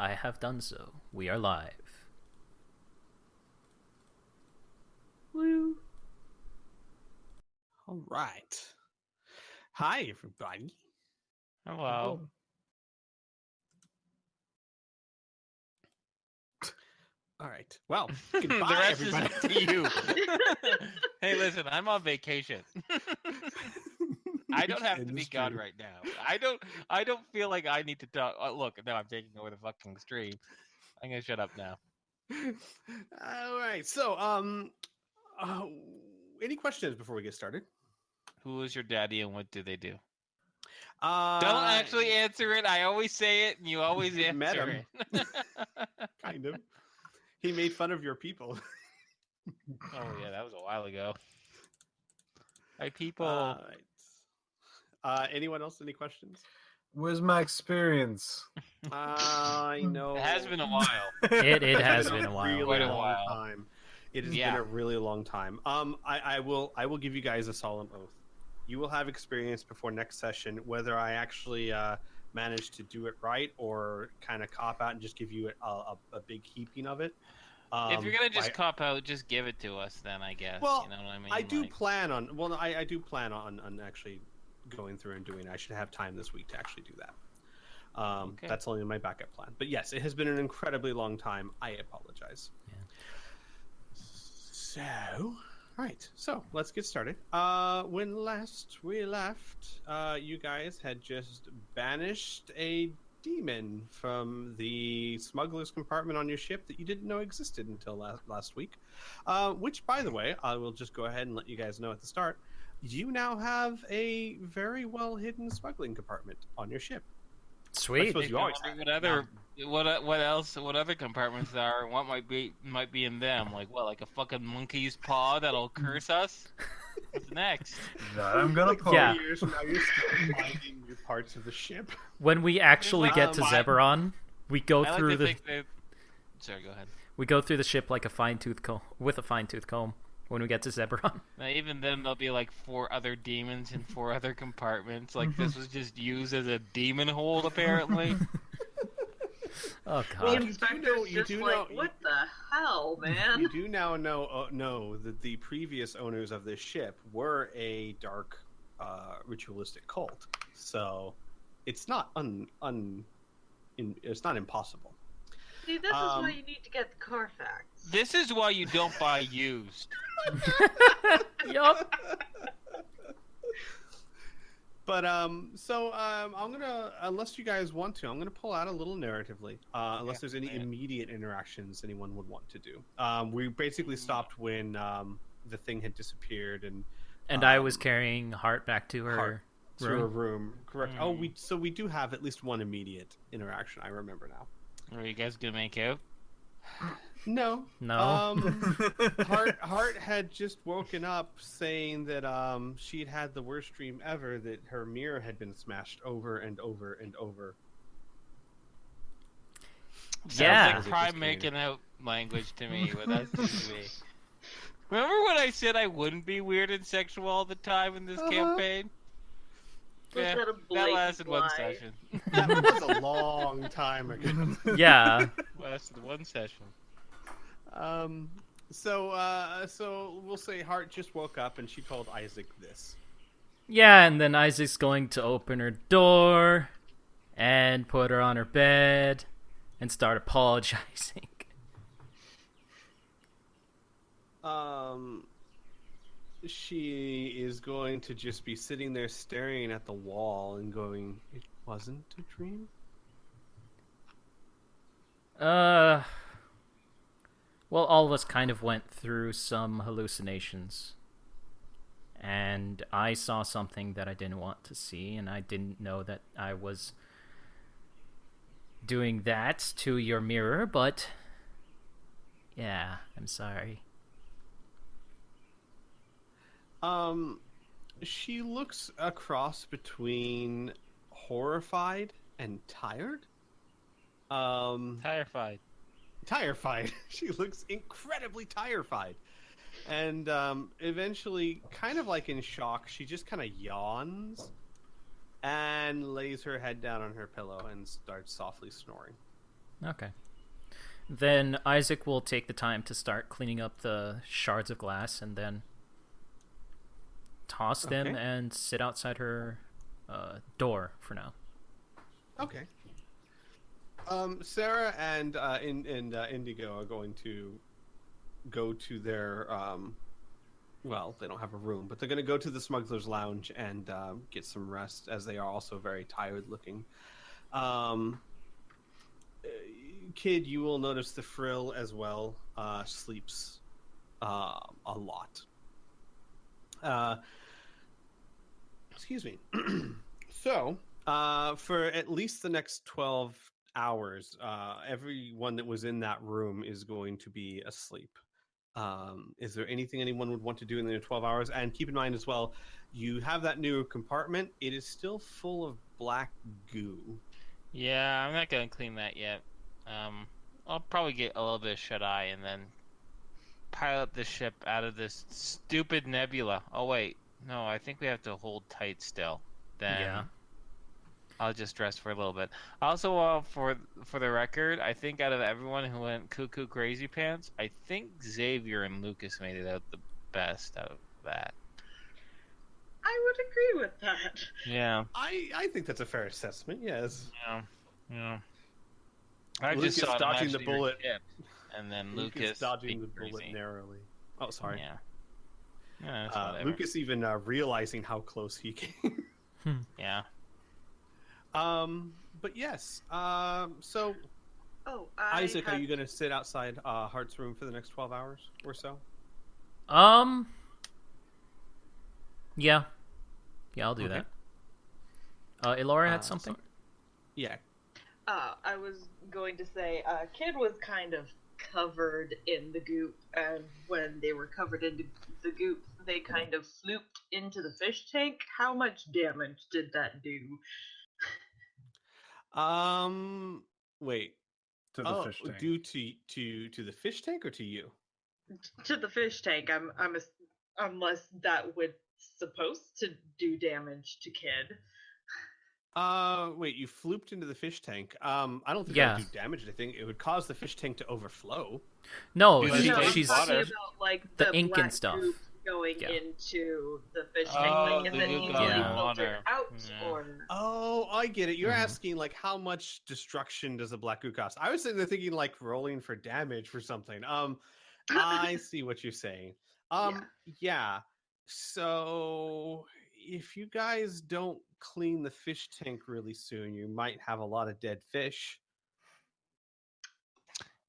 I have done so. We are live. Woo. All right. Hi, everybody. Hello. All right. Well, The goodbye, rest everybody. is up to you. Hey, listen, I'm on vacation. I don't have to be God right now. I don't feel like I need to talk. Oh, look, no, I'm taking over the fucking stream. I'm gonna shut up now. All right. So, any questions before we get started? Who is your daddy and what do they do? Don't Don't actually answer it. I always say it, and you always answer Met him. it. Kind of. He made fun of your people. Oh yeah, that was a while ago. Hi, people. All right. Anyone else? Any questions? Where's my experience? I know. It has been a while. It has been a while. Really Quite a long while. time. It has Yeah. been a really long time. I will give you guys a solemn oath. You will have experience before next session, whether I actually manage to do it right or kind of cop out and just give you a big heaping of it. If you're gonna just cop out, just give it to us then, I guess. Well, you know what I mean? I do Like- plan on. Well, I do plan on actually going through and doing it. I should have time this week to actually do that. Okay. That's only my backup plan. But yes, it has been an incredibly long time. I apologize. Yeah. So, right. So let's get started. When last we left, you guys had just banished a demon from the smuggler's compartment on your ship that you didn't know existed until last week. Which, by the way, I will just go ahead and let you guys know at the start. You now have a very well hidden smuggling compartment on your ship. I Sweet. suppose you always Wonder what other what other compartments there are and what might be in them? Like what, like a fucking monkey's paw that'll curse us? What's next? That I'm gonna like pull. Yeah. 4 years from now, you're still finding new parts of the ship. When we actually get to Um, Zebron, we go I like through to the think that... Sorry, go ahead. we go through the ship like a fine-tooth comb with a fine-tooth comb when we get to Zebron. Now, even then, there'll be like 4 other demons in 4 other compartments. Like this was just used as a demon hold, apparently. Oh The god. inspector's just like, what the hell, man? You do now know that the previous owners of this ship were a dark, ritualistic cult. So it's not it's not impossible. See, this is why you need to get the Carfax. This is why you don't buy used. Yup. But I'm gonna, unless you guys want to, I'm gonna pull out a little narratively. Unless there's any immediate interactions anyone would want to do. We basically stopped when the thing had disappeared and I was carrying Heart back to her Heart to room. her room. Correct. Oh, we do have at least one immediate interaction. I remember now. Are you guys gonna make out? No. No. Heart had just woken up saying that she'd had the worst dream ever, that her mirror had been smashed over and over and over. Yeah. Sounds like prime making out language to me, but that's just me. Remember when I said I wouldn't be weird and sexual all the time in this campaign? Was Yeah, that a that blatant lasted one lie? session. That was a long time ago. Yeah. Lasted one session. So we'll say Hart just woke up and she told Isaac this. Yeah, and then Isaac's going to open her door and put her on her bed and start apologizing. She is going to just be sitting there staring at the wall and going, "It wasn't a dream?" Well, all of us kind of went through some hallucinations. And I saw something that I didn't want to see, and I didn't know that I was doing that to your mirror, but yeah, I'm sorry. She looks across between horrified and tired. Terrified. Tirified. She looks incredibly tirified. And eventually, kind of like in shock, she just kind of yawns and lays her head down on her pillow and starts softly snoring. Okay. Then Isaac will take the time to start cleaning up the shards of glass and then toss them Okay. and sit outside her door for now. Okay. Sarah and Indigo are going to go to their well, they don't have a room, but they're going to go to the Smuggler's Lounge and get some rest, as they are also very tired looking. Kid, you will notice the Frill as well sleeps a lot. Excuse me. So, for at least the next 12 hours, everyone that was in that room is going to be asleep. Is there anything anyone would want to do in the 12 hours? And keep in mind as well, you have that new compartment. It is still full of black goo. Yeah, I'm not gonna clean that yet. I'll probably get a little bit of shut-eye and then pilot the ship out of this stupid nebula. Oh wait, no, I think we have to hold tight still. Then Yeah. I'll just rest for a little bit. Also, for the record, I think out of everyone who went cuckoo crazy pants, I think Xavier and Lucas made it out the best out of that. I would agree with that. Yeah. I think that's a fair assessment. Yes. Yeah. I Lucas just saw dodging the bullet. ship, and then Lucas dodging being the bullet crazy. narrowly. Oh, sorry. Yeah. Yeah, that's whatever. Lucas even realizing how close he came. Yeah. But yes. So Oh, Isaac, are you going to sit outside Hart's room for the next 12 hours or so? Yeah, I'll do Okay. that. Elora had something. Yeah. I was going to say, Kid was kind of covered in the goop, and when they were covered in the goop, they kind of flooped into the fish tank. How much damage did that do? Wait. To the fish tank. Due to the fish tank or to you? To the fish tank, unless that would supposed to do damage to Kid. Wait, you flooped into the fish tank. I don't think Yeah. that would do damage. I think it would cause the fish tank to overflow. No, Dude, No, I'm she's talking water. about like The the ink and black stuff. goop going Yeah. into the fish Oh, tank, like, and the then goop easily going in filtered water. out, Yeah. or Oh, I get it. You're Mhm. asking like how much destruction does a black goo cost? I was sitting there thinking like rolling for damage for something. I see what you're saying. Yeah. So if you guys don't clean the fish tank really soon, you might have a lot of dead fish.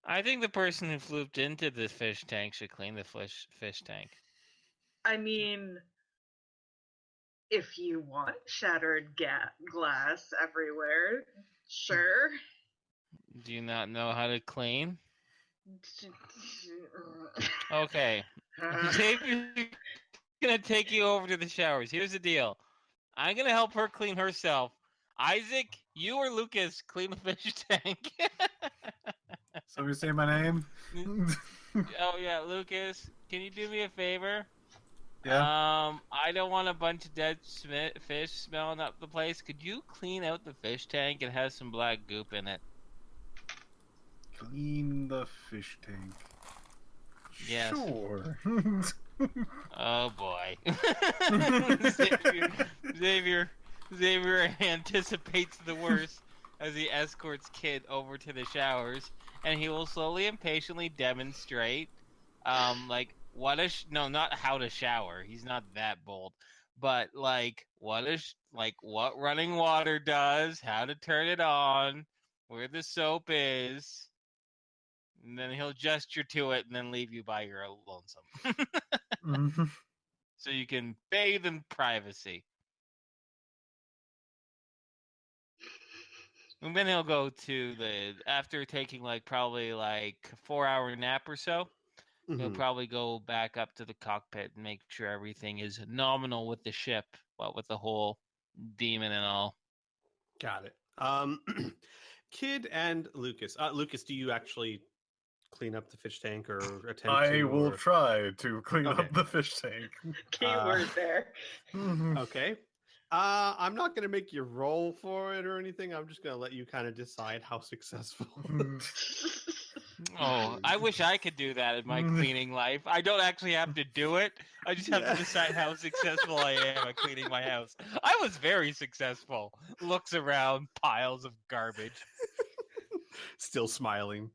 I think the person who flooped into the fish tank should clean the fish tank. I mean, if you want shattered glass everywhere, sure. Do you not know how to clean? Okay. Xavier's gonna take you over to the showers. Here's the deal. I'm gonna help her clean herself. Isaac, you or Lucas clean the fish tank. Somebody say my name? Oh yeah, Lucas, can you do me a favor? Yeah. I don't want a bunch of dead fish smelling up the place. Could you clean out the fish tank? It has some black goop in it. Clean the fish tank. Yes. Sure. Oh boy. Xavier anticipates the worst as he escorts Kid over to the showers, and he will slowly and patiently demonstrate, like not how to shower. He's not that bold, but like what running water does, how to turn it on, where the soap is. And then he'll gesture to it and then leave you by your lonesome. Mhm. So you can bathe in privacy. And then he'll go to after taking probably 4-hour nap or so, he'll Mhm. probably go back up to the cockpit and make sure everything is nominal with the ship, but with the whole demon and all. Got it. Kid and Lucas. Lucas, do you actually clean up the fish tank or attempt to? I will or- try to clean Okay. up the fish tank. Keyword there. Mhm. Okay. I'm not going to make you roll for it or anything. I'm just going to let you kind of decide how successful. Oh, I wish I could do that in my cleaning life. I don't actually have to do it. I just have to decide how successful I am at cleaning my house. I was very successful. Looks around, piles of garbage. Still smiling.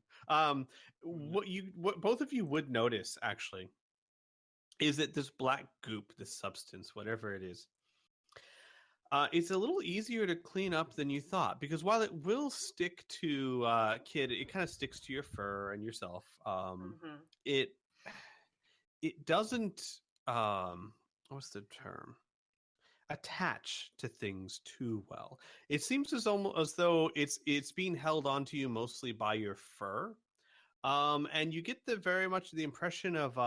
What both of you would notice actually is that this black goop, this substance, whatever it is, it's a little easier to clean up than you thought, because while it will stick to Kid, it kind of sticks to your fur and yourself. It doesn't what's the term? Attach to things too well. It seems as though it's being held onto you mostly by your fur, and you get very much the impression of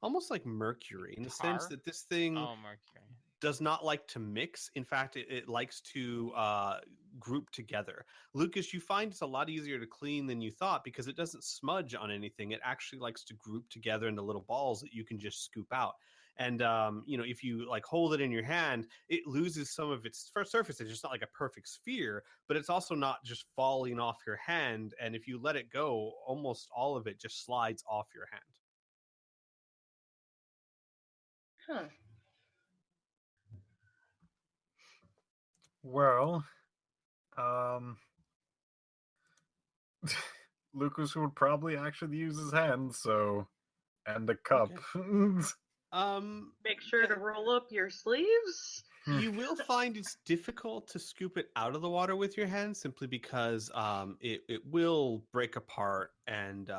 almost like mercury, in the sense that this thing Mercury does not like to mix. In fact, it likes to group together. Lucas, you find it's a lot easier to clean than you thought because it doesn't smudge on anything. It actually likes to group together into little balls that you can just scoop out. And if you like hold it in your hand, it loses some of its first surface. It's just not like a perfect sphere, but it's also not just falling off your hand. And if you let it go, almost all of it just slides off your hand. Huh. Well, Lucas would probably actually use his hands, and the cup. Okay. Make sure to roll up your sleeves. You will find it's difficult to scoop it out of the water with your hands, simply because it will break apart and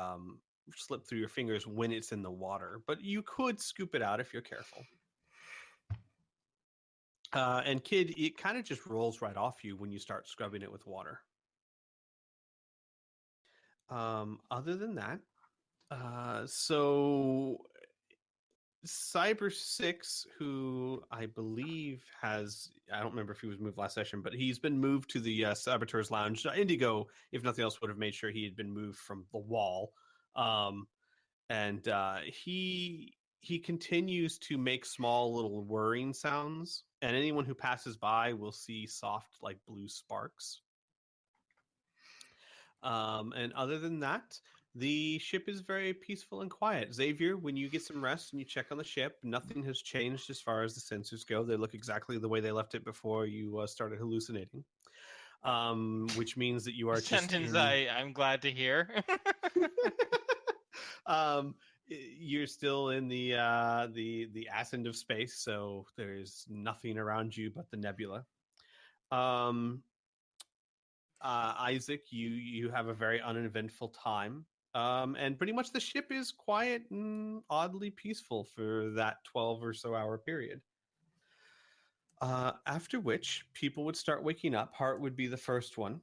slip through your fingers when it's in the water. But you could scoop it out if you're careful. And Kid, it kind of just rolls right off you when you start scrubbing it with water. Other than that, so Cyber 6, who I believe I don't remember if he was moved last session, but he's been moved to the Saboteur's Lounge. Indigo, if nothing else, would have made sure he had been moved from the wall. And he continues to make small little whirring sounds, and anyone who passes by will see soft, like, blue sparks. And other than that, the ship is very peaceful and quiet. Xavier, when you get some rest and you check on the ship, nothing has changed as far as the sensors go. They look exactly the way they left it before you started hallucinating. Which means that you are I'm glad to hear. You're still in the ascent of space, so there's nothing around you but the nebula. Isaac, you have a very uneventful time. And pretty much the ship is quiet and oddly peaceful for that 12 or so hour period. After which, people would start waking up. Hart would be the first one.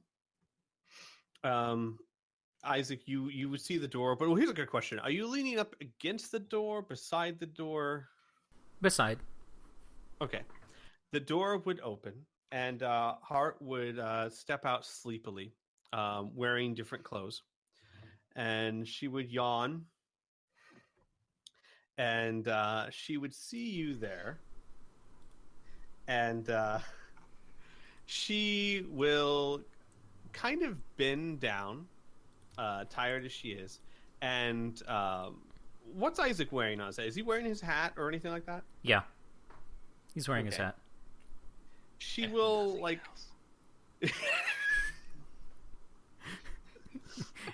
Isaac, you would see the door, but here's a good question. Are you leaning up against the door, beside the door? Beside. Okay. The door would open, and Hart would step out sleepily, wearing different clothes. And she would yawn, and she would see you there, and she will kind of bend down, tired as she is. And what's Isaac wearing on? Is he wearing his hat or anything like that? Yeah. He's wearing his hat. She will, like...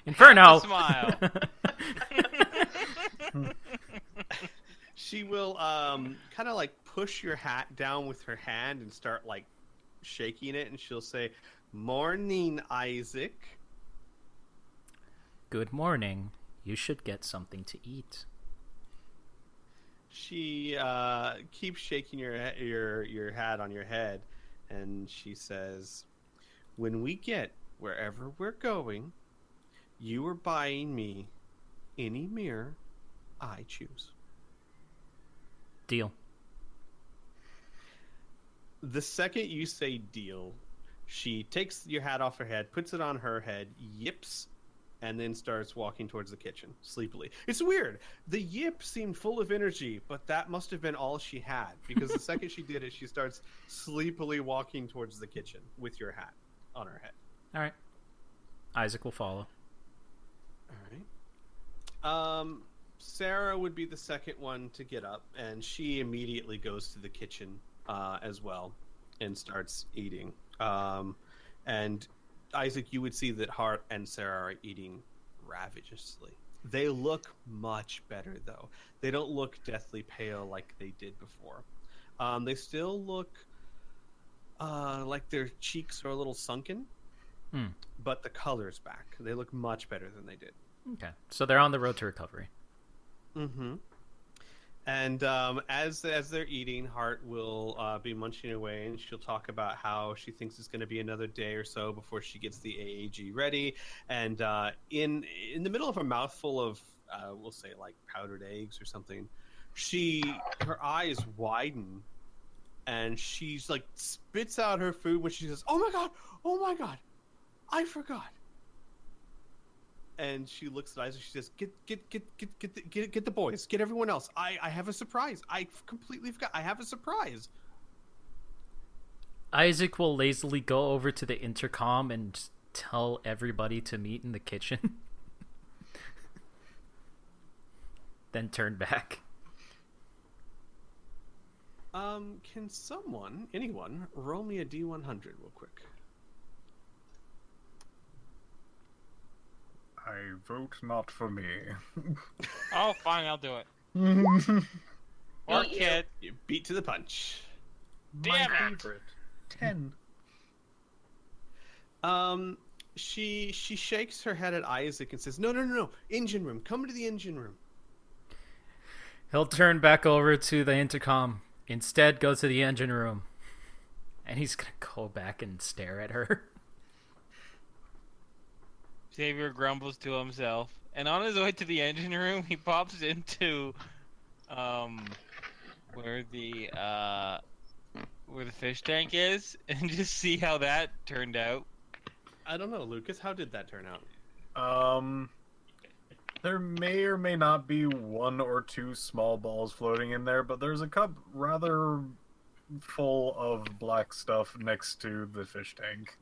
Inferno! Smile. She will kind of like push your hat down with her hand and start like shaking it, and she'll say, "Morning, Isaac." Good morning. You should get something to eat. She keeps shaking your hat on your head, and she says, "When we get wherever we're going, you are buying me any mirror I choose." Deal. The second you say deal, she takes your hat off her head, puts it on her head, yips, and then starts walking towards the kitchen sleepily. It's weird. The yip seemed full of energy, but that must have been all she had, because the second she did it, she starts sleepily walking towards the kitchen with your hat on her head. All right. Isaac will follow. All right. Sarah would be the second one to get up, and she immediately goes to the kitchen as well and starts eating. And Isaac, you would see that Hart and Sarah are eating ravenously. They look much better, though. They don't look deathly pale like they did before. They still look like their cheeks are a little sunken, but the color's back. They look much better than they did. Okay, so they're on the road to recovery. Mm-hmm. And as they're eating, Hart will be munching away, and she'll talk about how she thinks it's going to be another day or so before she gets the AAG ready. And in the middle of a mouthful of, we'll say like powdered eggs or something, her eyes widen, and she's like spits out her food when she says, "Oh my god, I forgot." And she looks at Isaac. She says, "Get the boys. Get everyone else. I have a surprise. I completely forgot. I have a surprise." Isaac will lazily go over to the intercom and tell everybody to meet in the kitchen. Then turn back. Can anyone, roll me a D100 real quick? I vote not for me. Oh, fine, I'll do it. Or Beat you. kid. You beat to the punch. Damn My it. favorite. 10. She shakes her head at Isaac and says, No. Engine room. Come to the engine room. He'll turn back over to the intercom. Instead, go to the engine room. And he's going to go back and stare at her. Xavier grumbles to himself, and on his way to the engine room, he pops into where the fish tank is, and just see how that turned out. I don't know, Lucas. How did that turn out? There may or may not be one or two small balls floating in there, but there's a cup rather full of black stuff next to the fish tank.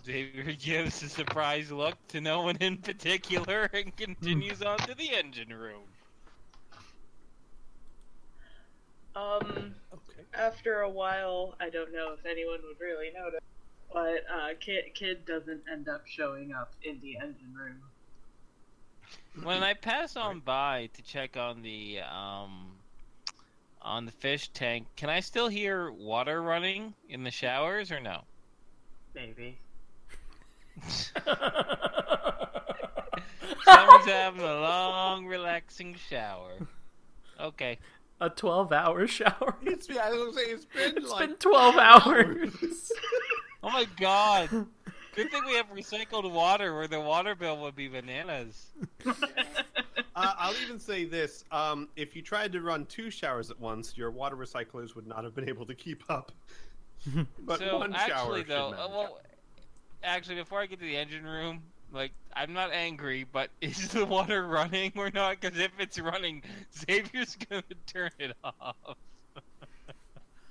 Xavier gives a surprised look to no one in particular and continues on to the engine room. Okay. After a while, I don't know if anyone would really notice, but Kid doesn't end up showing up in the engine room. When I pass on by to check on the fish tank, can I still hear water running in the showers or no? Maybe. Someone's having a long, relaxing shower. Okay. A 12-hour shower? It's been 12 hours. Oh my god. Good thing we have recycled water, or the water bill would be bananas. I'll even say this. If you tried to run 2 showers at once, your water recyclers would not have been able to keep up. But So, one actually, shower though, should manage. actually, before I get to the engine room, like, I'm not angry, but is the water running or not? Because if it's running, Xavier's gonna turn it off.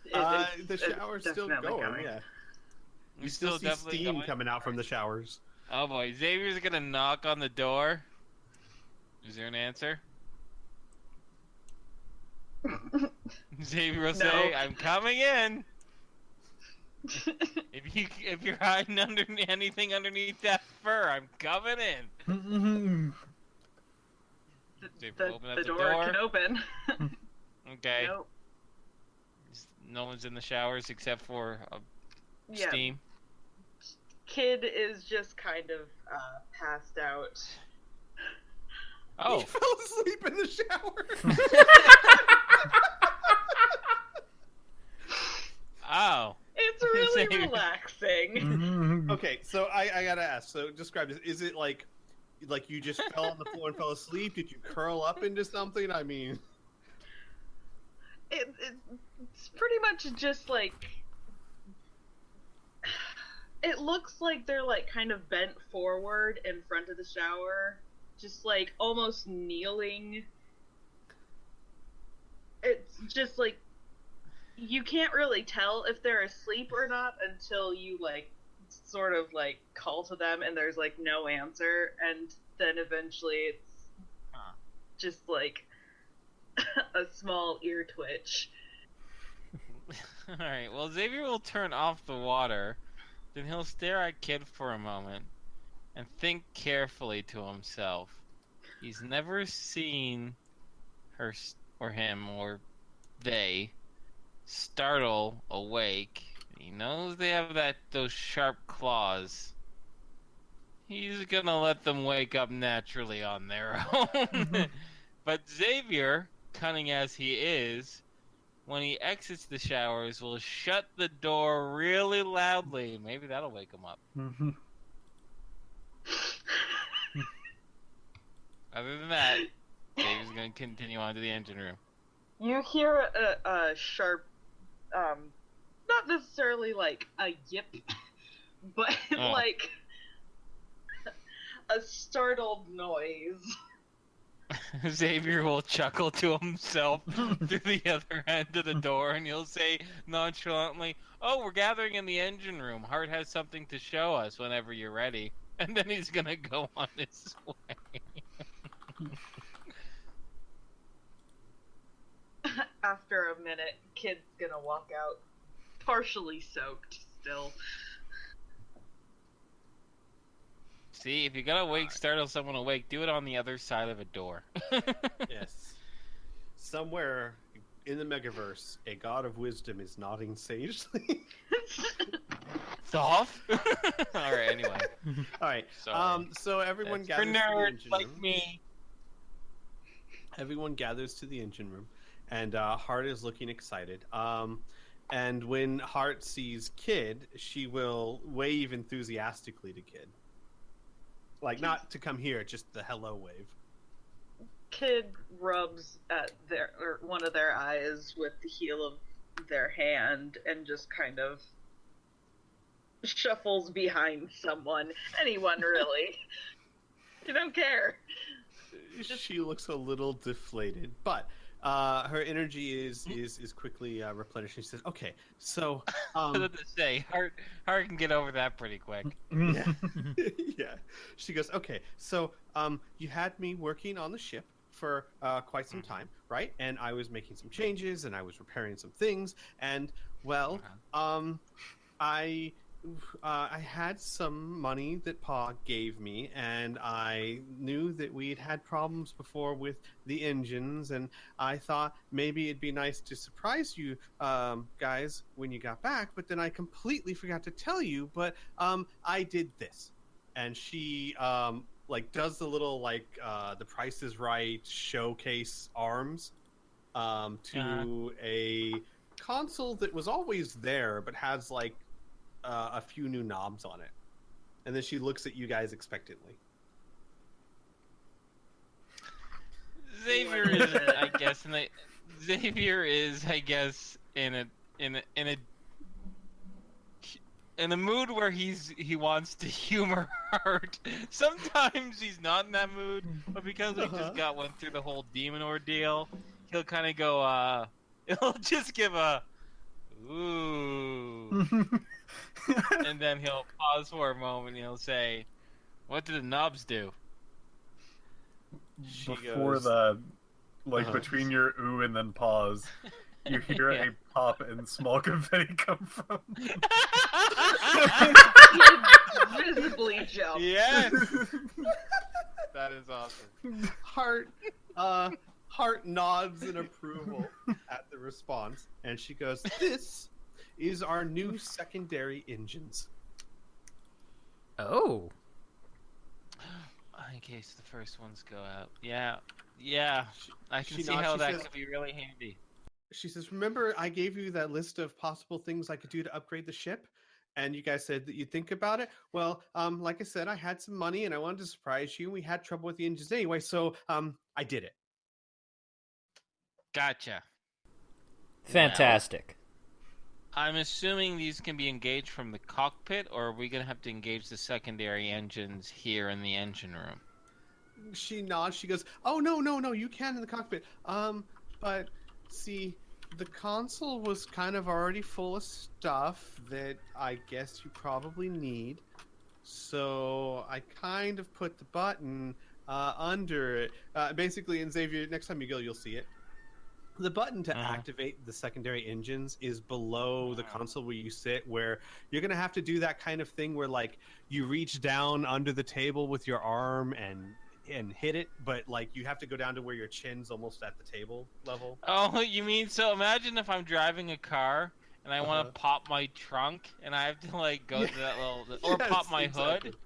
The shower's still going, coming. yeah. You It's still see definitely steam going? coming out from the showers. Oh boy, Xavier's gonna knock on the door. Is there an answer? Xavier will say, "I'm coming in." If you're hiding under anything underneath that fur, I'm coming in. Xavier, open up The door can open. Okay. Nope. No one's in the showers except for Yeah. steam. Kid is just kind of passed out. Oh. He fell asleep in the shower. Oh. It's really Xavier. relaxing. Okay, so I gotta ask. So describe this. Is it like you just fell on the floor and fell asleep? Did you curl up into something? I mean, It's pretty much just like It looks like they're like kind of bent forward in front of the shower, just like almost kneeling. It's just like you can't really tell if they're asleep or not until you like sort of like call to them and there's like no answer, and then eventually it's just like a small ear twitch. Alright, well, Xavier will turn off the water, then he'll stare at Kid for a moment and think carefully to himself. He's never seen her or him or they startle awake. He knows they have those sharp claws. He's gonna let them wake up naturally on their own. But Xavier, cunning as he is, when he exits the showers, will shut the door really loudly. Maybe that'll wake him up. Other than that, Xavier's gonna continue on to the engine room. You hear a sharp, not necessarily like a yip, but like a startled noise. Xavier will chuckle to himself through the other end of the door, and he'll say nonchalantly, "Oh, we're gathering in the engine room. Hart has something to show us whenever you're ready." And then he's gonna go on his way. After a minute, Kid's gonna walk out, partially soaked still. See, if you're gonna startle someone awake, do it on the other side of a door. Yes. Somewhere in the Megaverse, a god of wisdom is nodding sagely. Soft? Alright, anyway. Alright, so everyone That's gathers for to the nerds engine like room. me. Everyone gathers to the engine room, and Hart is looking excited. And when Hart sees Kid, she will wave enthusiastically to Kid. Like, not to come here, just the hello wave. Kid rubs at one of their eyes with the heel of their hand and just kind of shuffles behind someone. Anyone, really. You don't care. She looks a little deflated, but her energy is quickly replenished. She says, "Okay, so I was to say, Hart can get over that pretty quick. yeah, yeah." She goes, "Okay, so you had me working on the ship for quite some time, right? And I was making some changes, and I was repairing some things, and well, I had some money that Pa gave me, and I knew that we'd had problems before with the engines, and I thought maybe it'd be nice to surprise you guys when you got back, but then I completely forgot to tell you, but I did this." And she like does the little like The Price is Right showcase arms to a console that was always there but has like a few new knobs on it, and then she looks at you guys expectantly. Xavier is, I guess, in a mood where he wants to humor Hart. Sometimes he's not in that mood, but because we just went through the whole demon ordeal, he'll kind of go, he'll just give a ooh. And then he'll pause for a moment and he'll say, "What did the knobs do?" Before that, like between your ooh and then pause, you hear a pop and small confetti come from. Visibly jump. Yes! That is awesome. Hart nods in approval at the response, and she goes, "This is our new secondary engines." Oh. In case the first ones go out. Yeah. I can see nods. how She that says- could be really handy. She says, "Remember I gave you that list of possible things I could do to upgrade the ship? And you guys said that you'd think about it? Well, like I said, I had some money and I wanted to surprise you. We had trouble with the engines anyway, so I did it." Gotcha. Fantastic. I'm assuming these can be engaged from the cockpit, or are we going to have to engage the secondary engines here in the engine room? She nods. She goes, "Oh no, you can in the cockpit. But see, the console was kind of already full of stuff that I guess you probably need. So I kind of put the button under it. Basically, in Xavier, next time you go, you'll see it. The button to activate the secondary engines is below the console where you sit, where you're going to have to do that kind of thing where, like, you reach down under the table with your arm and hit it, but, like, you have to go down to where your chin's almost at the table level. Oh, you mean, so imagine if I'm driving a car and I want to pop my trunk and I have to, like, go to that little... Or Yes, pop my exactly. hood.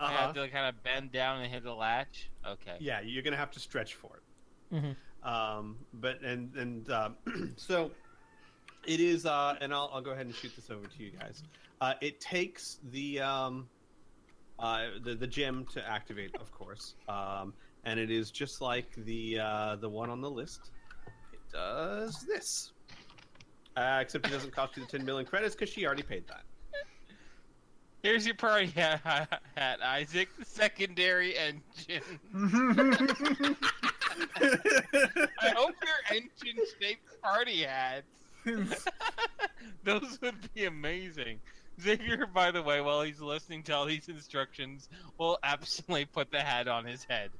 I have to, like, kind of bend down and hit the latch. Okay. Yeah, you're going to have to stretch for it. Mm-hmm. So it is, and I'll go ahead and shoot this over to you guys. It takes the gem to activate, of course, and it is just like the one on the list. It does this, except it doesn't cost you the 10 million credits because she already paid that. Here's your party hat, Isaac. The secondary engine. I hope your engine-shaped party hats. Those would be amazing. Xavier, by the way, while he's listening to all these instructions, will absolutely put the hat on his head.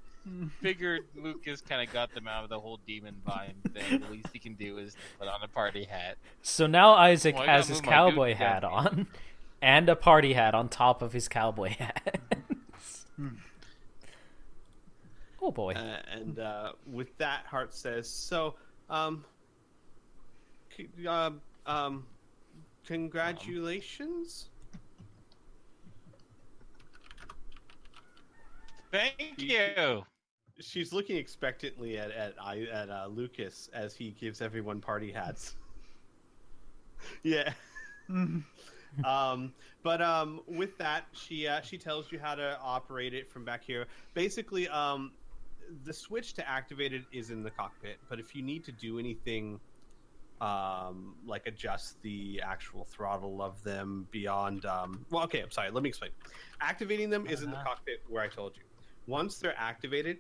Figured Lucas kind of got them out of the whole demon vine thing. The least he can do is put on a party hat. So now Isaac Well, I has gotta his move my cowboy dude hat down. on, and a party hat on top of his cowboy hat. Oh boy. And with that, Hart says, "So, congratulations." Thank you. She's looking expectantly at Lucas as he gives everyone party hats. Yeah. With that, she tells you how to operate it from back here. Basically, the switch to activate it is in the cockpit, but if you need to do anything, like adjust the actual throttle of them beyond, well, okay, I'm sorry, let me explain. Activating them is in the cockpit where I told you. Once they're activated,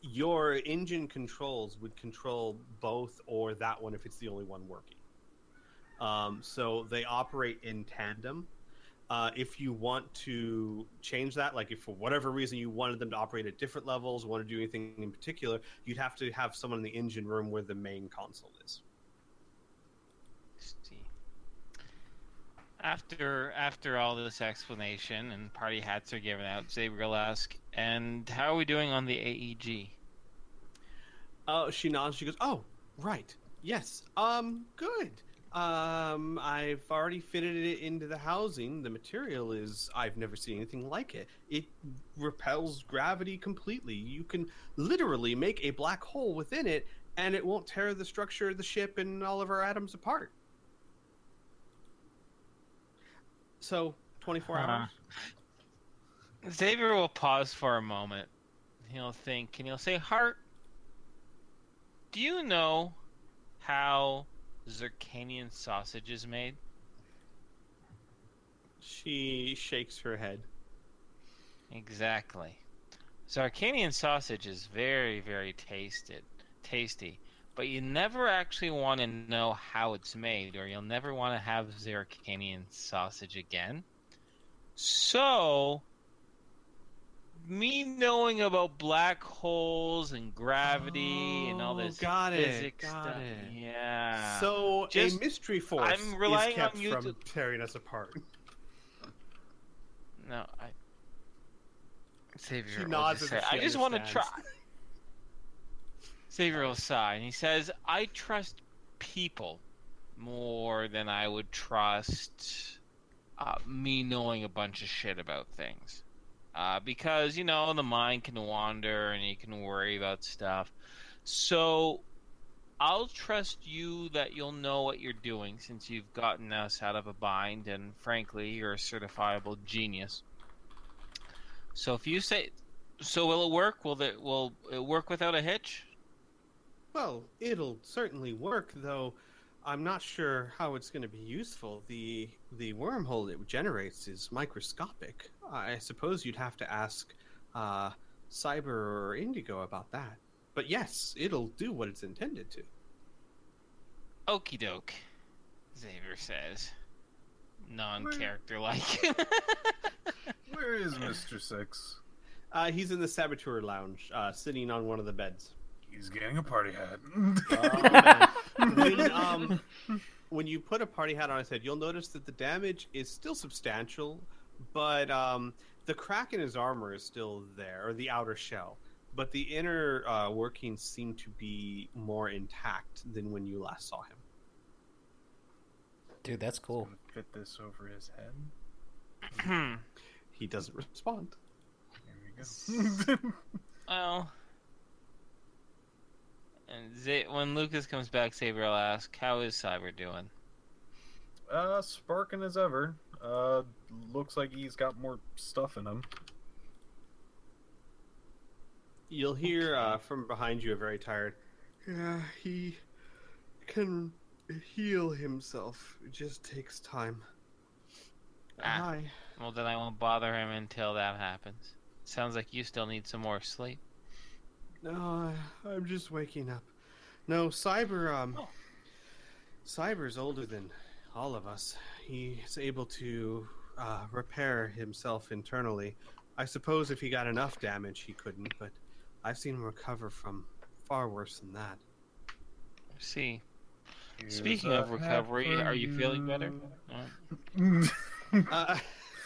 your engine controls would control both or that one if it's the only one working. So they operate in tandem. If you want to change that, like if for whatever reason you wanted them to operate at different levels, want to do anything in particular, you'd have to have someone in the engine room where the main console is. After all this explanation and party hats are given out, Xavier will ask, and how are we doing on the AEG? Oh, she nods. She goes, "Oh, right. Yes. Good. I've already fitted it into the housing. The material is, I've never seen anything like it. It repels gravity completely. You can literally make a black hole within it, and it won't tear the structure of the ship and all of our atoms apart. So, 24 hours." Xavier will pause for a moment. He'll think, and he'll say, Hart, do you know how Zircanian sausage is made? She shakes her head. Exactly. Zircanian sausage is very, very tasty, but you never actually want to know how it's made, or you'll never want to have Zircanian sausage again. So, me knowing about black holes and gravity and all this physics stuff. Yeah. So Just- a mystery force I'm relying is kept on you from to- tearing us apart. No, Xavier She will nods just as say, if she I just want to try. understands. Xavier will sigh, and he says, I trust people more than I would trust me knowing a bunch of shit about things. Because, the mind can wander and you can worry about stuff. So, I'll trust you that you'll know what you're doing since you've gotten us out of a bind, and frankly, you're a certifiable genius. So if you say... So will it work? Will it work without a hitch? Well, it'll certainly work, though I'm not sure how it's going to be useful. The wormhole it generates is microscopic. I suppose you'd have to ask Cyber or Indigo about that. But yes, it'll do what it's intended to. Okie doke, Xavier says. Non-character like. Where is Mr. Six? He's in the Saboteur Lounge, sitting on one of the beds. He's getting a party hat. When you put a party hat on his head, you'll notice that the damage is still substantial, but the crack in his armor is still there, or the outer shell. But the inner workings seem to be more intact than when you last saw him. Dude, that's cool. Fit this over his head. He doesn't respond. There we go. Well, and when Lucas comes back, Saber will ask, "How is Cyber doing?" Sparking as ever. Looks like he's got more stuff in him. You'll hear from behind you a very tired, yeah, he can heal himself. It just takes time. Hi. Well, then I won't bother him until that happens. Sounds like you still need some more sleep. No, I'm just waking up. No, Cyber, Cyber's older than all of us. He's able to repair himself internally. I suppose if he got enough damage, he couldn't, but I've seen him recover from far worse than that. See. Speaking of recovery, are you feeling better?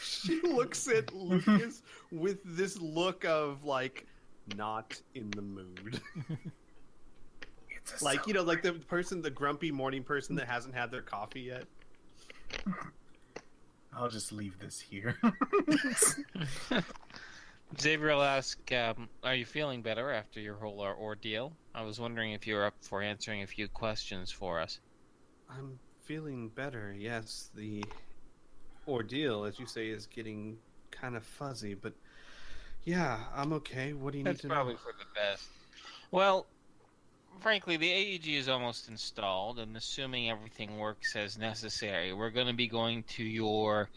She looks at Lucas with this look of, like, not in the mood. Like, you know, like the person, the grumpy morning person that hasn't had their coffee yet. I'll just leave this here. Xavier will ask, are you feeling better after your whole ordeal? I was wondering if you were up for answering a few questions for us. I'm feeling better, yes. The ordeal, as you say, is getting kind of fuzzy, but yeah, I'm okay. What do you need to know? That's probably for the best. Well, frankly, the AEG is almost installed, and assuming everything works as necessary, we're going to be going to your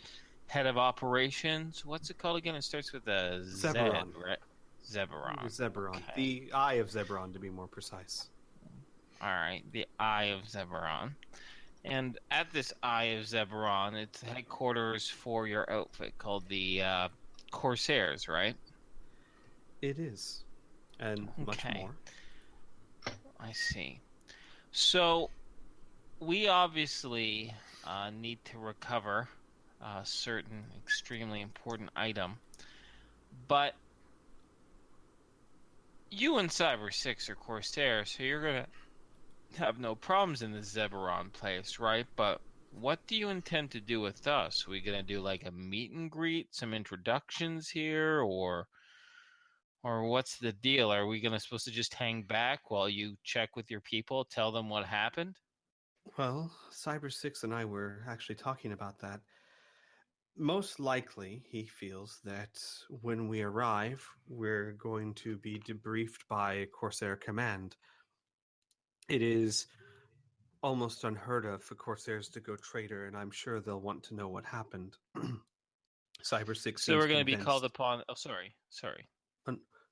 head of operations. What's it called again? It starts with a Zebron. Z, right? Zebron. Zebron. Okay. The Eye of Zebron, to be more precise. All right, the Eye of Zebron. And at this Eye of Zebron, it's headquarters for your outfit called the Corsairs, right? It is. And much Okay. more. I see. So, we obviously need to recover a certain extremely important item, but you and Cyber 6 are Corsair, so you're going to have no problems in the Zebron place, right? But what do you intend to do with us? Are we going to do like a meet and greet, some introductions here, or what's the deal? Are we supposed to just hang back while you check with your people, tell them what happened? Well, Cyber 6 and I were actually talking about that. Most likely, he feels that when we arrive, we're going to be debriefed by Corsair Command. It is almost unheard of for Corsairs to go traitor, and I'm sure they'll want to know what happened. Cyber 6 So we're going to be convinced. called upon... Oh, sorry.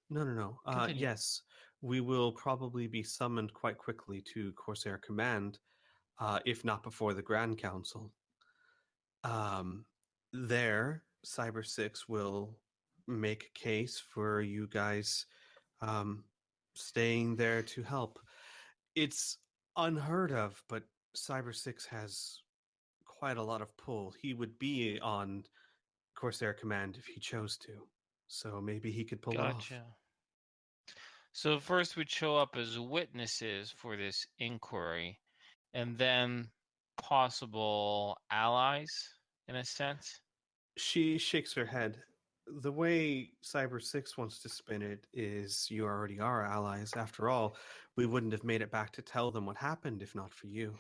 No. Continue. Yes, we will probably be summoned quite quickly to Corsair Command, if not before the Grand Council. There, Cyber 6 will make a case for you guys staying there to help. It's unheard of, but Cyber 6 has quite a lot of pull. He would be on Corsair Command if he chose to. So maybe he could pull it off. Gotcha. So first we'd show up as witnesses for this inquiry, and then possible allies, in a sense? She shakes her head. The way Cyber 6 wants to spin it is you already are allies. After all, we wouldn't have made it back to tell them what happened if not for you.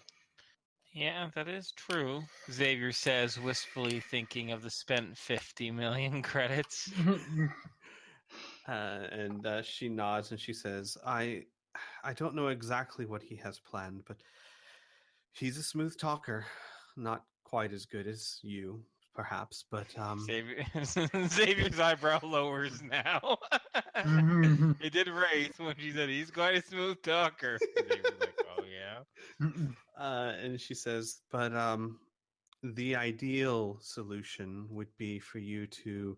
Yeah, that is true, Xavier says, wistfully thinking of the spent 50 million credits. And she nods and she says, I don't know exactly what he has planned, but He's a smooth talker, not quite as good as you, perhaps, but Xavier's eyebrow lowers now. It did raise when she said he's quite a smooth talker. Xavier's like, oh yeah. And she says, but the ideal solution would be for you to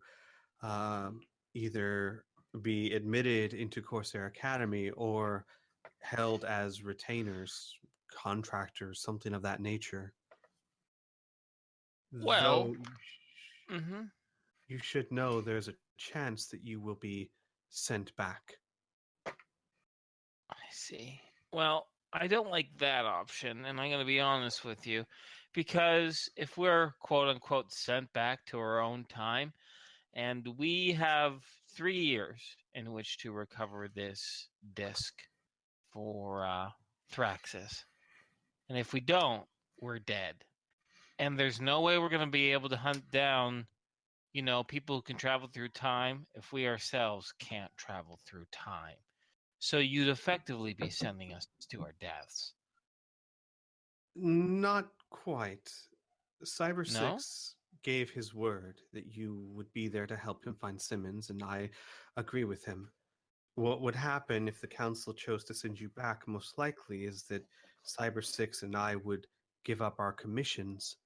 either be admitted into Corsair Academy or held as retainers, contractors, something of that nature. Well, Though you should know there's a chance that you will be sent back. I see. Well, I don't like that option, and I'm going to be honest with you, because if we're quote unquote sent back to our own time, and we have 3 years in which to recover this disc for Thraxis, and if we don't, we're dead. And there's no way we're going to be able to hunt down, people who can travel through time if we ourselves can't travel through time. So you'd effectively be sending us to our deaths. Not quite. Cyber No? 6 gave his word that you would be there to help him find Simmons, and I agree with him. What would happen if the council chose to send you back, most likely, is that Cyber 6 and I would give up our commissions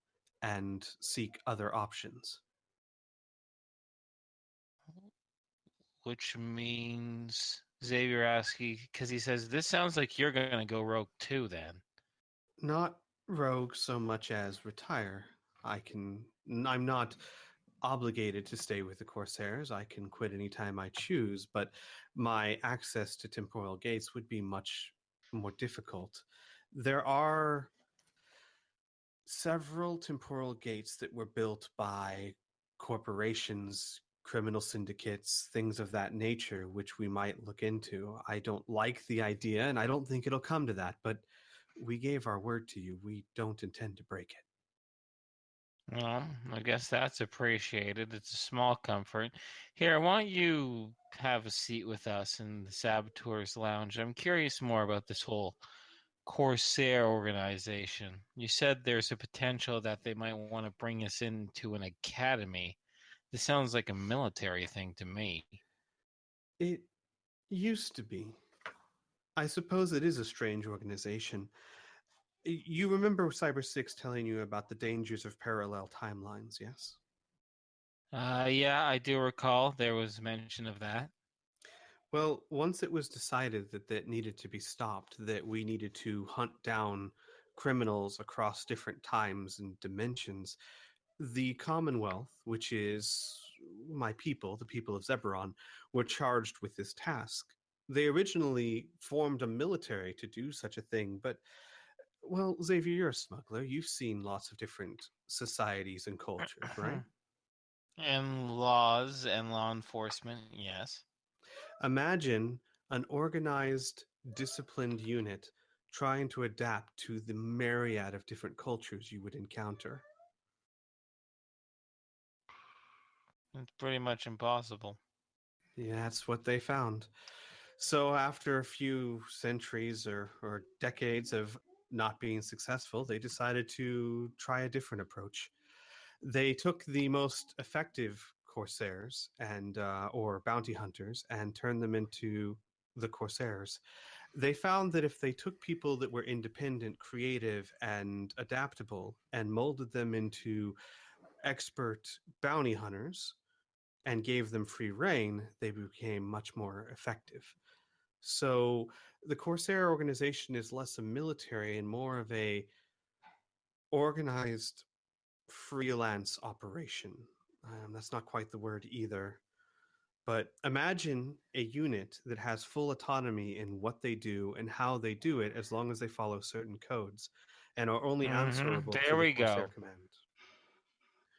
and seek other options. Which means Xavier asks, because he says, this sounds like you're going to go rogue too, then. Not rogue so much as retire. I'm not obligated to stay with the Corsairs. I can quit anytime I choose, but my access to temporal gates would be much more difficult. There are several temporal gates that were built by corporations, criminal syndicates, things of that nature, which we might look into. I don't like the idea, and I don't think it'll come to that, but we gave our word to you. We don't intend to break it. Well, I guess that's appreciated. It's a small comfort. Here, why don't you have a seat with us in the Saboteur's Lounge? I'm curious more about this whole Corsair organization. You said there's a potential that they might want to bring us into an academy. This sounds like a military thing to me. It used to be. I suppose it is a strange organization. You remember Cyber 6 telling you about the dangers of parallel timelines, yes? Yeah, I do recall there was mention of that. Well, once it was decided that that needed to be stopped, that we needed to hunt down criminals across different times and dimensions, the Commonwealth, which is my people, the people of Zebron, were charged with this task. They originally formed a military to do such a thing, but, well, Xavier, you're a smuggler. You've seen lots of different societies and cultures, right? And laws and law enforcement, yes. Imagine an organized, disciplined unit trying to adapt to the myriad of different cultures you would encounter. It's pretty much impossible. Yeah, that's what they found. So after a few centuries or decades of not being successful, they decided to try a different approach. They took the most effective corsairs and or bounty hunters and turned them into the corsairs. They found that if they took people that were independent, creative, and adaptable and molded them into expert bounty hunters and gave them free reign, they became much more effective. So the Corsair organization is less a military and more of a organized freelance operation. That's not quite the word either. But imagine a unit that has full autonomy in what they do and how they do it, as long as they follow certain codes and are only answerable There to the we Corsair go. Command.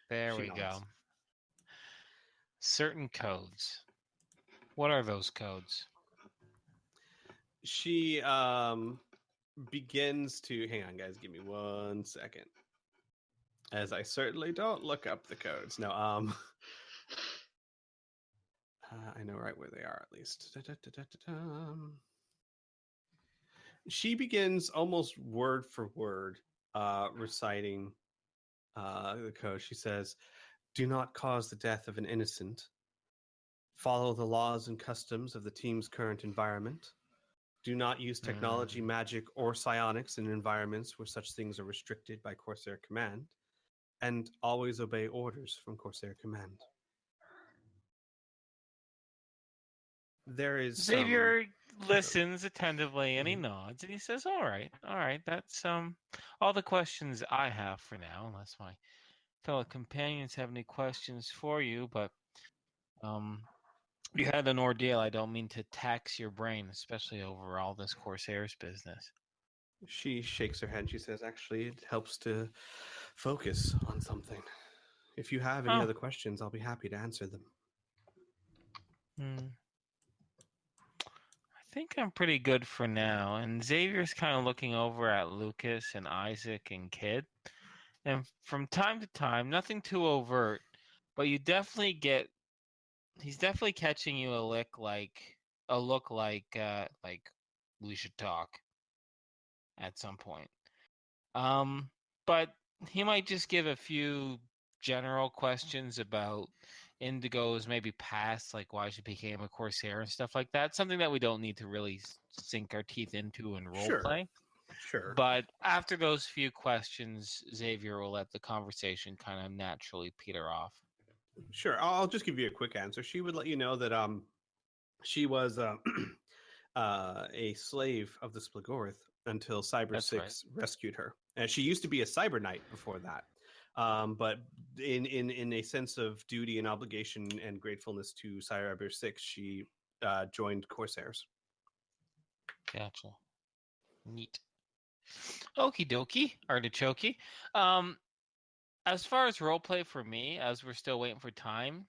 There She we nods. go. Certain codes. What are those codes? She begins to hang on, guys. Give me 1 second, as I certainly don't look up the codes. No, I know right where they are at least. She begins almost word for word reciting the code. She says, "Do not cause the death of an innocent. Follow the laws and customs of the team's current environment. Do not use technology, magic, or psionics in environments where such things are restricted by Corsair Command. And always obey orders from Corsair Command." There is Xavier listens attentively and he nods and he says, all right, that's all the questions I have for now, unless my fellow companions have any questions for you, but you had an ordeal. I don't mean to tax your brain, especially over all this Corsair's business. She shakes her head and she says, "Actually, it helps to focus on something. If you have any other questions, I'll be happy to answer them." I think I'm pretty good for now. And Xavier's kind of looking over at Lucas and Isaac and Kid. And from time to time, nothing too overt, but you definitely get, he's definitely catching you a look like we should talk at some point. But he might just give a few general questions about Indigo's maybe past, like why she became a Corsair and stuff like that. Something that we don't need to really sink our teeth into and roleplay. Sure. But after those few questions, Xavier will let the conversation kind of naturally peter off. Sure. I'll just give you a quick answer. She would let you know that she was a slave of the Splagorth until Cyber 6 rescued her. And she used to be a Cyber Knight before that. But in a sense of duty and obligation and gratefulness to Cyber 6, she joined Corsairs. Gotcha. Neat. Okie dokie, artichoke. As far as roleplay for me, as we're still waiting for time,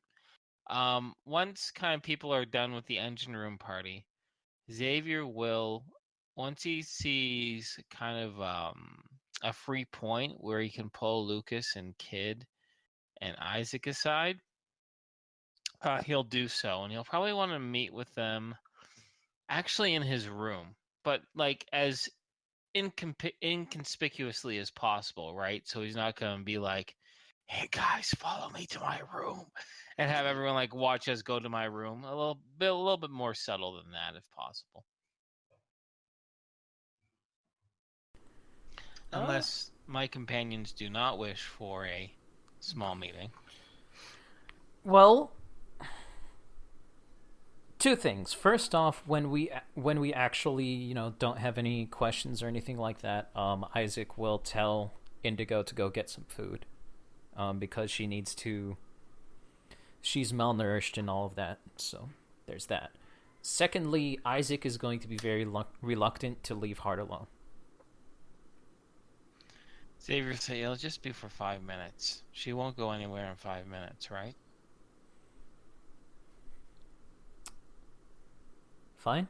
once kind of people are done with the engine room party, Xavier will, once he sees kind of a free point where he can pull Lucas and Kid and Isaac aside, he'll do so, and he'll probably want to meet with them actually in his room, but like as inconspicuously as possible, right? So he's not going to be like, "Hey guys, follow me to my room," and have everyone like watch us go to my room. A little bit more subtle than that, if possible. Unless my companions do not wish for a small meeting. Well, two things. First off, when we actually, don't have any questions or anything like that, Isaac will tell Indigo to go get some food, because she's malnourished and all of that. So there's that. Secondly, Isaac is going to be very reluctant to leave Heart alone. Xavier said it'll just be for 5 minutes. She won't go anywhere in 5 minutes, right? Fine.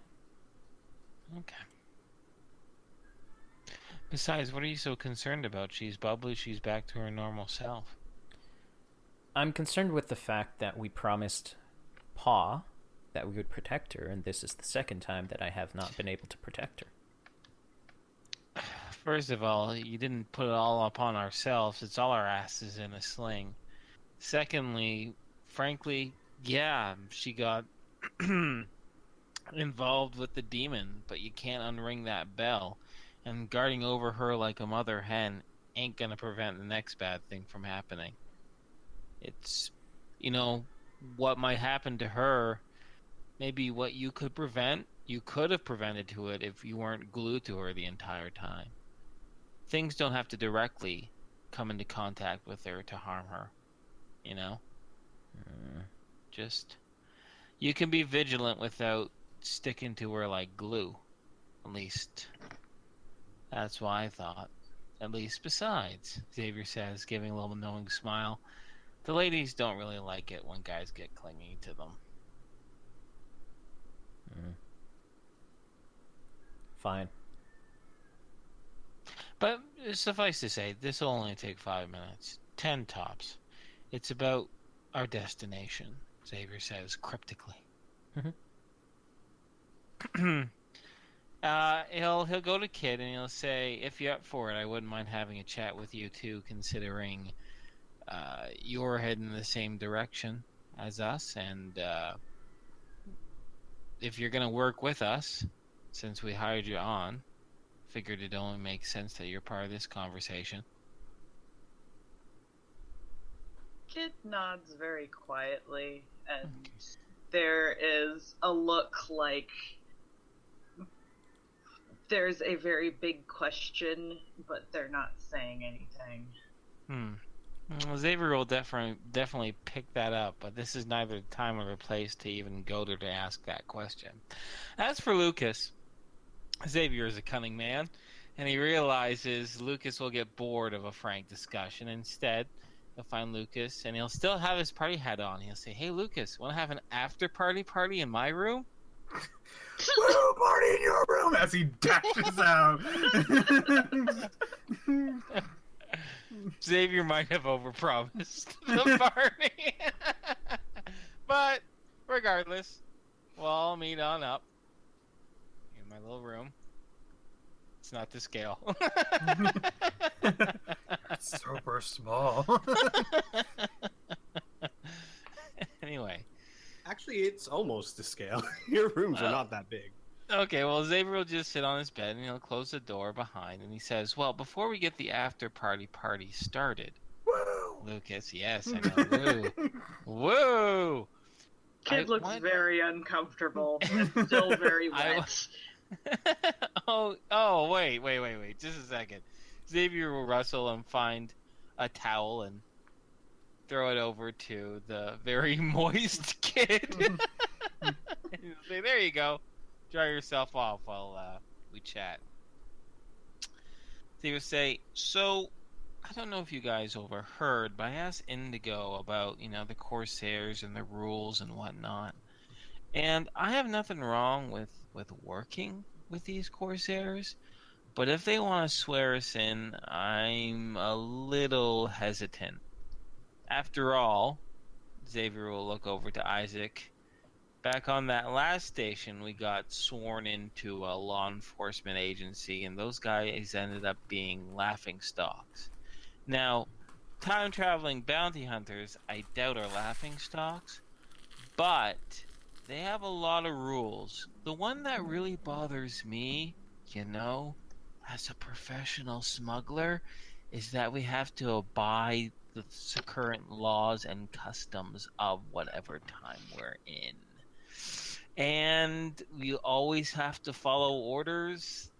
Okay. Besides, what are you so concerned about? She's bubbly, she's back to her normal self. I'm concerned with the fact that we promised Pa that we would protect her, and this is the second time that I have not been able to protect her. First of all, you didn't put it all upon ourselves. It's all our asses in a sling. Secondly, frankly, yeah, she got involved with the demon, but you can't unring that bell. And guarding over her like a mother hen ain't gonna prevent the next bad thing from happening. It's, what might happen to her, maybe what you could prevent, you could have prevented to it if you weren't glued to her the entire time. Things don't have to directly come into contact with her to harm her, Just, you can be vigilant without sticking to her like glue. At least, that's what I thought. At least, besides, Xavier says, giving a little knowing smile, the ladies don't really like it when guys get clingy to them. Fine. But suffice to say, this will only take 5 minutes. 10 tops. It's about our destination, Xavier says cryptically. He'll go to Kid and he'll say, if you're up for it, I wouldn't mind having a chat with you too, considering you're heading the same direction as us, and if you're gonna work with us, since we hired you on, figured it only makes sense that you're part of this conversation. Kid nods very quietly, and there is a look like there's a very big question, but they're not saying anything. Well, Xavier will definitely pick that up, but this is neither the time or the place to even go there to ask that question. As for Lucas, Xavier is a cunning man, and he realizes Lucas will get bored of a frank discussion. Instead, he'll find Lucas, and he'll still have his party hat on. He'll say, "Hey, Lucas, want to have an after-party in my room?" Woo, party in your room! As he dashes out. Xavier might have overpromised the party. But, regardless, we'll all meet on up in my little room. It's not to scale. Super small. Anyway. Actually, it's almost to scale. Your rooms are not that big. Okay, well, Xavier will just sit on his bed and he'll close the door behind and he says, well, before we get the after-party started... Woo! Lucas, yes, I know. Woo! Woo! Kid looks very uncomfortable. Still very wet. Oh, wait. Just a second. Xavier will rustle and find a towel and throw it over to the very moist Kid. And he'll say, there you go. Dry yourself off while we chat. They would say, so, I don't know if you guys overheard, but I asked Indigo about, the Corsairs and the rules and whatnot. And I have nothing wrong with working with these Corsairs, but if they want to swear us in, I'm a little hesitant. After all, Xavier will look over to Isaac. Back on that last station, we got sworn into a law enforcement agency, and those guys ended up being laughingstocks. Now, time-traveling bounty hunters, I doubt are laughingstocks, but they have a lot of rules. The one that really bothers me, as a professional smuggler, is that we have to abide the current laws and customs of whatever time we're in. And we always have to follow orders.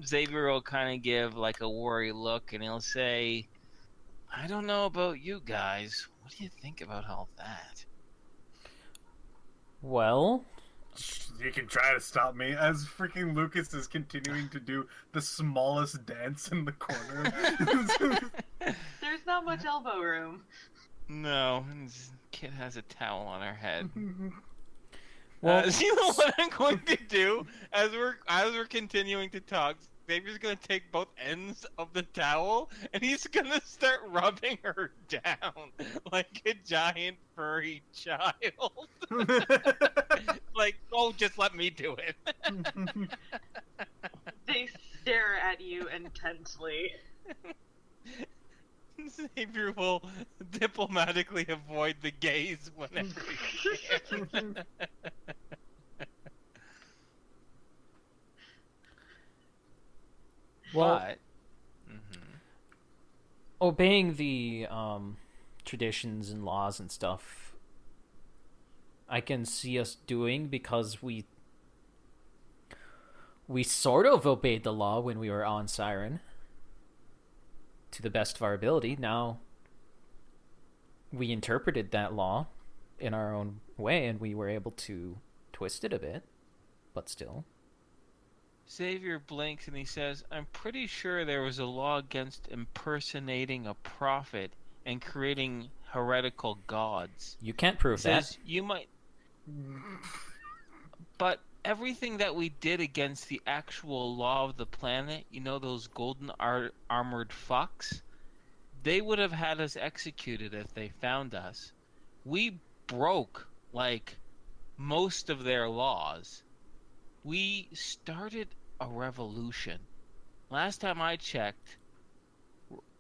Xavier will kind of give like a worried look and he'll say, I don't know about you guys. What do you think about all that? Well, you can try to stop me as freaking Lucas is continuing to do the smallest dance in the corner. There's not much elbow room. No, this kid has a towel on her head. well, You know what I'm going to do as we're continuing to talk? Xavier's going to take both ends of the towel and he's going to start rubbing her down like a giant furry child. Like, oh, just let me do it. They stare at you intensely. Xavier will diplomatically avoid the gaze whenever he can. well, But, obeying the traditions and laws and stuff, I can see us doing because we sort of obeyed the law when we were on Siren to the best of our ability. Now we interpreted that law in our own way and we were able to twist it a bit, but still. Xavier blinks and he says, I'm pretty sure there was a law against impersonating a prophet and creating heretical gods. You can't prove that. Says you might... But everything that we did against the actual law of the planet, those golden armored fucks, they would have had us executed if they found us. We broke, most of their laws. We started a revolution. Last time I checked,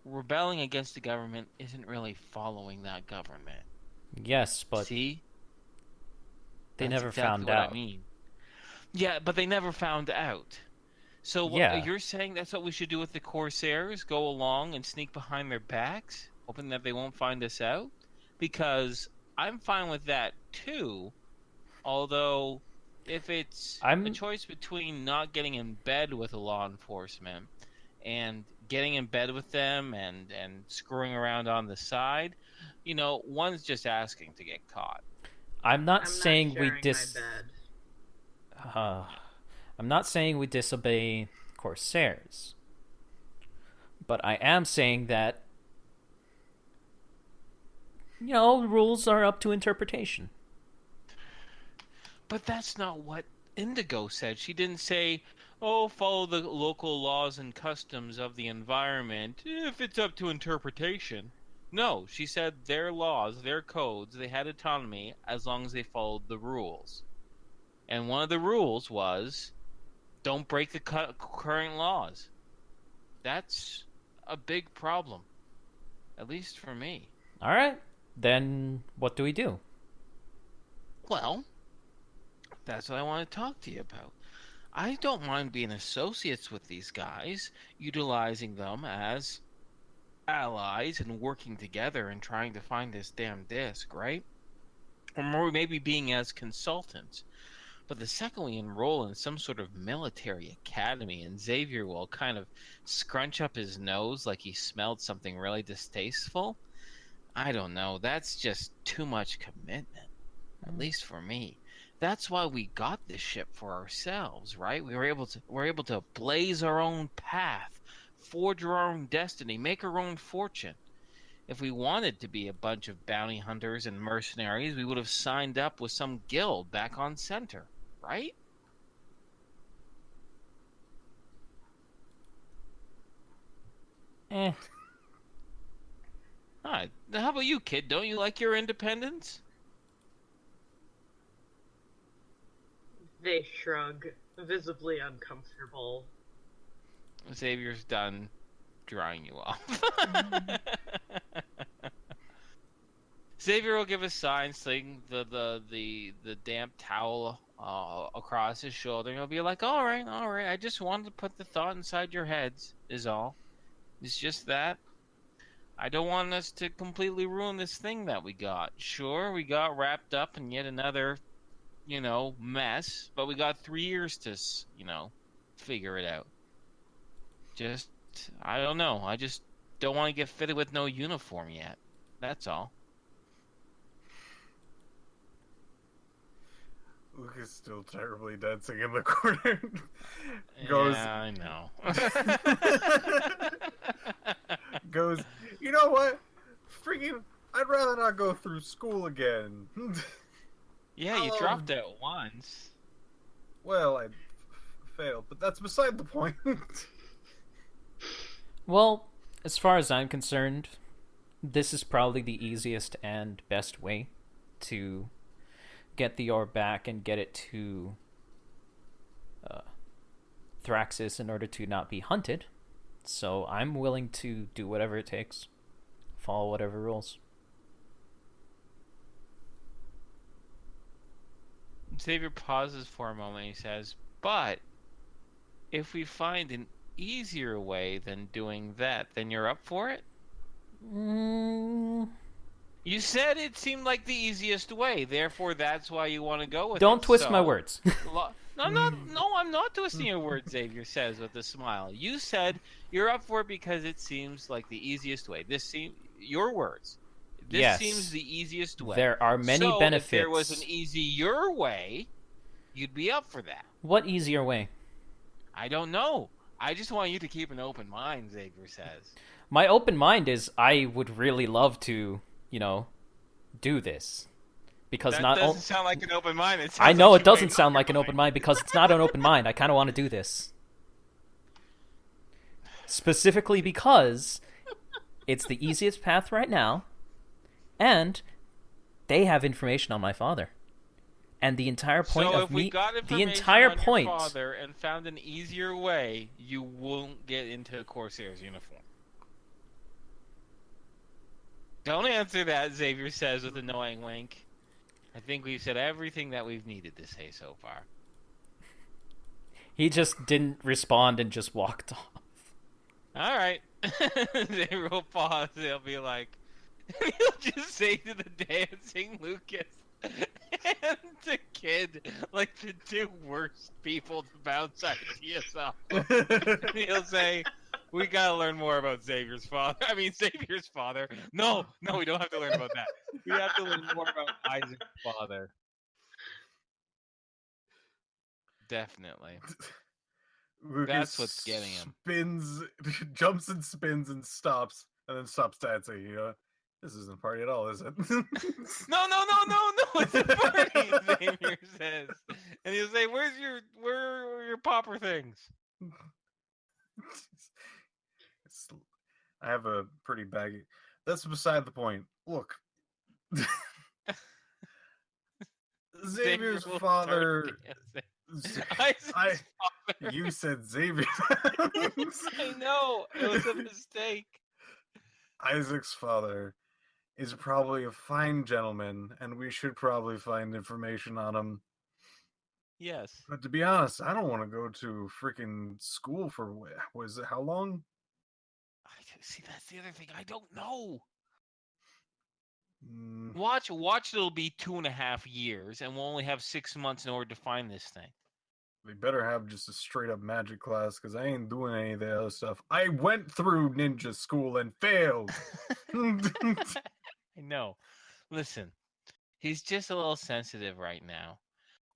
rebelling against the government isn't really following that government. Yes, but See? they That's never exactly found what out. I mean. Yeah, but they never found out. So Yeah. you're saying that's what we should do with the Corsairs? Go along and sneak behind their backs, hoping that they won't find us out? Because I'm fine with that too. Although, if it's a choice between not getting in bed with law enforcement and getting in bed with them and screwing around on the side, one's just asking to get caught. I'm not saying my bed. I'm not saying we disobey Corsairs, but I am saying that rules are up to interpretation. But that's not what Indigo said. She didn't say, "Oh, follow the local laws and customs of the environment if it's up to interpretation." No, she said their laws, their codes, they had autonomy as long as they followed the rules. And one of the rules was, don't break the current laws. That's a big problem, at least for me. All right, then what do we do? Well, that's what I want to talk to you about. I don't mind being associates with these guys, utilizing them as allies and working together and trying to find this damn disc, right? Or maybe being as consultants. But the second we enroll in some sort of military academy and Xavier will kind of scrunch up his nose like he smelled something really distasteful, I don't know. That's just too much commitment, at least for me. That's why we got this ship for ourselves, right? We're able to blaze our own path, forge our own destiny, make our own fortune. If we wanted to be a bunch of bounty hunters and mercenaries, we would have signed up with some guild back on center, right? Eh. How about you, kid? Don't you like your independence? They shrug, visibly uncomfortable. Xavier's done drying you off. Xavier will give a sign, sling the damp towel across his shoulder, and he'll be like, all right, I just wanted to put the thought inside your heads, is all. It's just that. I don't want us to completely ruin this thing that we got. Sure, we got wrapped up in yet another, mess, but we got 3 years to, figure it out. Just, I don't know. I just don't want to get fitted with no uniform yet. That's all. Luke is still terribly dancing in the corner. Goes, yeah, I know. Goes, you know what? Freaking, I'd rather not go through school again. Yeah, you dropped out once. Well, I failed, but that's beside the point. Well, as far as I'm concerned, this is probably the easiest and best way to get the orb back and get it to Thraxis in order to not be hunted. So I'm willing to do whatever it takes, follow whatever rules. Xavier pauses for a moment. He says, but if we find an easier way than doing that, then you're up for it? You said it seemed like the easiest way, therefore that's why you want to go with it. Don't twist my words. No, I'm not twisting your words, Xavier says with a smile. You said you're up for it because it seems like the easiest way. Your words. This seems the easiest way. There are many benefits. If there was an easier way, you'd be up for that. What easier way? I don't know. I just want you to keep an open mind, Xavier says. My open mind is I would really love to, do this. Because that doesn't sound like an open mind. I know it doesn't sound like an open mind because it's not an open mind. I kind of want to do this. Specifically because it's the easiest path right now, and they have information on my father. And the entire point so of if we got the information entire on point. your father and found an easier way, you won't get into Corsair's uniform. Don't answer that, Xavier says with a knowing wink. I think we've said everything that we've needed to say so far. He just didn't respond and just walked off. All right. Xavier will pause. He'll be like, he'll just say to the dancing Lucas and the kid, like the two worst people to bounce ideas off of. He'll say, we gotta learn more about Xavier's father. I mean, Xavier's father. No, we don't have to learn about that. We have to learn more about Isaac's father. Definitely. Lucas That's what's getting him. Spins, jumps and spins and stops, and then stops dancing. You know, this isn't a party at all, is it? No, it's a party, Xavier says. And he'll say, where are your popper things? I have a pretty baggy. That's beside the point. Look. Xavier's father. You said Xavier. I know. It was a mistake. Isaac's father is probably a fine gentleman, and we should probably find information on him. Yes. But to be honest, I don't want to go to freaking school for how long? See, that's the other thing. I don't know. Watch. It'll be 2.5 years, and we'll only have 6 months in order to find this thing. They better have just a straight up magic class, because I ain't doing any of the other stuff. I went through ninja school and failed. I know. Listen, he's just a little sensitive right now.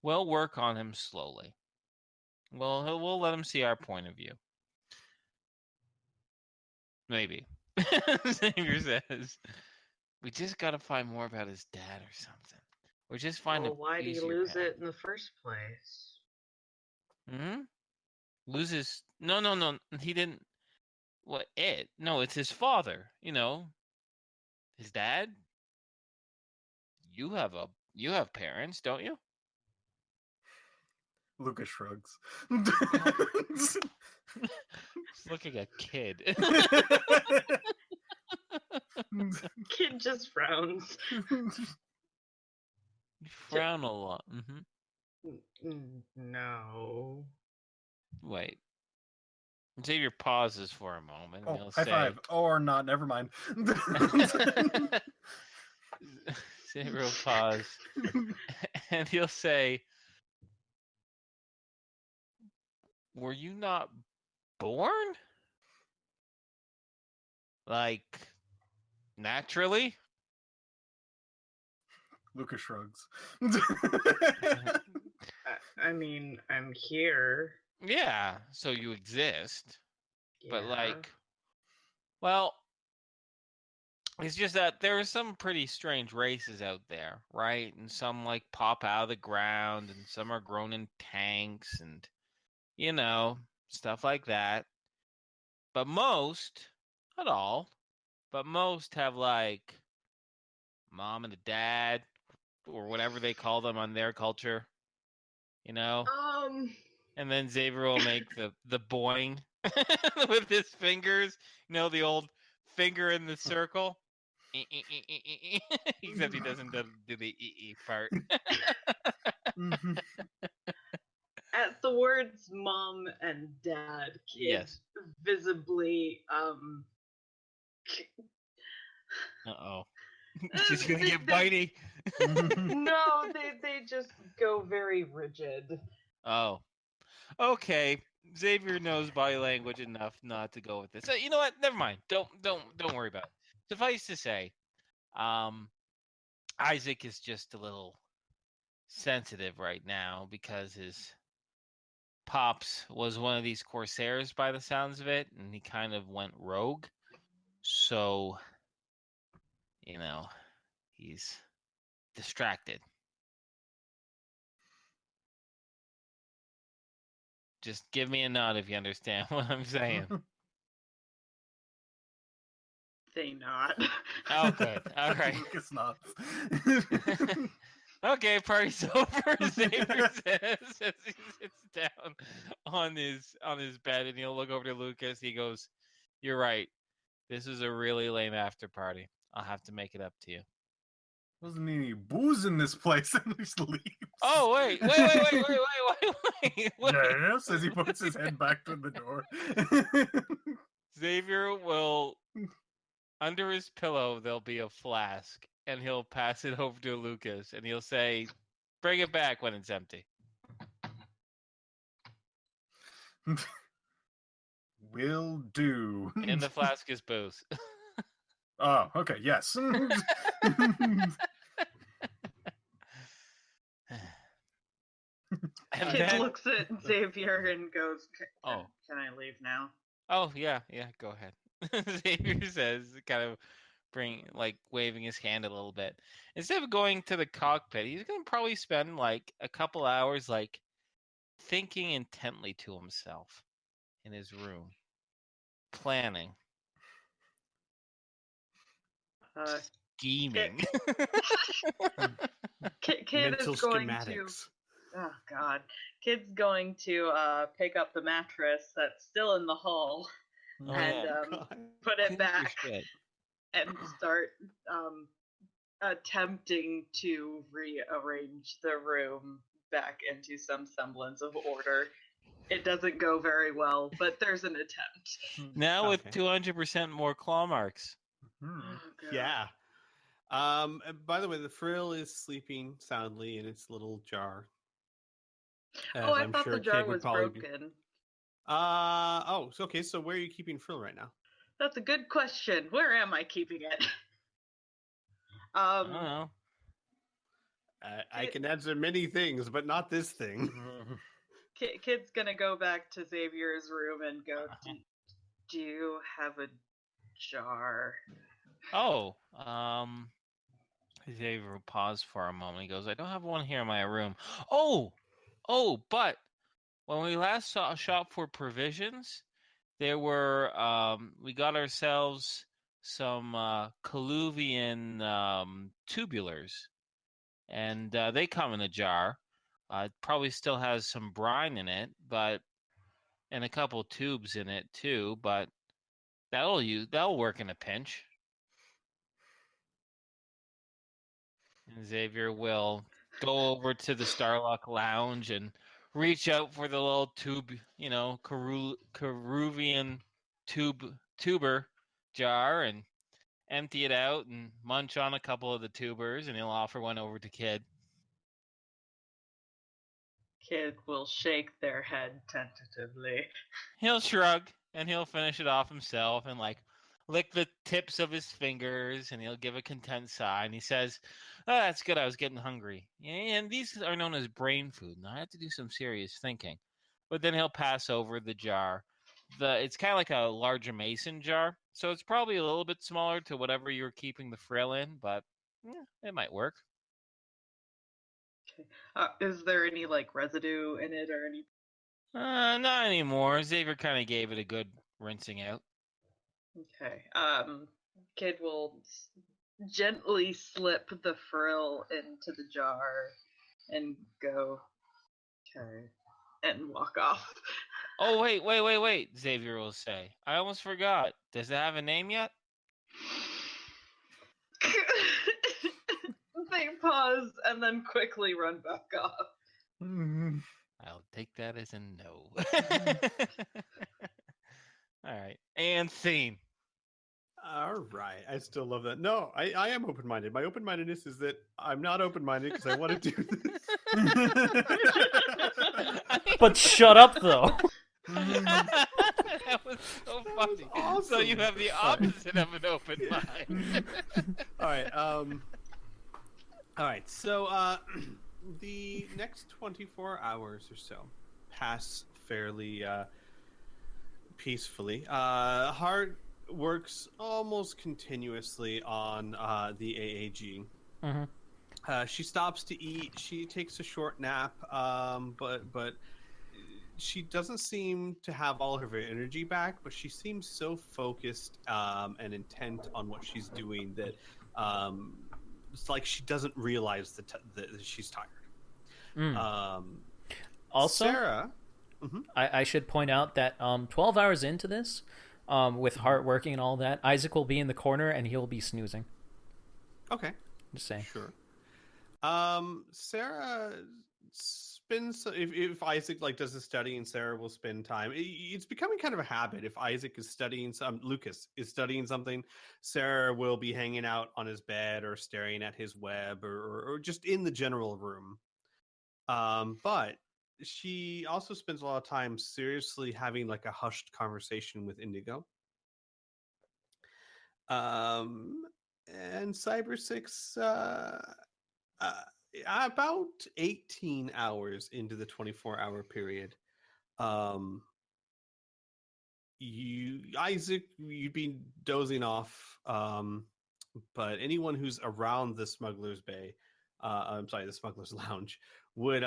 We'll work on him slowly. We'll let him see our point of view. Maybe. Xavier says, we just gotta find more about his dad or something. Or just find why did he lose it in the first place? Loses? No. He didn't. What? No, it's his father. You know, his dad. You have parents, don't you? Lucas shrugs. He's looking at kid. Kid just frowns. You frown a lot. No. Wait. Xavier pauses for a moment. Oh, He'll high say, five. Or not, never mind. Xavier will pause. And he'll say, were you not born? Like, naturally? Lucas shrugs. I mean, I'm here. Yeah, so you exist. Yeah. But like, well, it's just that there are some pretty strange races out there, right? And some like pop out of the ground, and some are grown in tanks, and you know, stuff like that. But most, not all, but most have like mom and a dad, or whatever they call them on their culture. You know? And then Xavier will make the boing with his fingers. You know, the old finger in the circle. Except he doesn't do the ee part. At the words mom and dad, kid Yes. visibly Uh-oh. She's gonna get bitey. No, they just go very rigid. Oh. Okay. Xavier knows body language enough not to go with this. So, you know what? Never mind. Don't worry about it. Suffice to say, Isaac is just a little sensitive right now because his pops was one of these Corsairs by the sounds of it, and he kind of went rogue. So, you know, he's distracted. Just give me a nod if you understand what I'm saying. They not. Oh, good. All right. Lucas nods. Okay, party's over. Xavier says as he sits down on his bed, and he'll look over to Lucas. He goes, "You're right. This is a really lame after party. I'll have to make it up to you." Wasn't any booze in this place, and he just leaves. Oh wait. Yes, as he puts his head back to the door. Xavier will, under his pillow, there'll be a flask, and he'll pass it over to Lucas, and he'll say, "Bring it back when it's empty." Will do. And the flask is booze. Oh, okay, yes. And Kid then, looks at Xavier and goes, Oh. Can I leave now?" oh yeah, go ahead. Xavier says, kind of waving his hand a little bit. Instead of going to the cockpit, he's gonna probably spend like a couple hours thinking intently to himself in his room, planning, scheming. Kid Mental is going schematics. to. Oh God, Kid's going to pick up the mattress that's still in the hall Oh, and yeah. put it Clean your back shit. and start attempting to rearrange the room back into some semblance of order. It doesn't go very well, but there's an attempt. Now with Okay. 200% more claw marks. Oh, God. Yeah. By the way, the frill is sleeping soundly in its little jar. Oh, I I'm thought sure the jar Kid would was probably be- broken. Okay. So where are you keeping frill right now? That's a good question. Where am I keeping it? I don't know. I can answer many things, but not this thing. Kid's gonna go back to Xavier's room and go, do you have a jar? Oh, Xavier will pause for a moment. He goes, "I don't have one here in my room." Oh, but when we last shop for provisions, there were we got ourselves some colluvian tubulars, and they come in a jar. It probably still has some brine in it, and a couple tubes in it too. But that'll work in a pinch. And Xavier will go over to the Starlock Lounge and reach out for the little tube, Caruvian tuber jar and empty it out and munch on a couple of the tubers, and he'll offer one over to Kid. Kid will shake their head tentatively. He'll shrug and he'll finish it off himself and lick the tips of his fingers, and he'll give a content sigh, and he says, "Oh, that's good. I was getting hungry." And these are known as brain food, and I have to do some serious thinking. But then he'll pass over the jar. It's kind of like a larger mason jar, so it's probably a little bit smaller to whatever you're keeping the frill in, but it might work. Okay. Is there any residue in it or any? Not anymore. Xavier kind of gave it a good rinsing out. Okay. Kid will gently slip the frill into the jar and go, okay, and walk off. Oh, wait, Xavier will say. I almost forgot. Does it have a name yet? They pause and then quickly run back off. I'll take that as a no. All right. And scene. All right. I still love that. No, I am open-minded. My open-mindedness is that I'm not open-minded because I want to do this. But shut up, though. That was so funny. Awesome. So you have the opposite of an open mind. All right. All right. So the next 24 hours or so pass fairly peacefully. Hart works almost continuously on the AAG. Mm-hmm. She stops to eat. She takes a short nap, but she doesn't seem to have all of her energy back. But she seems so focused and intent on what she's doing that it's like she doesn't realize that she's tired. Also, Sarah, I should point out that 12 hours into this, with heart working and all that, Isaac will be in the corner and he'll be snoozing. Okay. Just saying. Sure. Sarah spends if Isaac does the studying, Sarah will spend time. It's becoming kind of a habit. If Isaac is studying Lucas is studying something, Sarah will be hanging out on his bed or staring at his web or just in the general room. But she also spends a lot of time seriously having a hushed conversation with Indigo. And Cyber 6 about 18 hours into the 24-hour period, Isaac, you'd be dozing off, but anyone who's around the Smuggler's Bay, the Smuggler's Lounge, would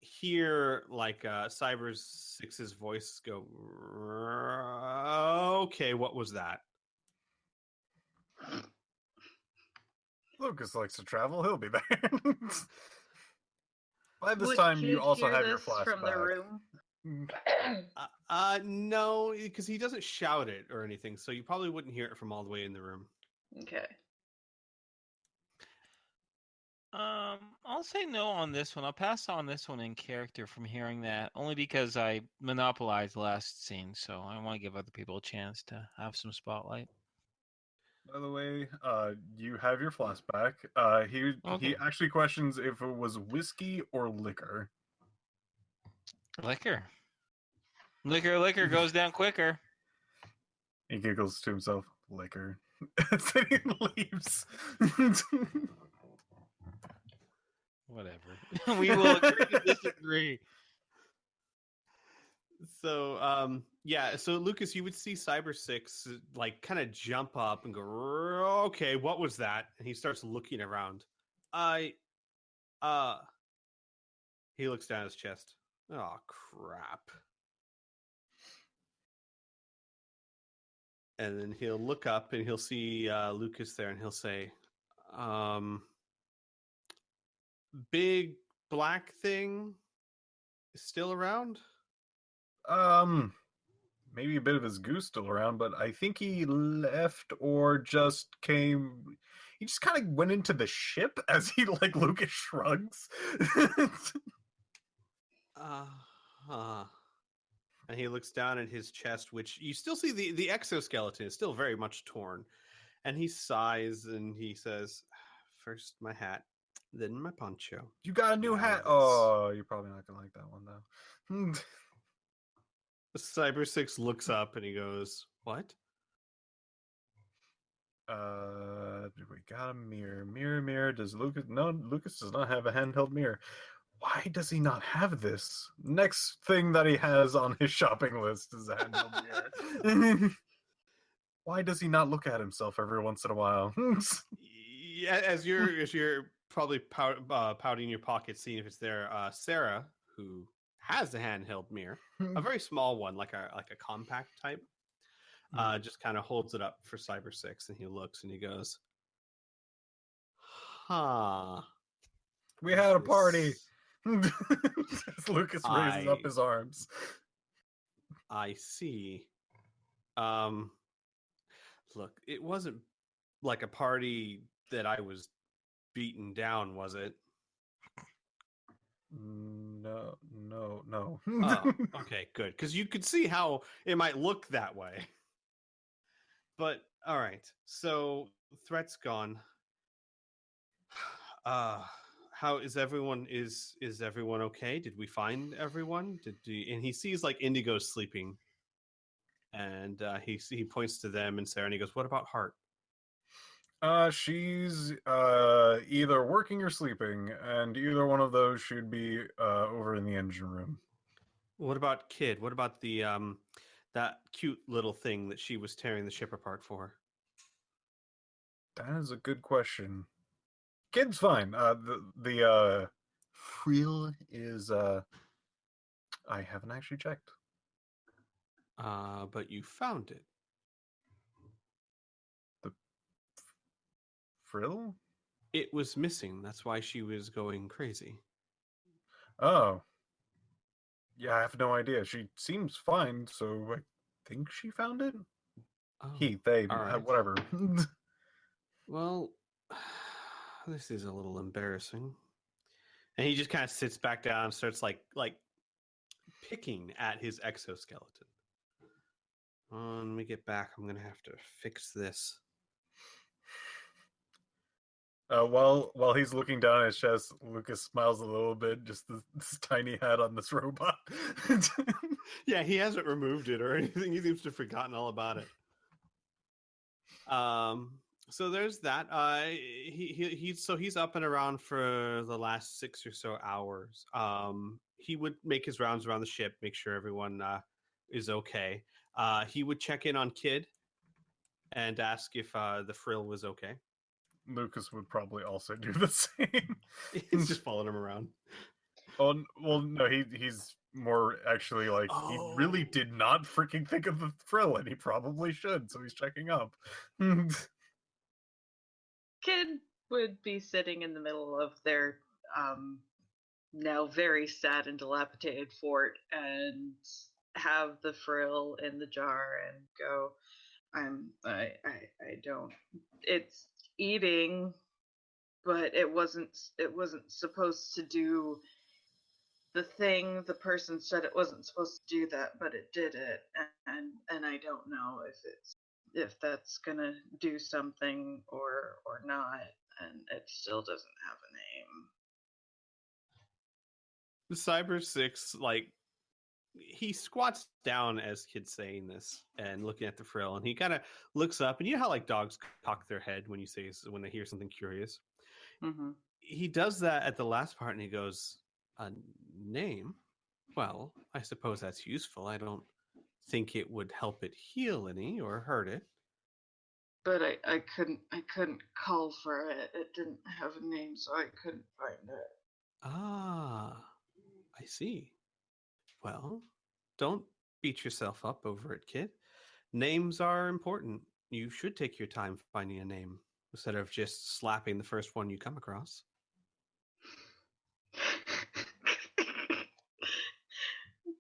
hear Cyber 6's voice go, okay, what was that? Lucas likes to travel. He'll be there. By this Would time, Kid you also hear have your this from the flashback. room? No, because he doesn't shout it or anything, so you probably wouldn't hear it from all the way in the room. Okay. I'll say no on this one. I'll pass on this one in character from hearing that, only because I monopolized the last scene, so I want to give other people a chance to have some spotlight. By the way, you have your flashback. He actually questions if it was whiskey or liquor. Liquor. Liquor goes down quicker. He giggles to himself. Liquor. So he leaves. Whatever. We will agree to disagree. So, so Lucas, you would see Cyber 6 kind of jump up and go, okay, what was that? And he starts looking around. He looks down his chest. Oh, crap. And then he'll look up and he'll see Lucas there and he'll say, big black thing is still around? Maybe a bit of his goose still around, but I think he left or just came. He just kind of went into the ship as he Lucas shrugs. And he looks down at his chest, which you still see the exoskeleton is still very much torn. And he sighs and he says, first my hat, then my poncho. You got a new hat? Oh, you're probably not gonna like that one though. Cyber 6 looks up and he goes, what? We got a mirror. Mirror. Does Lucas? No, Lucas does not have a handheld mirror. Why does he not have this? Next thing that he has on his shopping list is a handheld mirror. Why does he not look at himself every once in a while? Yeah, as you're probably pouting your pocket, seeing if it's there. Sarah, who has a handheld mirror, a very small one, like a compact type, just kind of holds it up for Cyber 6, and he looks and he goes, "Huh." We had a party. As Lucas raises up his arms. I see. Look, it wasn't like a party that I was beaten down, was it? No. Oh, okay, good. Because you could see how it might look that way. But, all right. So, threat's gone. How is everyone? Is everyone okay? Did we find everyone? And he sees Indigo sleeping, and he points to them and Sarah, and he goes, "What about Hart?" She's either working or sleeping, and either one of those should be over in the engine room. What about Kid? What about the that cute little thing that she was tearing the ship apart for? That is a good question. Kid's fine. The frill is I haven't actually checked. But you found it. The frill? It was missing. That's why she was going crazy. Oh. Yeah, I have no idea. She seems fine, so I think she found it? Oh, They, all right. whatever. Well, this is a little embarrassing. And he just kind of sits back down and starts like picking at his exoskeleton. When we get back, I'm gonna have to fix this. While he's looking down at his chest, Lucas smiles a little bit, just this tiny hat on this robot. Yeah, he hasn't removed it or anything. He seems to have forgotten all about it. So there's that. He's up and around for the last 6 or so hours. He would make his rounds around the ship, make sure everyone is okay. He would check in on Kid and ask if the frill was okay. Lucas would probably also do the same. He's just following him around. Oh, well, no, he's more actually like, he really did not freaking think of the frill, and he probably should, so he's checking up. Kid would be sitting in the middle of their now very sad and dilapidated fort and have the frill in the jar and go, I don't, it's eating, but it wasn't supposed to do the thing. The person said it wasn't supposed to do that, but it did it, and I don't know if that's gonna do something or not, and it still doesn't have a name. The Cyber 6, like, he squats down as Kid's saying this and looking at the frill, and he kind of looks up, and you know how like dogs cock their head when they hear something curious. Mm-hmm. He does that at the last part, and he goes, "A name? Well, I suppose that's useful. I don't think it would help it heal any or hurt it." But I couldn't call for it. It didn't have a name, so I couldn't find it. Ah, I see. Well, don't beat yourself up over it, Kid. Names are important. You should take your time finding a name instead of just slapping the first one you come across.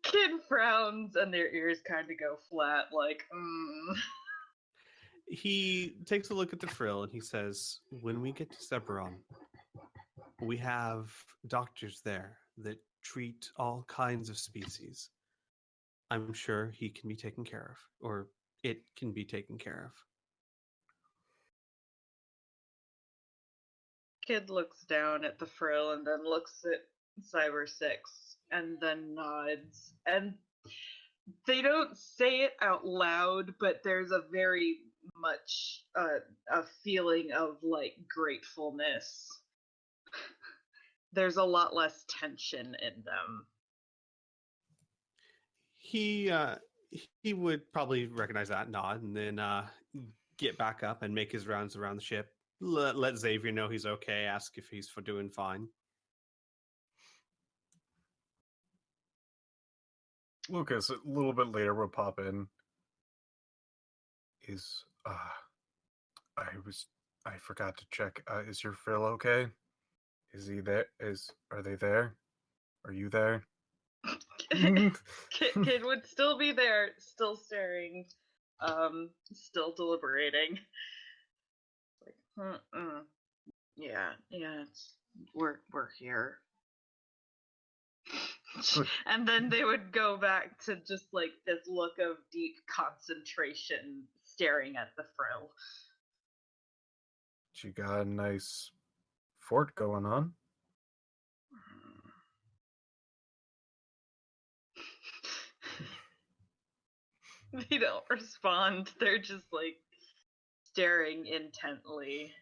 Kid frowns and their ears kind of go flat, like, He takes a look at the frill and he says, "When we get to Zebron, we have doctors there that treat all kinds of species. I'm sure he can be taken care of, or it can be taken care of." Kid looks down at the frill and then looks at Cyber 6 and then nods. And they don't say it out loud, but there's a very much a feeling of like gratefulness. There's a lot less tension in them. He would probably recognize that nod and then get back up and make his rounds around the ship. Let Xavier know he's okay. Ask if he's doing fine. Lucas, a little bit later, will pop in. I forgot to check. Is your frill okay? Is he there? Are they there? Are you there? Kid would still be there, still staring, still deliberating. Like, yeah, we're here. And then they would go back to just like this look of deep concentration staring at the frill. She got a nice fort going on. They don't respond. They're just like staring intently.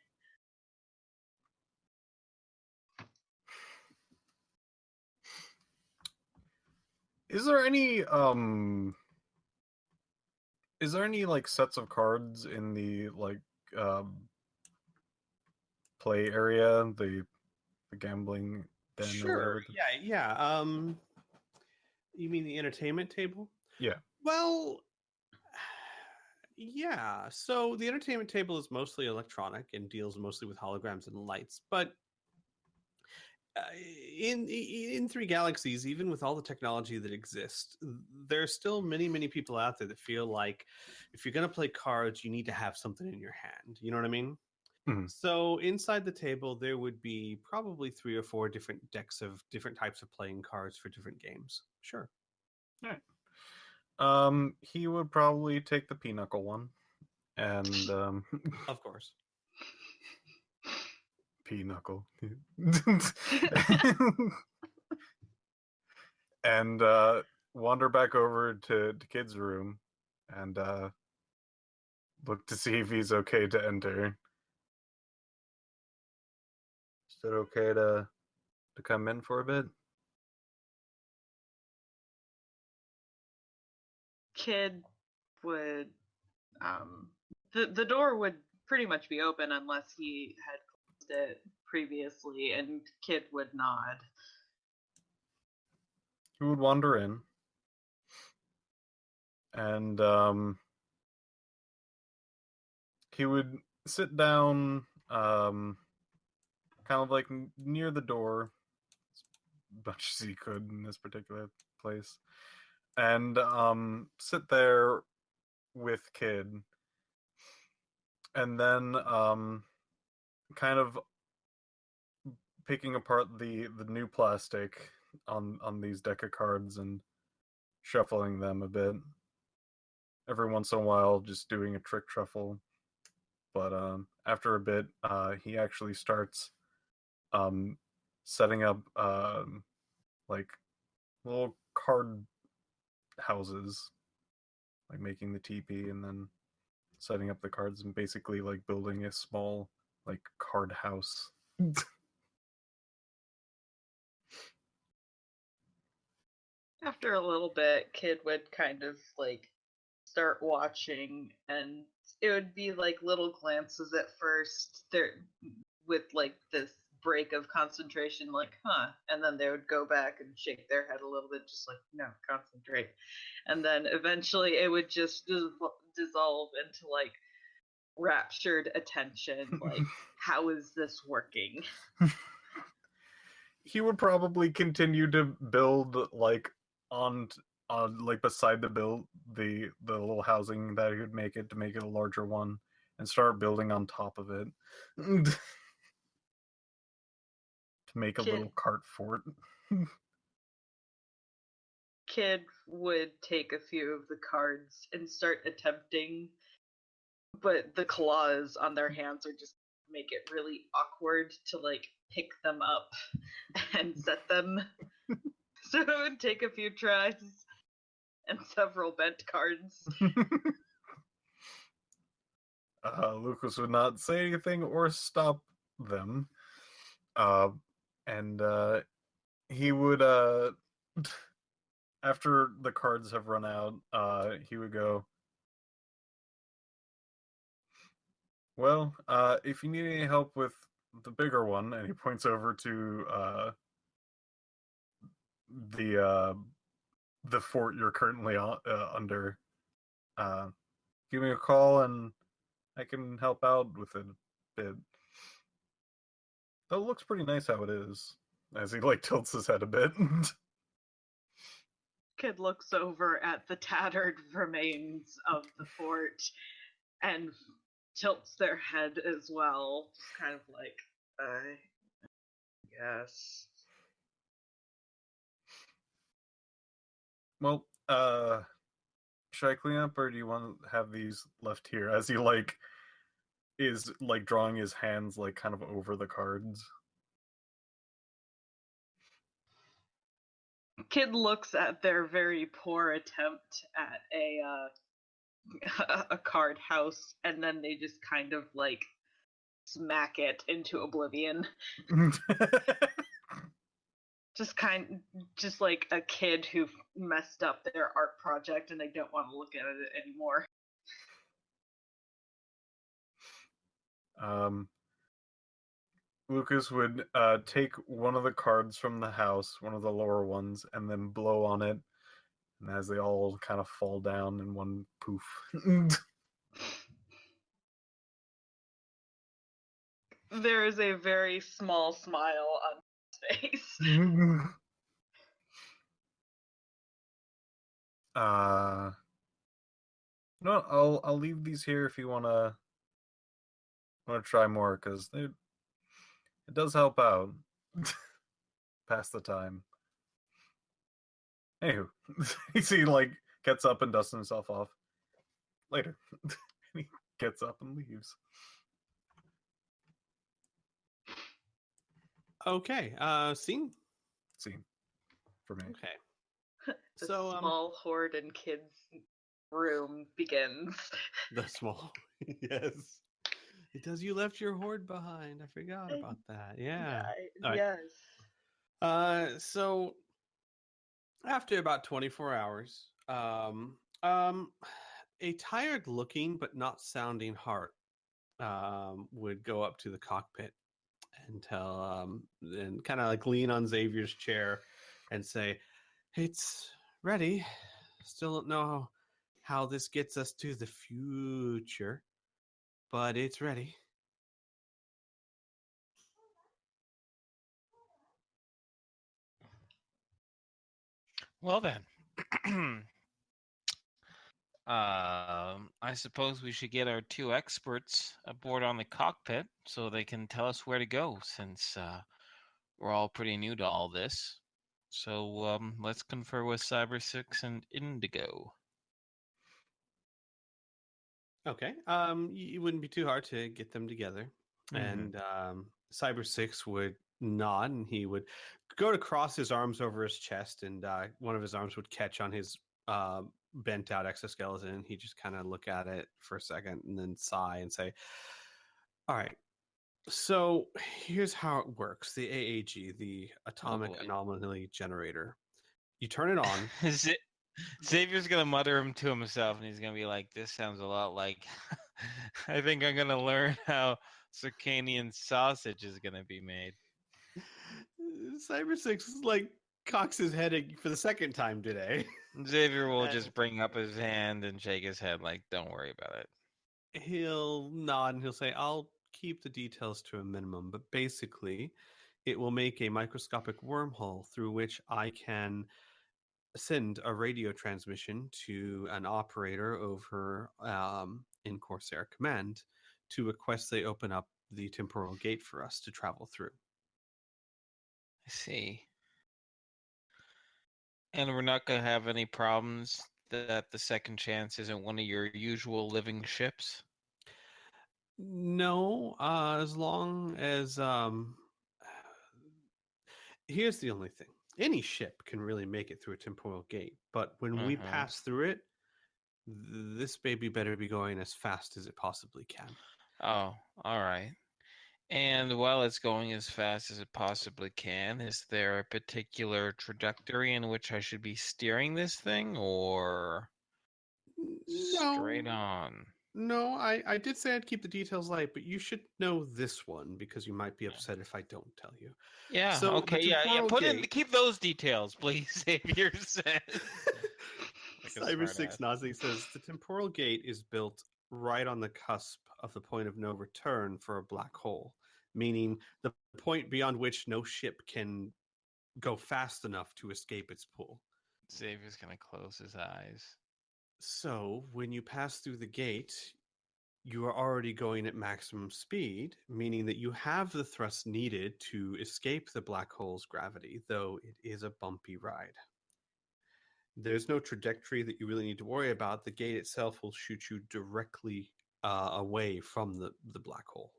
Is there any like sets of cards in the like play area, the gambling den? Sure. Yeah. You mean the entertainment table? Yeah. Well, Yeah, so the entertainment table is mostly electronic and deals mostly with holograms and lights, but uh, in Three Galaxies, even with all the technology that exists, there's still many people out there that feel like if you're going to play cards, you need to have something in your hand. You know what I mean? Mhm. So inside the table, there would be probably 3 or 4 different decks of different types of playing cards for different games. Sure. He would probably take the pinochle one, and Of course. pinochle, and wander back over to Kid's room, and look to see if he's okay to enter. Is it okay to come in for a bit? Kid would the door would pretty much be open unless he had closed it previously, and Kid would nod. He would wander in, and he would sit down, kind of like near the door, as much as he could in this particular place, and sit there with Kid, and then kind of picking apart the new plastic on these deck of cards and shuffling them a bit. Every once in a while, just doing a trick shuffle. But after a bit, he actually starts setting up like little card houses, like making the teepee and then setting up the cards and basically like building a small like card house. After a little bit, Kid would kind of like start watching, and it would be like little glances at first there with like this break of concentration, like and then they would go back and shake their head a little bit, just like no, concentrate, and then eventually it would just dissolve into like raptured attention, like how is this working? He would probably continue to build like on like beside the little housing that he would make it to make it a larger one and start building on top of it to make a little cart fort. Kid would take a few of the cards and start attempting, but the claws on their hands are just make it really awkward to like pick them up and set them. So it would take a few tries and several bent cards. Lucas would not say anything or stop them. And he would after the cards have run out, he would go, well, if you need any help with the bigger one, and he points over to the fort you're currently under, give me a call and I can help out with it a bit. Though it looks pretty nice how it is, as he like tilts his head a bit. Kid looks over at the tattered remains of the fort and tilts their head as well, just kind of like, I guess. Well, should I clean up, or do you want to have these left here? As he like is like drawing his hands like kind of over the cards. Kid looks at their very poor attempt at a card house, and then they just kind of like smack it into oblivion. Just like a kid who messed up their art project and they don't want to look at it anymore. Lucas would take one of the cards from the house, one of the lower ones, and then blow on it, and as they all kind of fall down in one poof. There is a very small smile on his face. No, I'll leave these here if you wanna try more, because it does help out. Pass the time. Anywho, he like gets up and dusts himself off. Later, he gets up and leaves. Okay. Scene. Scene for me. Okay. The So small horde in kids' room begins. the small. Yes. It does. You left your horde behind. I forgot about that. Yeah. All right. Yes. So after about 24 hours, a tired-looking but not sounding heart would go up to the cockpit and tell, and kind of like lean on Xavier's chair and say, "It's ready. Still don't know how this gets us to the future, but it's ready." Well then, I suppose we should get our two experts aboard on the cockpit so they can tell us where to go, since we're all pretty new to all this. So let's confer with Cyber 6 and Indigo. Okay. It wouldn't be too hard to get them together. And Cyber 6 would nod, and he would go to cross his arms over his chest, and one of his arms would catch on his bent out exoskeleton. He'd just kind of look at it for a second and then sigh and say, "All right, so here's how it works. The AAG, the Atomic Anomaly Generator. You turn it on." Xavier's gonna mutter him to himself, and he's gonna be like, "This sounds a lot like I think I'm gonna learn how circadian sausage is gonna be made." Cyber 6 like cocks his head for the second time today. Xavier will just bring up his hand and shake his head like, "Don't worry about it." He'll nod and he'll say, "I'll keep the details to a minimum, but basically it will make a microscopic wormhole through which I can send a radio transmission to an operator over in Corsair Command to request they open up the temporal gate for us to travel through." I see. And we're not going to have any problems that the Second Chance isn't one of your usual living ships? No, as long as here's the only thing. Any ship can really make it through a temporal gate, but when we pass through it, this baby better be going as fast as it possibly can. Oh, all right. And while it's going as fast as it possibly can, is there a particular trajectory in which I should be steering this thing, or straight on? No, I did say I'd keep the details light, but you should know this one because you might be upset if I don't tell you. Yeah, So okay, yeah. Keep those details, please, Xavier says. Cyber 6 Nazi says the temporal gate is built right on the cusp of the point of no return for a black hole, meaning the point beyond which no ship can go fast enough to escape its pull. Xavier's going to close his eyes. So when you pass through the gate, you are already going at maximum speed, meaning that you have the thrust needed to escape the black hole's gravity, though it is a bumpy ride. There's no trajectory that you really need to worry about. The gate itself will shoot you directly away from the black hole.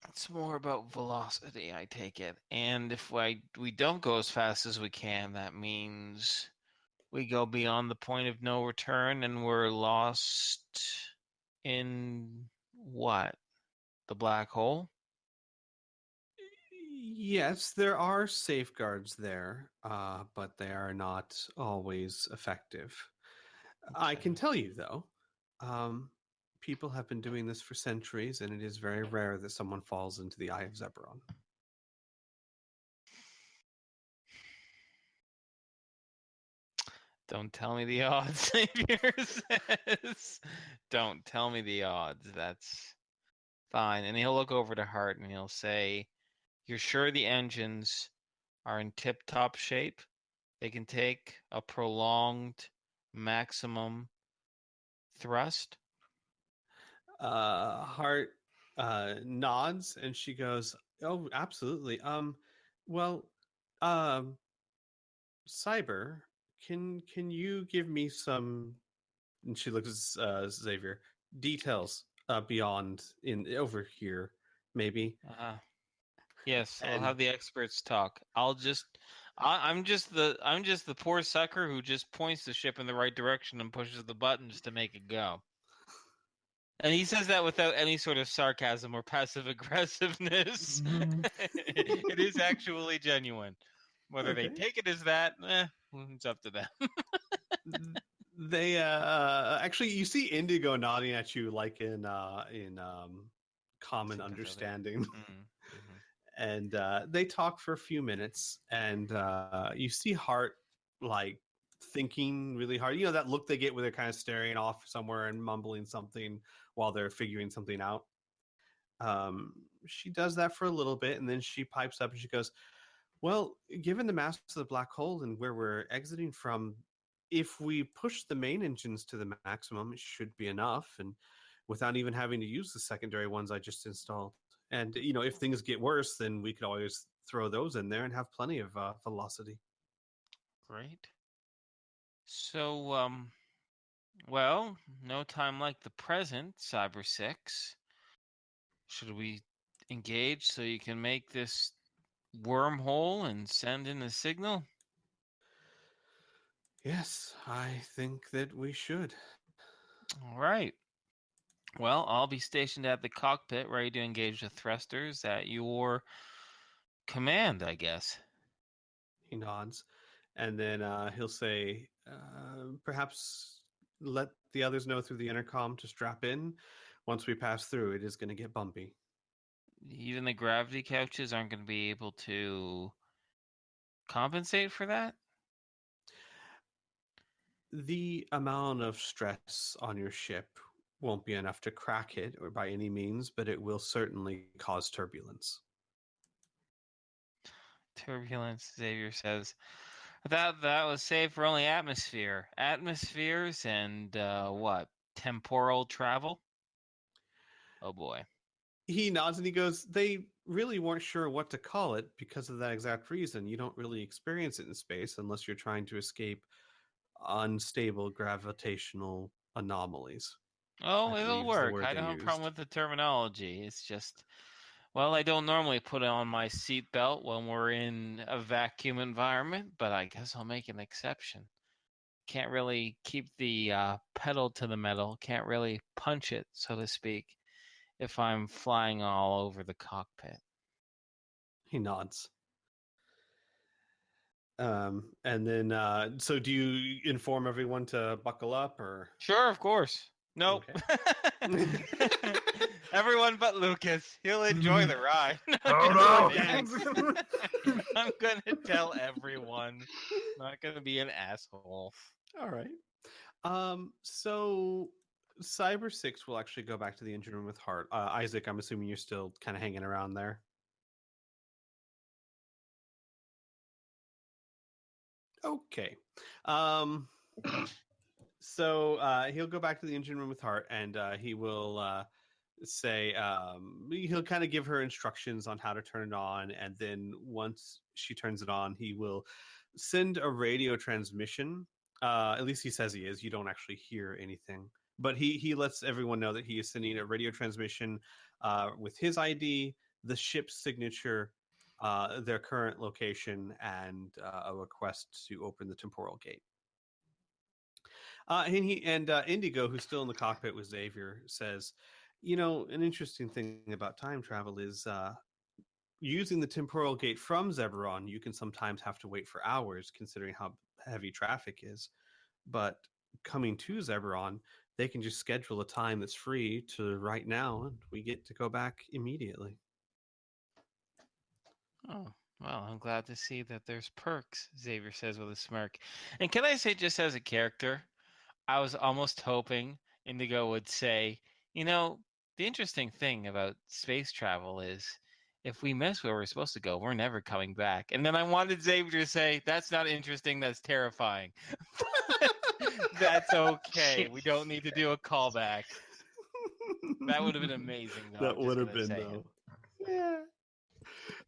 It's more about velocity, I take it. And if we don't go as fast as we can, that means we go beyond the point of no return and we're lost in what? The black hole? Yes, there are safeguards there, but they are not always effective. Okay. I can tell you, though, people have been doing this for centuries, and it is very rare that someone falls into the eye of Zebron. Don't tell me the odds, Xavier says. Don't tell me the odds. That's fine. And he'll look over to Hart and he'll say, "You're sure the engines are in tip-top shape? They can take a prolonged maximum thrust?" Hart nods and she goes, "Oh, absolutely. Well, um, Cyber, can you give me some?" And she looks at Xavier. Details beyond in over here, maybe. Yes, I'll And have the experts talk. I'm just the poor sucker who just points the ship in the right direction and pushes the buttons to make it go. And he says that without any sort of sarcasm or passive aggressiveness. It is actually genuine. Whether they Okay. take it as that, it's up to them. They actually, you see Indigo nodding at you like in common Sympathetic. understanding. Mm-hmm. And they talk for a few minutes, and you see Hart like thinking really hard. You know that look they get where they're kind of staring off somewhere and mumbling something while they're figuring something out. She does that for a little bit, and then she pipes up and she goes, "Well, given the mass of the black hole and where we're exiting from, if we push the main engines to the maximum, it should be enough, and without even having to use the secondary ones I just installed. And if things get worse, then we could always throw those in there and have plenty of velocity." Great. So, well, no time like the present, Cyber 6. Should we engage so you can make this wormhole and send in a signal? Yes, I think that we should. All right. Well, I'll be stationed at the cockpit, ready to engage the thrusters at your command, I guess. He nods, and then he'll say, "Perhaps let the others know through the intercom to strap in. Once we pass through, it is going to get bumpy." Even the gravity couches aren't going to be able to compensate for that? The amount of stress on your ship won't be enough to crack it or by any means, but it will certainly cause turbulence. Turbulence, Xavier says. That was safe for only atmosphere. Atmospheres and what? Temporal travel? Oh boy. He nods and he goes, "They really weren't sure what to call it because of that exact reason. You don't really experience it in space unless you're trying to escape unstable gravitational anomalies." Oh, I it'll believe is the work. word I they don't have a problem used. with the terminology. It's just, well, I don't normally put on my seatbelt when we're in a vacuum environment, but I guess I'll make an exception. Can't really keep the pedal to the metal. Can't really punch it, so to speak, if I'm flying all over the cockpit. He nods. And then, so do you inform everyone to buckle up, or? Sure, of course. Nope. Okay. Everyone but Lucas. He'll enjoy the ride. Oh no! I'm gonna tell everyone. Not gonna be an asshole. All right. So Cyber 6 will actually go back to the engine room with Hart. Isaac, I'm assuming you're still kind of hanging around there. Okay. So he'll go back to the engine room with Hart, and he will say he'll kind of give her instructions on how to turn it on, and then once she turns it on, he will send a radio transmission. At least he says he is. You don't actually hear anything, but he lets everyone know that he is sending a radio transmission with his ID, the ship's signature, their current location, and a request to open the temporal gate. And Indigo, who's still in the cockpit with Xavier, says, an interesting thing about time travel is using the temporal gate from Zebron, you can sometimes have to wait for hours, considering how heavy traffic is. But coming to Zebron, they can just schedule a time that's free to right now, and we get to go back immediately. Oh, Well, I'm glad to see that there's perks, Xavier says with a smirk. And can I say, just as a character, I was almost hoping Indigo would say, the interesting thing about space travel is if we miss where we're supposed to go, we're never coming back. And then I wanted Xavier to say, that's not interesting, that's terrifying. That's okay. We don't need to do a callback. That would have been amazing, though. That would have been, though. Yeah.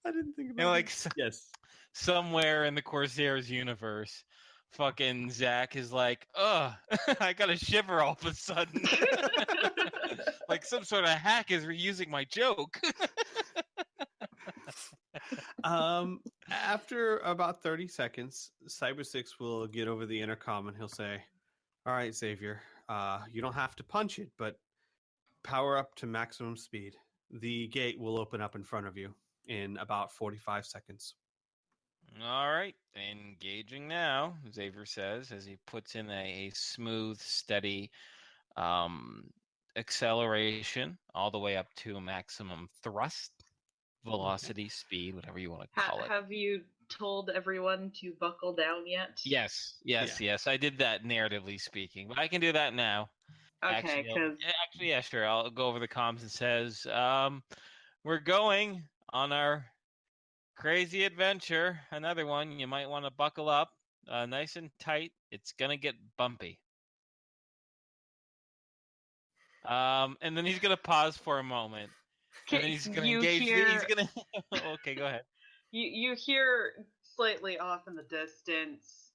I didn't think about it. Yes. Somewhere in the Corsair's universe, fucking Zach is like, ugh, I got a shiver all of a sudden. Like some sort of hack is reusing my joke. After about 30 seconds, Cyber 6 will get over the intercom and he'll say, all right, Xavier, you don't have to punch it, but power up to maximum speed. The gate will open up in front of you in about 45 seconds. All right, engaging now, Xavier says as he puts in a smooth, steady acceleration all the way up to maximum thrust, velocity, speed, whatever you want to call it. Have you told everyone to buckle down yet? Yes. I did that narratively speaking, but I can do that now. Okay, because actually, yeah, sure. I'll go over the comms and says, we're going on our crazy adventure. Another one. You might want to buckle up, nice and tight. It's gonna get bumpy. And then he's gonna pause for a moment, and then he's gonna engage. He's gonna. Okay, go ahead. You hear slightly off in the distance.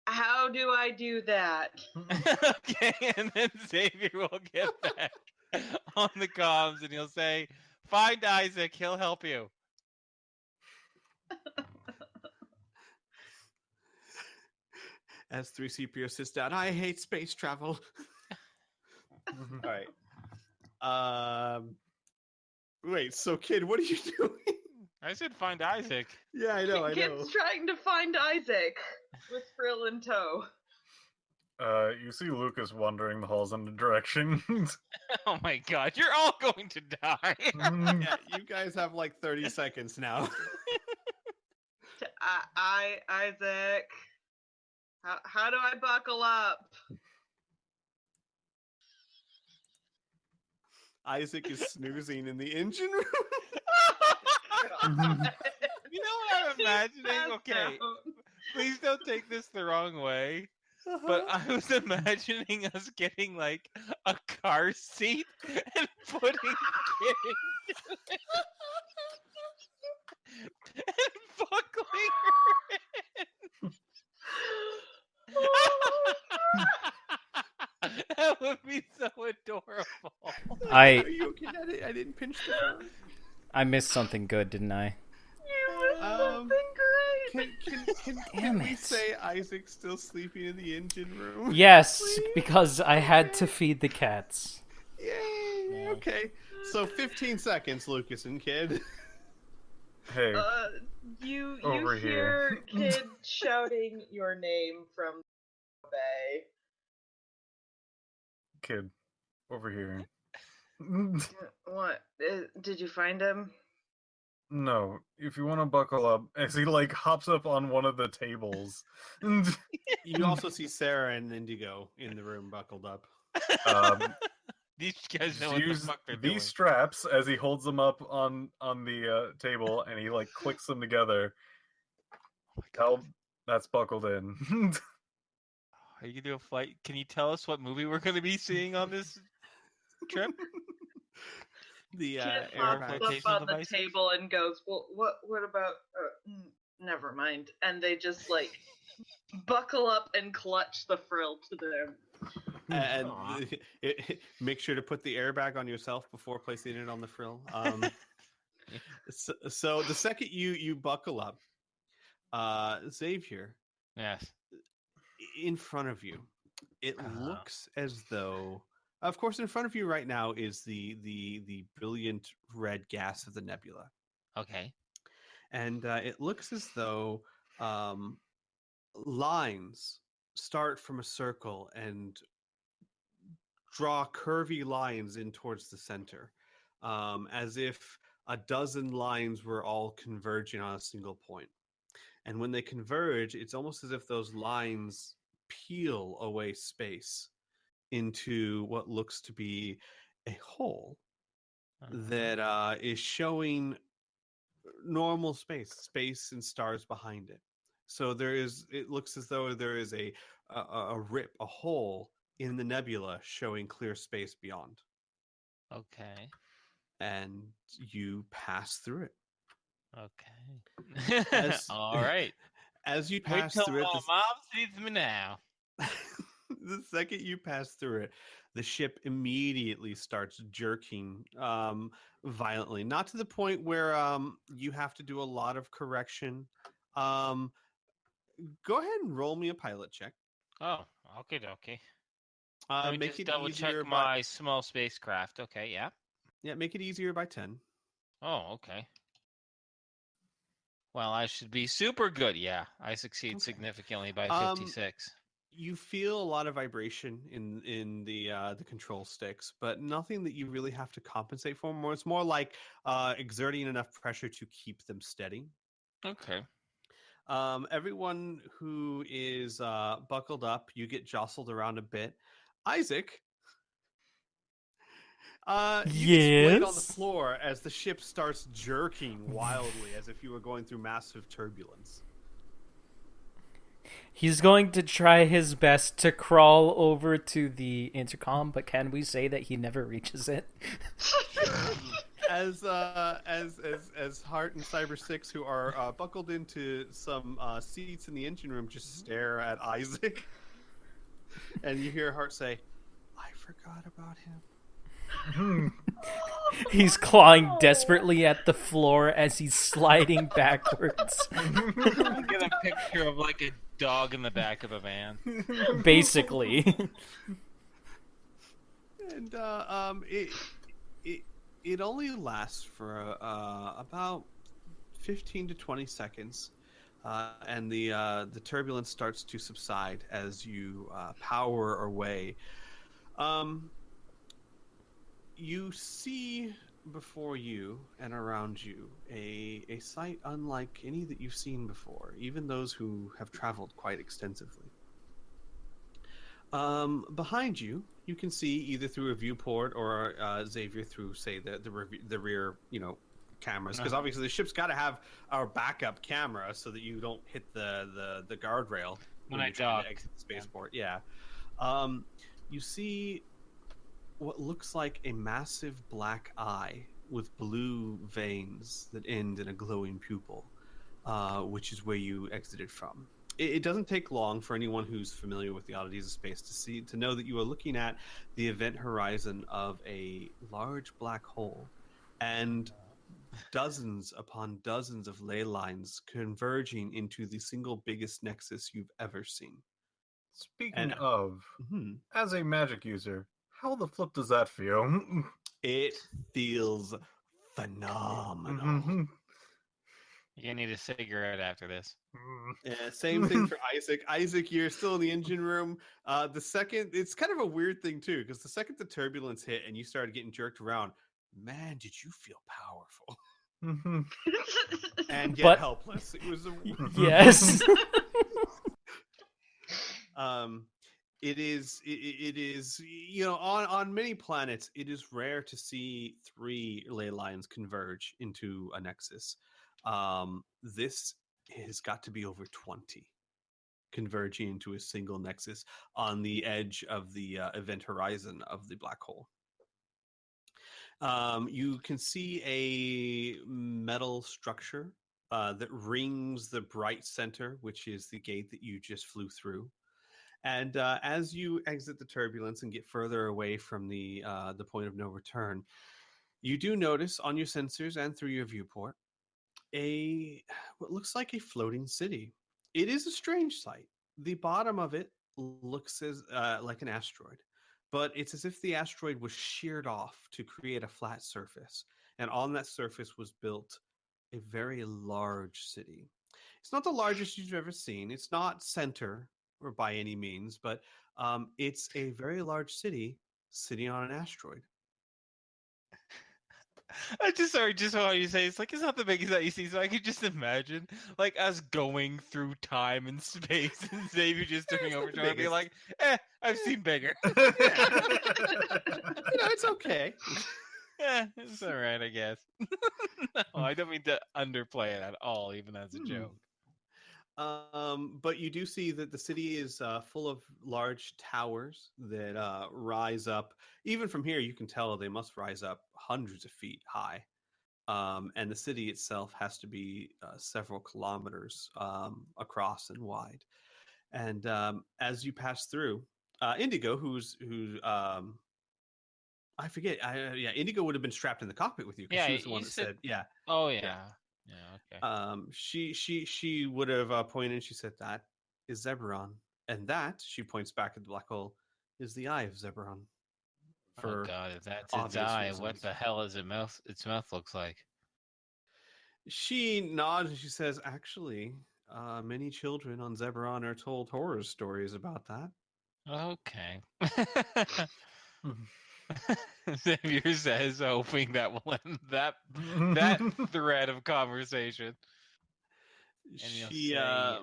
How do I do that? Okay, and then Xavier will get back on the comms, and he'll say, "Find Isaac. He'll help you." As 3CPO sits down, I hate space travel. All right. Wait, so Kid, what are you doing? I said find Isaac. Yeah, I know. Kid's trying to find Isaac with Frill in tow. You see Lucas wandering the halls in the direction. Oh my god, you're all going to die. Yeah, you guys have like 30 seconds now. Isaac, how do I buckle up? Isaac is snoozing in the engine room. You know what I'm imagining? Okay, please don't take this the wrong way. But I was imagining us getting like a car seat and putting Kid into it and buckling her in. That would be so adorable. Are you okay? I didn't pinch the phone. I missed something good, didn't I? You missed something great. Can we say Isaac's still sleeping in the engine room? Yes, Please? because I had to feed the cats. Yay! Yeah. Okay, so 15 seconds, Lucas and Kid. Hey, you over hear Kid shouting your name from the bay. Kid, over here. What? Did you find him? No, if you want to buckle up, as he like hops up on one of the tables. You also see Sarah and Indigo in the room buckled up. These guys know what the fuck they're doing. These straps as he holds them up on the table and he like clicks them together. That's buckled in. Are you gonna do a flight? Can you tell us what movie we're gonna be seeing on this trip? The Kid hops up on the table and goes, "Well, what about? Never mind." And they just like buckle up and clutch the frill to them. And make sure to put the airbag on yourself before placing it on the frill. So the second you buckle up, Xavier, yes, in front of you, it looks as though, of course, in front of you right now is the brilliant red gas of the nebula. Okay, and it looks as though lines start from a circle and draw curvy lines in towards the center, as if a dozen lines were all converging on a single point. And when they converge, it's almost as if those lines peel away space into what looks to be a hole that is showing normal space and stars behind it. So it looks as though there is a rip, a hole in the nebula showing clear space beyond. Okay. And you pass through it. Okay. All right. As you Wait pass till through it, my mom sees me now. the second you pass through it, the ship immediately starts jerking violently. Not to the point where you have to do a lot of correction. Go ahead and roll me a pilot check. Oh, okay. Let me Make just it double easier check my small spacecraft. Okay, yeah. Yeah, make it easier by 10. Oh, okay. Well, I should be super good. Yeah, I succeed significantly by 56. You feel a lot of vibration in the control sticks, but nothing that you really have to compensate for. More, it's more like exerting enough pressure to keep them steady. Okay. Everyone who is buckled up, you get jostled around a bit. Isaac, you get splayed on the floor as the ship starts jerking wildly, as if you were going through massive turbulence. He's going to try his best to crawl over to the intercom, but can we say that he never reaches it? As Hart and Cyber 6, who are buckled into some seats in the engine room, just stare at Isaac. And you hear Hart say, "I forgot about him." He's clawing desperately at the floor as he's sliding backwards. I get a picture of like a dog in the back of a van. Basically. And it only lasts for about 15 to 20 seconds, and the turbulence starts to subside as you power away. You see before you and around you a sight unlike any that you've seen before, even those who have traveled quite extensively. Behind you, you can see either through a viewport or Xavier through, say, the rear, cameras, because obviously the ship's got to have our backup camera so that you don't hit the guardrail when you're trying to exit the spaceport. Yeah. You see what looks like a massive black eye with blue veins that end in a glowing pupil, which is where you exited from. It doesn't take long for anyone who's familiar with the oddities of space to know that you are looking at the event horizon of a large black hole, and dozens upon dozens of ley lines converging into the single biggest nexus you've ever seen. Speaking of, as a magic user, how the flip does that feel? It feels phenomenal. You're gonna need a cigarette after this. Yeah, same thing for Isaac. Isaac, you're still in the engine room. The second, it's kind of a weird thing too, because the second the turbulence hit and you started getting jerked around, man, did you feel powerful and yet helpless. It was yes. It is on many planets it is rare to see 3 ley lines converge into a nexus. This has got to be over 20 converging into a single nexus on the edge of the event horizon of the black hole. You can see a metal structure that rings the bright center, which is the gate that you just flew through. And as you exit the turbulence and get further away from the point of no return, you do notice on your sensors and through your viewport what looks like a floating city. It is a strange sight. The bottom of it looks like an asteroid, but it's as if the asteroid was sheared off to create a flat surface, and on that surface was built a very large city. It's not the largest you've ever seen. It's not center or by any means, but it's a very large city sitting on an asteroid. I just sorry, just how you say it's like it's not the biggest that you see, so I could just imagine like us going through time and space and Xavier just turning over to her and being like, I've seen bigger. It's okay. Yeah, it's alright, I guess. No, I don't mean to underplay it at all, even as a joke. But you do see that the city is full of large towers that rise up. Even from here, you can tell they must rise up hundreds of feet high. And the city itself has to be several kilometers across and wide. And as you pass through, Indigo, I forget. Indigo would have been strapped in the cockpit with you because she was the one that said, "Yeah." Oh yeah. Okay. She would have pointed. She said, "That is Zebron," and that she points back at the black hole is the eye of Zebron. Oh god, if that's its eye, reasons. what the hell is its mouth looks like? She nods and she says, "Actually, many children on Zebron are told horror stories about that." Okay. Xavier says, hoping that will end that thread of conversation. And She say,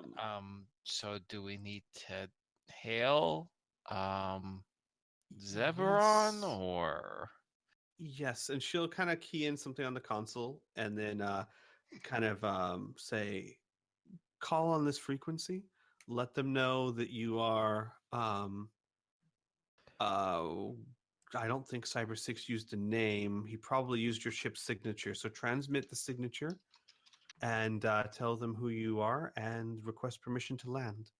so do we need to hail Zebron or? Yes, and she'll kind of key in something on the console and then kind of say, call on this frequency. Let them know that you are. I don't think Cyber 6 used a name. He probably used your ship's signature. So transmit the signature and tell them who you are and request permission to land.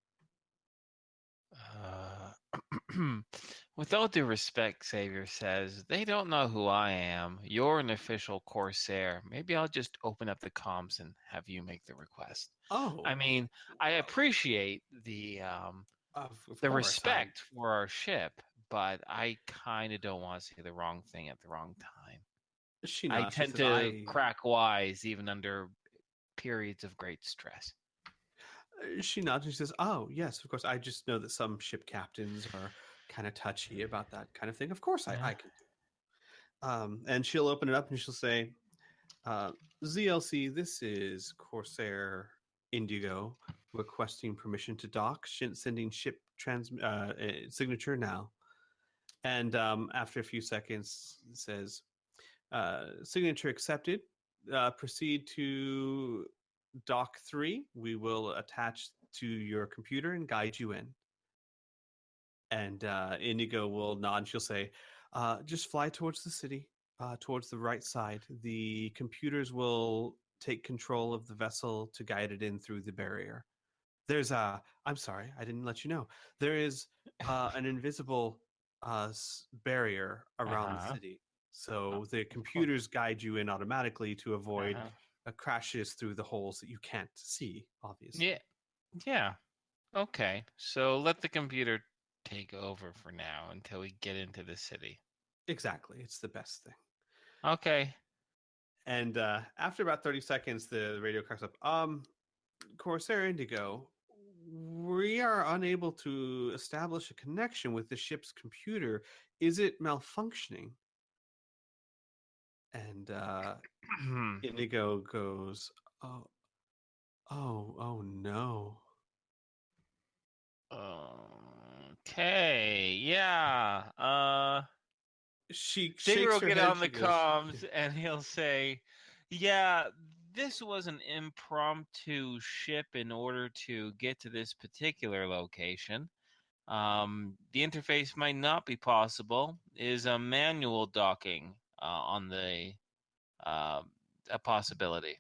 With all due respect, Xavier says, they don't know who I am. You're an official Corsair. Maybe I'll just open up the comms and have you make the request. Oh. I mean, I appreciate the respect for our ship, but I kind of don't want to say the wrong thing at the wrong time. I tend to crack wise even under periods of great stress. She nods and she says, "Oh, yes, of course. I just know that some ship captains are kind of touchy about that kind of thing. Of course, I can do." And she'll open it up and she'll say, "ZLC, this is Corsair Indigo requesting permission to dock, sending ship signature now." And after a few seconds, it says, "Signature accepted. Proceed to dock 3. We will attach to your computer and guide you in." And Indigo will nod and she'll say, "Just fly towards the city, towards the right side. The computers will take control of the vessel to guide it in through the barrier. There's I'm sorry, I didn't let you know. There is an invisible barrier around the city. So the computers guide you in automatically to avoid crashes through the holes that you can't see, obviously." Yeah. Okay. So let the computer take over for now until we get into the city. Exactly. It's the best thing. Okay. And after about 30 seconds, the radio cracks up. Corsair Indigo, we are unable to establish a connection with the ship's computer. Is it malfunctioning? And Indigo goes, oh no. Okay, yeah. Xavier will get on the comms and he'll say, "Yeah, this was an impromptu ship in order to get to this particular location. The interface might not be possible. Is a manual docking on the a possibility?"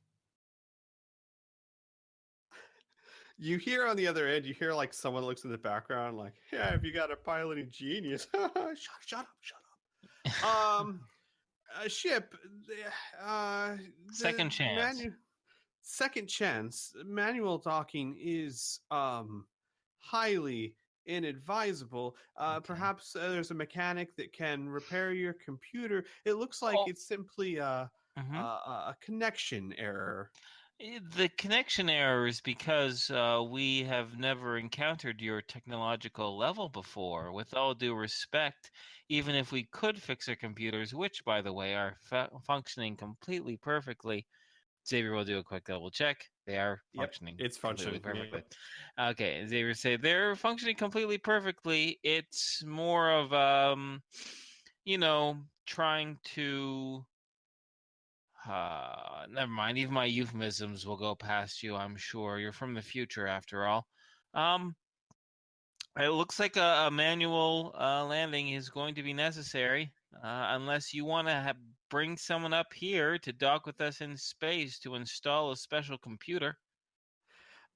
You hear on the other end, you hear like someone looks in the background like, "Yeah, if you got a piloting genius." Shut up. A ship. Second chance. Second chance. Manual docking is highly inadvisable. Perhaps there's a mechanic that can repair your computer. It looks like it's simply a connection error. The connection error is because we have never encountered your technological level before. With all due respect, even if we could fix our computers, which, by the way, are functioning completely perfectly, Xavier will do a quick double check. They are functioning. It's functioning perfectly. Okay, Xavier say they're functioning completely perfectly. It's more of trying to. Never mind. Even my euphemisms will go past you. I'm sure you're from the future, after all. It looks like a manual landing is going to be necessary, unless you want to bring someone up here to dock with us in space to install a special computer.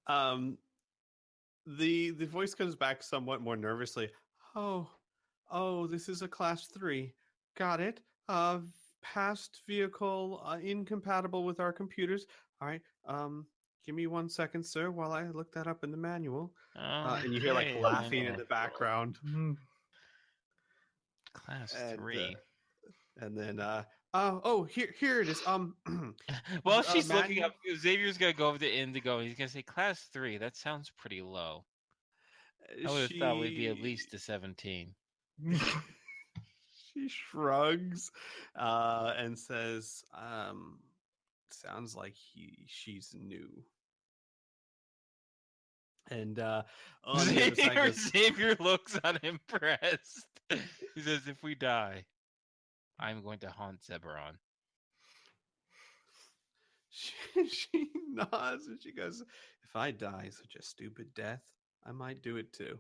The voice comes back somewhat more nervously. Oh, this is a class 3. Got it. Past vehicle incompatible with our computers. All right. Give me 1 second, sir, while I look that up in the manual. And you hear like laughing in the background. Class 3. And then here it is. Well, she's looking up. Xavier's gonna go over to Indigo. He's gonna say class 3. That sounds pretty low. I would have thought we'd be at least a 17. She shrugs and says, sounds like she's new. And on the other side Xavier looks unimpressed. He says, if we die, I'm going to haunt Zebron. She nods and she goes, if I die such a stupid death, I might do it too.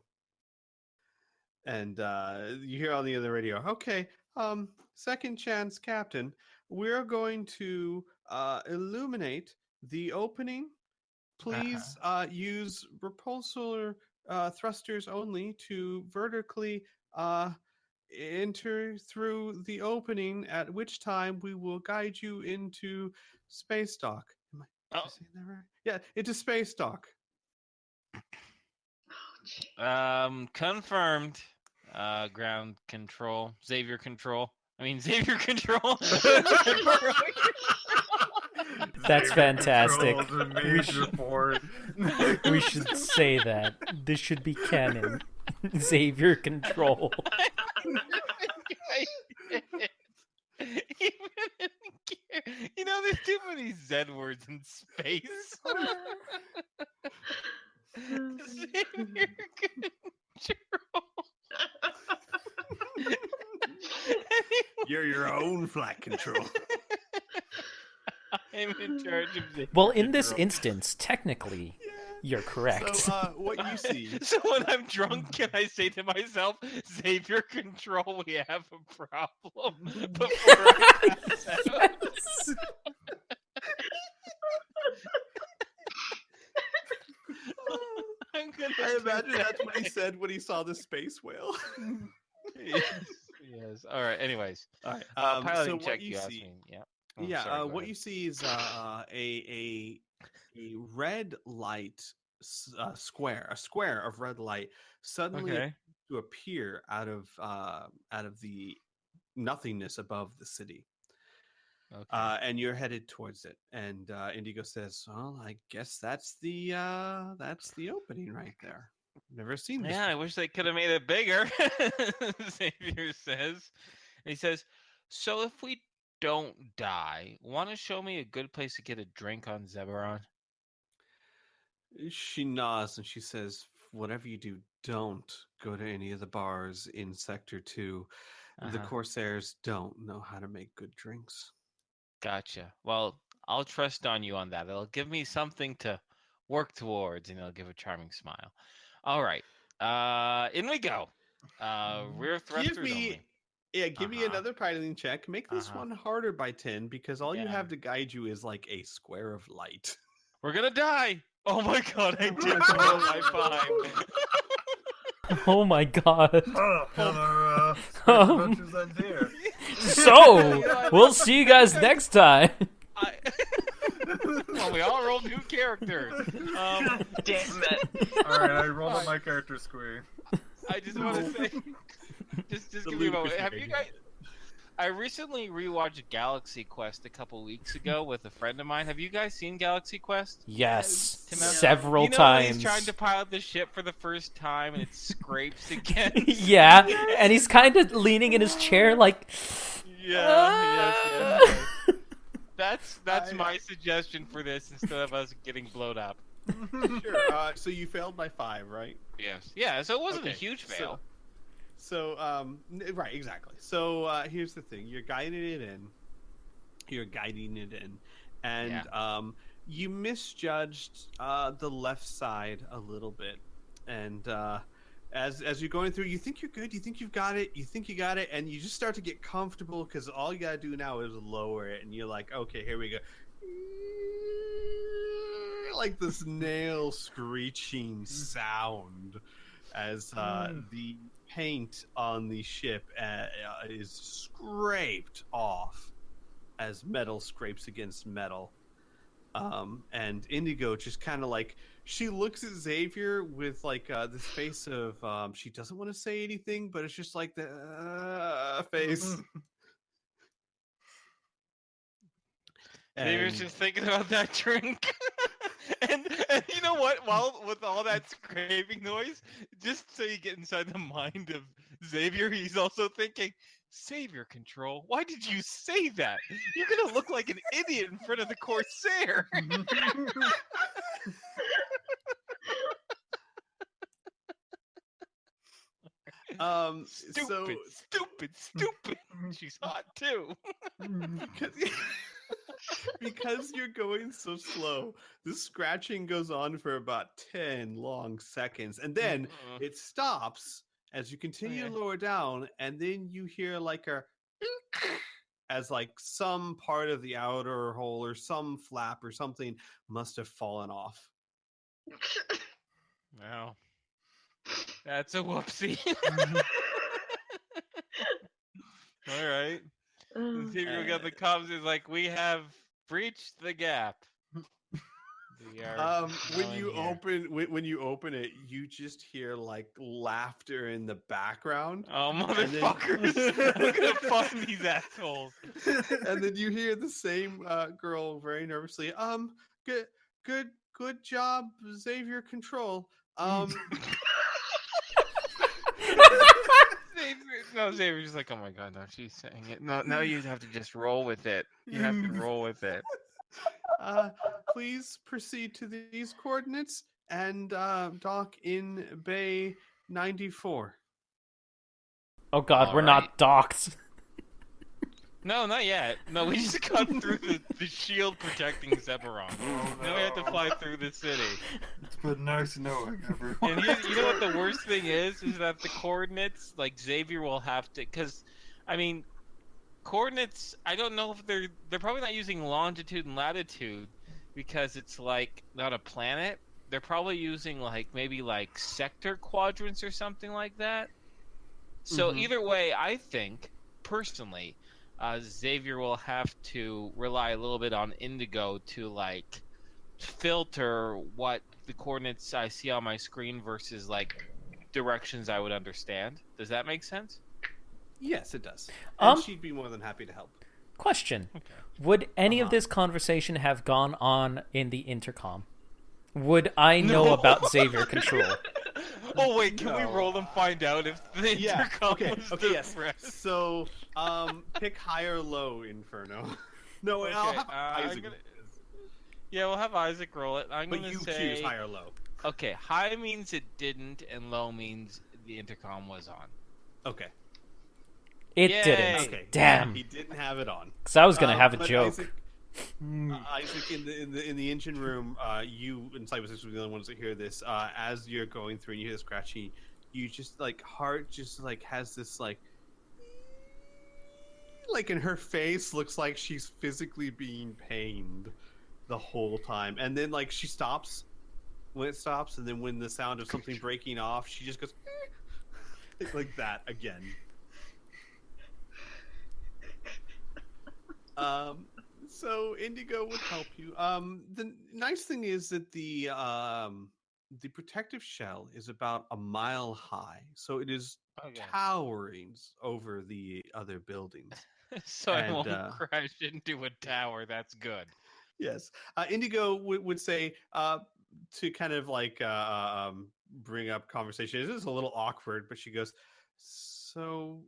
And you hear on the other radio, okay, second chance, Captain. We're going to illuminate the opening. Please use repulsor thrusters only to vertically enter through the opening, at which time we will guide you into space dock. Am I saying that right? Yeah, into space dock. Confirmed. Ground control. Xavier control. Xavier control. That's fantastic. We should say that. This should be canon. Xavier control. There's too many Z words in space. Xavier control. You're your own flight control. I'm in charge of the. Well, in this instance, technically, you're correct. So, what you see. So when I'm drunk, can I say to myself, Xavier control, we have a problem before I pass out? I imagine that's what he said when he saw the space whale. Yes. All right. Anyways. All right. Piloting so check. what you see? Yeah. Sorry, what you see is a red light square, a square of red light suddenly to appear out of the nothingness above the city. Okay. And you're headed towards it. And Indigo says, "Well, I guess that's the opening right there. Never seen this. Yeah, I wish they could have made it bigger." Xavier says. And he says, "So if we don't die, want to show me a good place to get a drink on Zebron?" She nods and she says, "Whatever you do, don't go to any of the bars in Sector 2. The Corsairs don't know how to make good drinks." Gotcha. Well, I'll trust on you on that. It'll give me something to work towards, and it'll give a charming smile. All right. In we go. Rear thrusters only. Yeah, give me another piloting check. Make this one harder by 10, because all you have to guide you is like a square of light. We're gonna die. Oh my god, I did roll my 5. Oh my god. Adventures end here. So, we'll see you guys next time. Well, we all rolled new characters. Damn it. Alright, I rolled on my character, Squee. I just want to say, just give me a moment. Have you guys? I recently rewatched Galaxy Quest a couple weeks ago with a friend of mine. Have you guys seen Galaxy Quest? Yes, Tim, several you know times. when he's trying to pilot the ship for the first time and it scrapes again? Yeah, and he's kind of leaning in his chair like... Yes. That's my suggestion for this instead of us getting blown up. Sure. So you failed by 5, right? Yes. Yeah, so it wasn't a Okay, huge fail. So, right, exactly. So here's the thing: you're guiding it in. And you misjudged the left side a little bit, and as you're going through, you think you're good, you think you've got it, you think you got it, and you just start to get comfortable because all you gotta do now is lower it, and you're like, okay, here we go. Like this nail screeching sound as the paint on the ship is scraped off as metal scrapes against metal. And Indigo just kind of like, she looks at Xavier with like this face of she doesn't want to say anything, but it's just like the face. Xavier's just thinking about that drink. and you know what? While with all that scraping noise, just so you get inside the mind of Xavier, he's also thinking, Savior control? Why did you say that? You're gonna look like an idiot in front of the Corsair. Stupid. She's hot too. Because you're going so slow, the scratching goes on for about 10 long seconds, and then it stops as you continue to lower down, and then you hear like a as like some part of the outer hole or some flap or something must have fallen off. Wow. That's a whoopsie. All right. Xavier got the comms is like, we have breached the gap. When you open it, you just hear like laughter in the background. Oh, motherfuckers! I'm gonna find these assholes. And then you hear the same girl very nervously. Good job, Xavier Control. Xavier's just like, oh my god, no, she's saying it. No, you have to just roll with it. You have to roll with it. Please proceed to these coordinates and dock in Bay 94. Oh god, All we're not docked. No, not yet. No, we just got through the shield protecting Zebron. Now we have to fly through the city. It's been nice knowing everyone. And you know what the worst thing is that the coordinates, like Xavier will have to, because, I mean, coordinates, I don't know if they're probably not using longitude and latitude because it's like not a planet. They're probably using like maybe like sector quadrants or something like that. So either way, I think personally, Xavier will have to rely a little bit on Indigo to like filter what the coordinates I see on my screen versus like directions I would understand. Does that make sense? Yes, it does. And she'd be more than happy to help. Question. Okay. Would any of this conversation have gone on in the intercom? Would I know about Xavier Control? Oh wait, can we roll and find out if the intercom was yes. So, pick high or low, Inferno. No, okay, I'll have Isaac. We'll have Isaac roll it. But you choose high or low. Okay, high means it didn't, and low means the intercom was on. Okay. It didn't. Okay. Damn. He didn't have it on. Because I was gonna have a joke. Isaac, in the engine room, you and Cyber6 were the only ones that hear this. As you're going through and you hear the scratching, you just like heart just like has this like in her face looks like she's physically being pained the whole time, and then like she stops when it stops, and then when the sound of something breaking off, she just goes like that again. So Indigo would help you. The nice thing is that the the protective shell is about a mile high, so it is Okay. towering over the other buildings. So I And won't crash into a tower. That's good. yes, Indigo would say to kind of like bring up conversation. This is a little awkward, but she goes, "So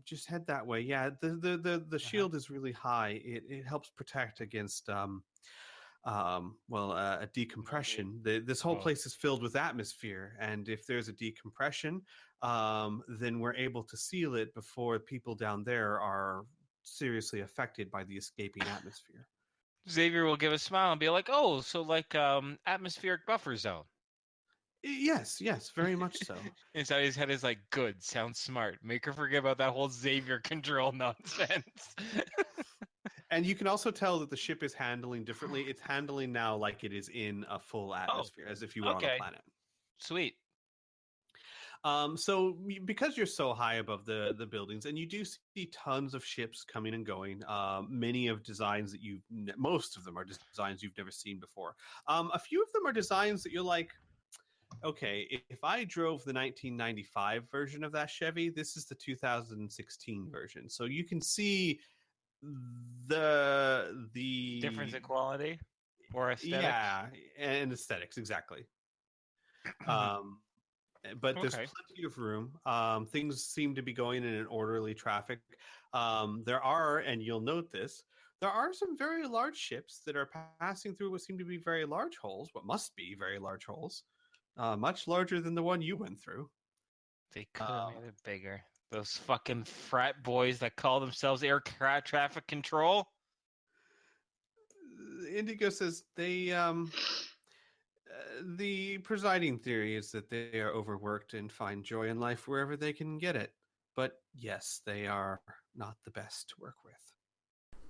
just head that way. Yeah, the shield is really high. It helps protect against a decompression. This whole Oh. place is filled with atmosphere, and if there's a decompression, then we're able to seal it before people down there are seriously affected by the escaping atmosphere." Xavier will give a smile and be like, "Oh, so like atmospheric buffer zone." Yes, very much so. Inside his head is like, "Good, sounds smart. Make her forget about that whole Xavier control nonsense." And you can also tell that the ship is handling differently. It's handling now like it is in a full atmosphere, as if you were on a okay. planet. Sweet. Because you're so high above the buildings, and you do see tons of ships coming and going, many of designs that most of them are designs you've never seen before. A few of them are designs that you're like, okay, if I drove the 1995 version of that Chevy, this is the 2016 version. So you can see the Difference in quality or aesthetics. yeah, and aesthetics exactly. But there's Okay. plenty of room. Things seem to be going in an orderly traffic. There are, and you'll note this, there are some very large ships that are passing through what seem to be very large holes, what must be very large holes, much larger than the one you went through. They could have made it bigger. Those fucking frat boys that call themselves air traffic control. Indigo says the presiding theory is that they are overworked and find joy in life wherever they can get it. But yes, they are not the best to work with.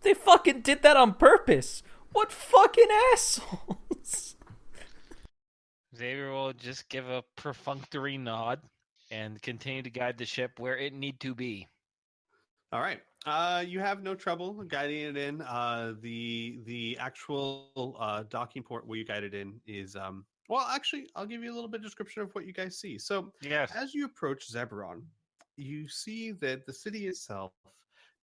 They fucking did that on purpose. What fucking assholes? Xavier will just give a perfunctory nod and continue to guide the ship where it need to be. All right. You have no trouble guiding it in. The actual docking port where you guide it in is well, actually, I'll give you a little bit of description of what you guys see. So, Yes. as you approach Zebron, you see that the city itself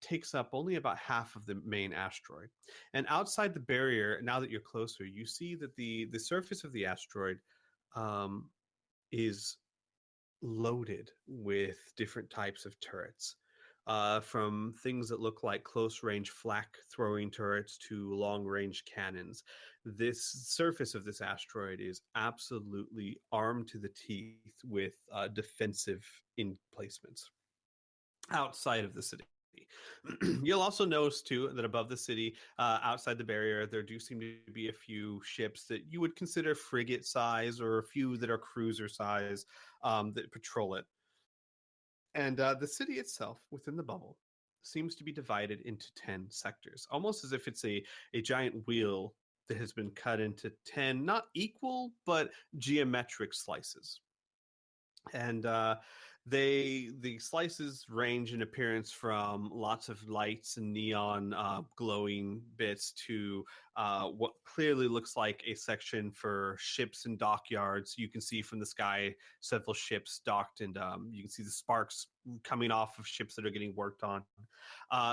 takes up only about half of the main asteroid. And outside the barrier, now that you're closer, you see that the surface of the asteroid is loaded with different types of turrets. From things that look like close range flak throwing turrets to long range cannons. This surface of this asteroid is absolutely armed to the teeth with defensive emplacements outside of the city. You'll also notice too that above the city, outside the barrier, there do seem to be a few ships that you would consider frigate size, or a few that are cruiser size that patrol it. And the city itself, within the bubble, seems to be divided into 10 sectors, almost as if it's a giant wheel that has been cut into 10, not equal, but geometric slices. And the slices range in appearance from lots of lights and neon glowing bits to what clearly looks like a section for ships and dockyards. You can see from the sky several ships docked, and you can see the sparks coming off of ships that are getting worked on.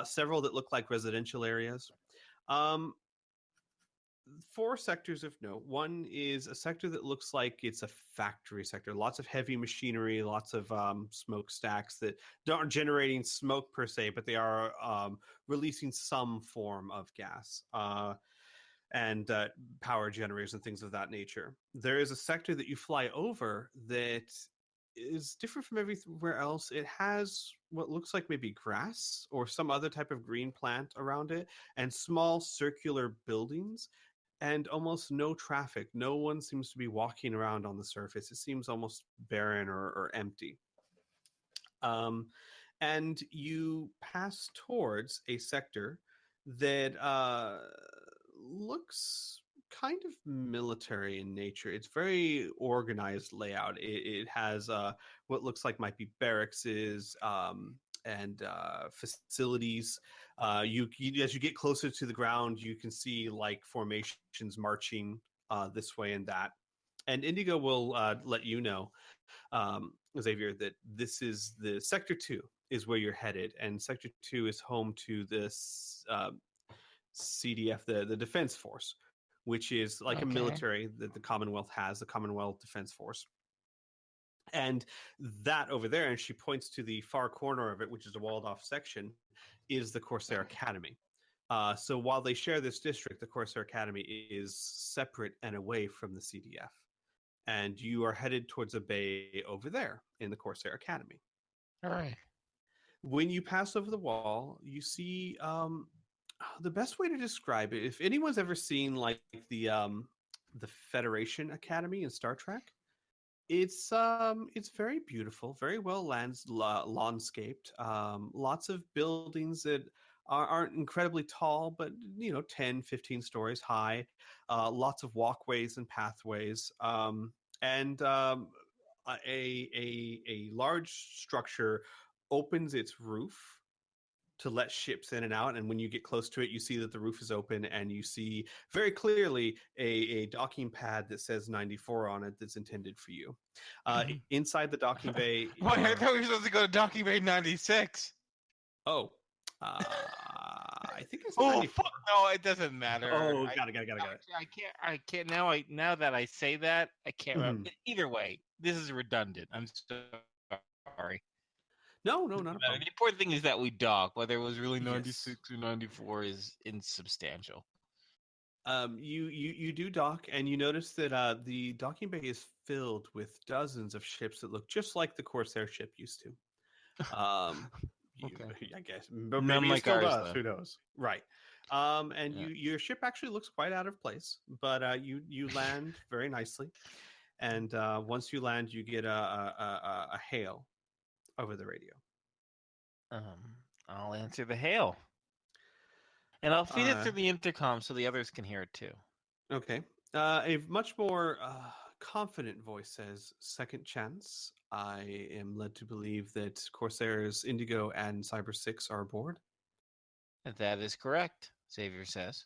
Several that look like residential areas. 4 sectors of note. One is a sector that looks like it's a factory sector. Lots of heavy machinery, lots of smokestacks that aren't generating smoke per se, but they are releasing some form of gas and power generators and things of that nature. There is a sector that you fly over that is different from everywhere else. It has what looks like maybe grass or some other type of green plant around it, and small circular buildings, and almost no traffic. No one seems to be walking around on the surface. It seems almost barren or empty. And you pass towards a sector that looks kind of military in nature. It's very organized layout. It has what looks like might be barracks and facilities. You as you get closer to the ground, you can see like formations marching this way and that. And Indigo will let you know, Xavier, that this is the Sector 2 is where you're headed, and Sector 2 is home to this CDF, the Defense Force, which is like a military that the Commonwealth has, the Commonwealth Defense Force. And that over there, and she points to the far corner of it, which is a walled off section, is the Corsair Academy. So while they share this district, the Corsair Academy is separate and away from the CDF. And you are headed towards a bay over there in the Corsair Academy. All right. When you pass over the wall, you see the best way to describe it. If anyone's ever seen like the Federation Academy in Star Trek, it's very beautiful, very well landscaped. Lots of buildings that aren't incredibly tall, but 10, 15 stories high. Lots of walkways and pathways, and a large structure opens its roof to let ships in and out. And when you get close to it, you see that the roof is open, and you see very clearly a docking pad that says 94 on it that's intended for you. Inside the docking bay... Wait, I thought we were supposed to go to docking bay 96. Oh. I think it's Oh, 94. fuck no, it doesn't matter. Oh, got it. I can't, now that I say that, I can't remember. Either way, this is redundant. I'm sorry. No, not a problem. The important thing is that we dock. Whether it was really 96 or 94 is insubstantial. You do dock, and you notice that the docking bay is filled with dozens of ships that look just like the Corsair ship used to. I guess, but maybe it still does. Who knows? Right. Your ship actually looks quite out of place, but you land very nicely, and once you land, you get a hail over the radio. I'll answer the hail, and I'll feed it through the intercom so the others can hear it too. Okay. A much more confident voice says, "Second chance. I am led to believe that Corsairs Indigo and Cyber 6 are aboard." That is correct, Xavier says.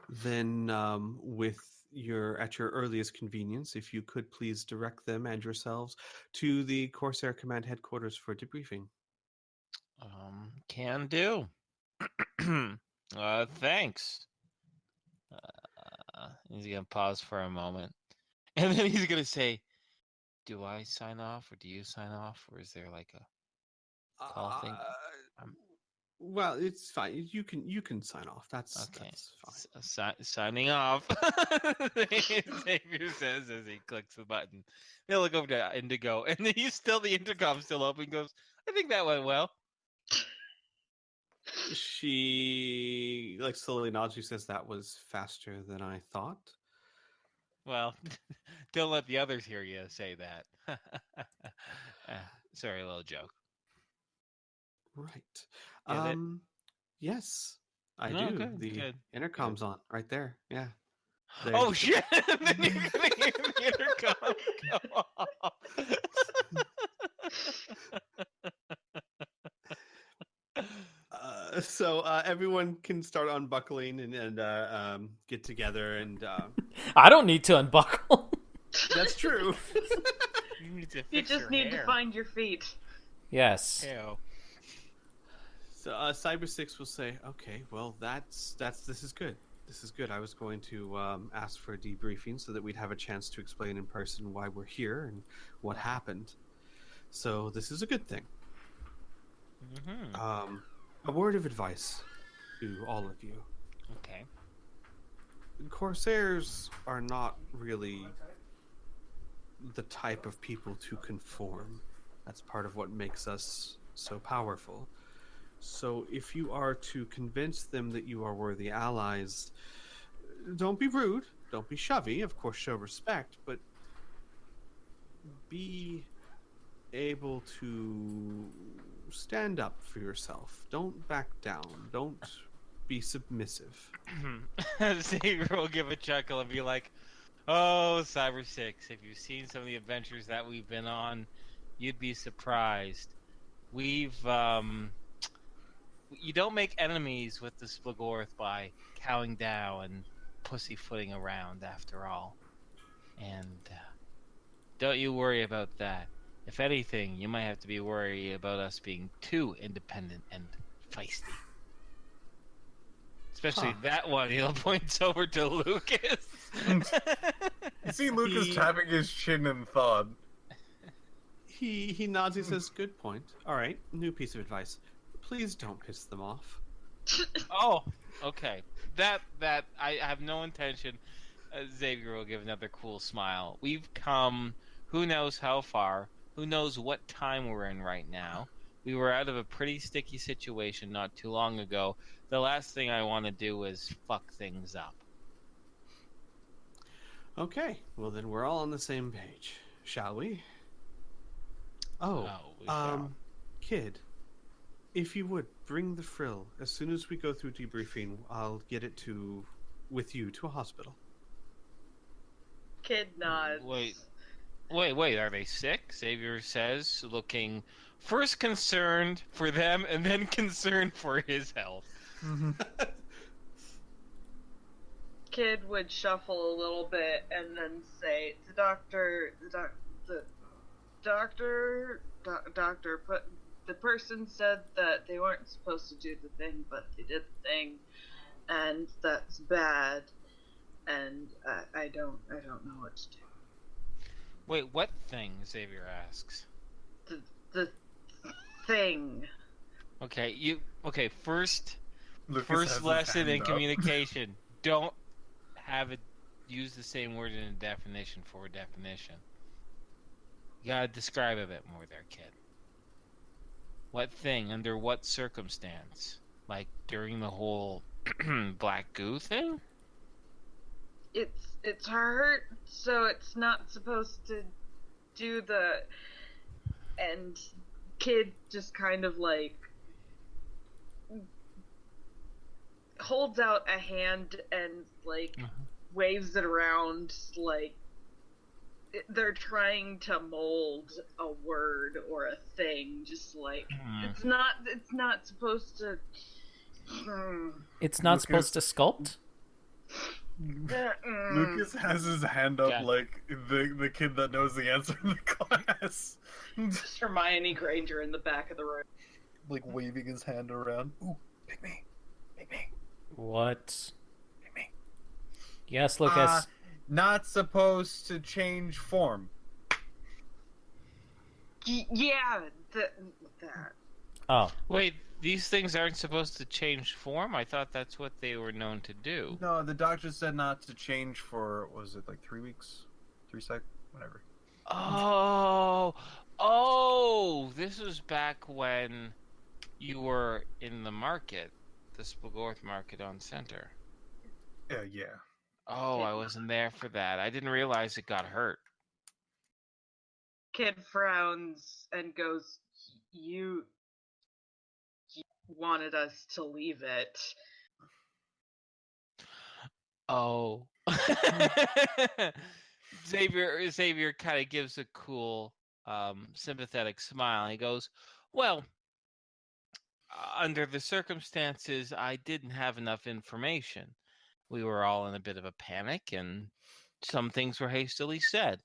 Then, at your earliest convenience, if you could please direct them and yourselves to the Corsair Command headquarters for debriefing. Can do. Thanks. He's gonna pause for a moment, and then he's gonna say, "Do I sign off, or do you sign off, or is there like a call thing?" Well, it's fine. You can sign off. That's okay. That's fine. Signing off. Xavier says as he clicks the button. He'll look over to Indigo, and then the intercom's still open. Goes, "I think that went well." She slowly nods. She says, "That was faster than I thought." Well, don't let the others hear you say that. Sorry, a little joke. Right. Yes, I do. Good. Intercom's on right there. Yeah. Oh shit! Then you're gonna hear the intercom go off. So everyone can start unbuckling and get together, and I don't need to unbuckle. That's true. You just need to find your feet. Yes. Ew. So Cyber 6 will say, "Okay, well this is good. This is good. I was going to ask for a debriefing so that we'd have a chance to explain in person why we're here and what happened. So this is a good thing." Mm-hmm. A word of advice to all of you. Okay. Corsairs are not really the type of people to conform. That's part of what makes us so powerful. So if you are to convince them that you are worthy allies, don't be rude, don't be shovey, of course show respect, but be able to stand up for yourself. Don't back down. Don't be submissive. Xavier will give a chuckle and be like, "Oh, Cyber 6, if you've seen some of the adventures that we've been on, you'd be surprised. You don't make enemies with the Splagorth by cowing down and pussyfooting around, after all." And don't you worry about that. If anything, you might have to be worried about us being too independent and feisty. Especially that one. He'll point over to Lucas. You see Lucas tapping his chin in thought. He nods. He says, "Good point. All right, new piece of advice. Please don't piss them off." Oh, okay. That I have no intention. Xavier will give another cool smile. We've come who knows how far. Who knows what time we're in right now. We were out of a pretty sticky situation not too long ago. The last thing I want to do is fuck things up. Okay, well then we're all on the same page, shall we? Oh, we shall. Kid, if you would bring the frill as soon as we go through debriefing, I'll get it with you to a hospital. Kid nods. Wait, are they sick? Xavier says, looking first concerned for them and then concerned for his health. Kid would shuffle a little bit and then say, doctor, but the person said that they weren't supposed to do the thing, but they did the thing, and that's bad, and I don't know what to do. Wait, what thing? Xavier asks. The thing. Okay, first Lucas lesson in communication. Don't have it use the same word in a definition for a definition. You gotta describe a bit more there, kid. What thing? Under what circumstance? Like during the whole black goo thing? It's hurt, so it's not supposed to do the... And Kid just kind of like holds out a hand and like waves it around like they're trying to mold a word or a thing, just like it's not supposed to. It's not supposed to sculpt? Lucas has his hand up like the kid that knows the answer in the class. Just Hermione Granger in the back of the room. Like waving his hand around. Ooh, pick me. Pick me. What? Pick me. Yes, Lucas. Not supposed to change form. Yeah, that. Oh. Wait, these things aren't supposed to change form? I thought that's what they were known to do. No, the doctor said not to change for, was it like 3 weeks? 3 seconds? Whatever. Oh, this was back when you were in the market, the Spogorth market on Center. Yeah. Oh, I wasn't there for that. I didn't realize it got hurt. Kid frowns and goes, you wanted us to leave it. Oh. Xavier kind of gives a cool, sympathetic smile. He goes, well, under the circumstances, I didn't have enough information. We were all in a bit of a panic, and some things were hastily said.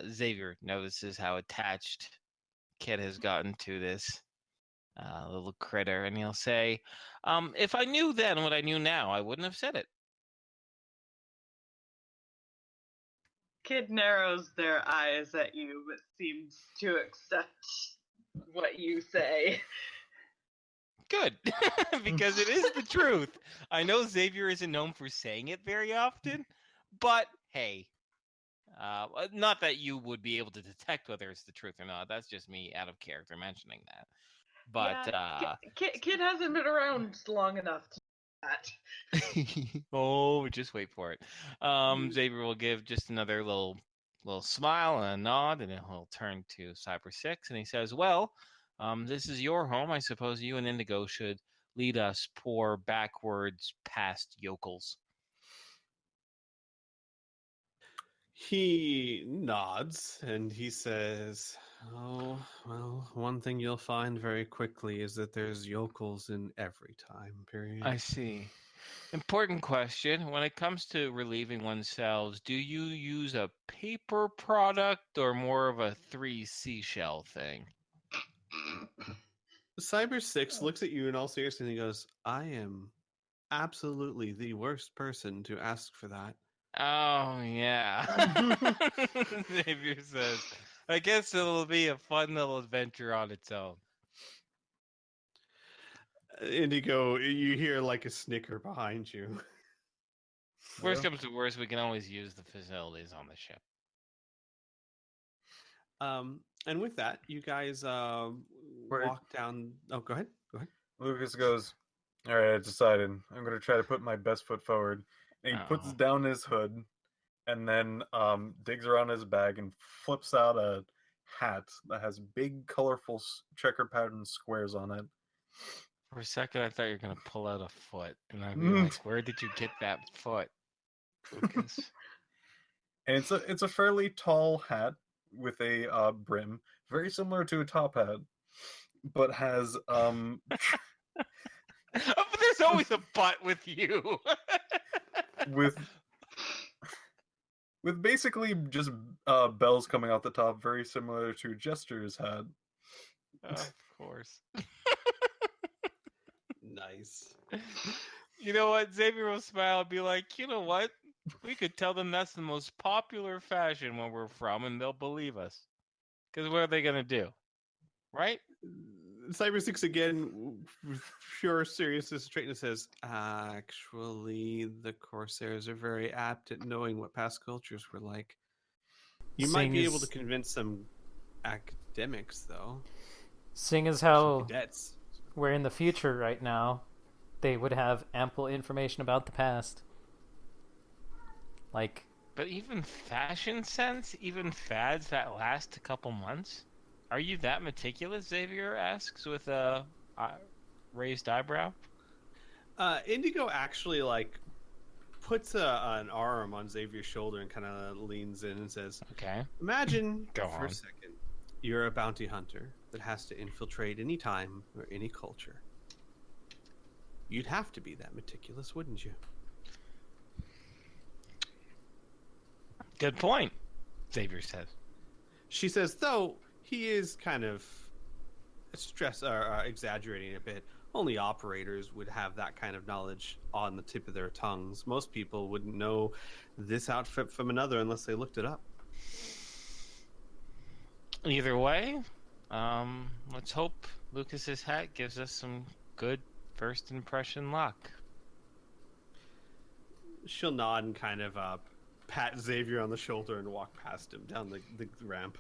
Xavier notices how attached Kid has gotten to this little critter, and he'll say, if I knew then what I knew now, I wouldn't have said it. Kid narrows their eyes at you, but seems to accept what you say. Good, because it is the truth. I know Xavier isn't known for saying it very often, but hey, not that you would be able to detect whether it's the truth or not. That's just me out of character mentioning that. But Kid hasn't been around long enough to do that. Oh, just wait for it. Xavier will give just another little smile and a nod, and then he'll turn to Cyber 6, and he says, well, this is your home. I suppose you and Indigo should lead us poor backwards past yokels. He nods and he says, oh, well, one thing you'll find very quickly is that there's yokels in every time period. I see. Important question. When it comes to relieving oneself, do you use a paper product or more of a 3 seashell thing? Cyber 6 looks at you in all seriousness and he goes, I am absolutely the worst person to ask for that. Oh, yeah. Xavier says, I guess it'll be a fun little adventure on its own. Indigo, you hear like a snicker behind you. Worst comes to worst, we can always use the facilities on the ship. And with that, you guys walk down. Oh, go ahead. Go ahead. Lucas goes, all right, I decided. I'm going to try to put my best foot forward. And he puts down his hood and then digs around his bag and flips out a hat that has big, colorful checker pattern squares on it. For a second, I thought you were going to pull out a foot. And I'd be like, where did you get that foot, Lucas? And it's a fairly tall hat with a brim, very similar to a top hat, but has But there's always a butt with you. with basically just bells coming out the top, very similar to Jester's hat. Of course. Nice. You know what? Xavier will smile and be like, you know what? We could tell them that's the most popular fashion where we're from, and they'll believe us. Because what are they going to do? Right? Cyber 6 again, with pure seriousness, straightness says, actually, the Corsairs are very apt at knowing what past cultures were like. You might be able to convince some academics, though. Seeing as how Cadets. we're in the future right now, they would have ample information about the past. Like, but even fashion sense, even fads that last a couple months? Are you that meticulous, Xavier asks with a raised eyebrow. Indigo actually puts an arm on Xavier's shoulder and kind of leans in and says, okay, imagine Go for on. a second you're a bounty hunter that has to infiltrate any time or any culture. You'd have to be that meticulous, wouldn't you? Good point, Xavier says. She says, though he is kind of exaggerating a bit. Only operators would have that kind of knowledge on the tip of their tongues. Most people wouldn't know this outfit from another unless they looked it up. Either way, let's hope Lucas's hat gives us some good first impression luck. She'll nod and kind of pat Xavier on the shoulder and walk past him down the ramp.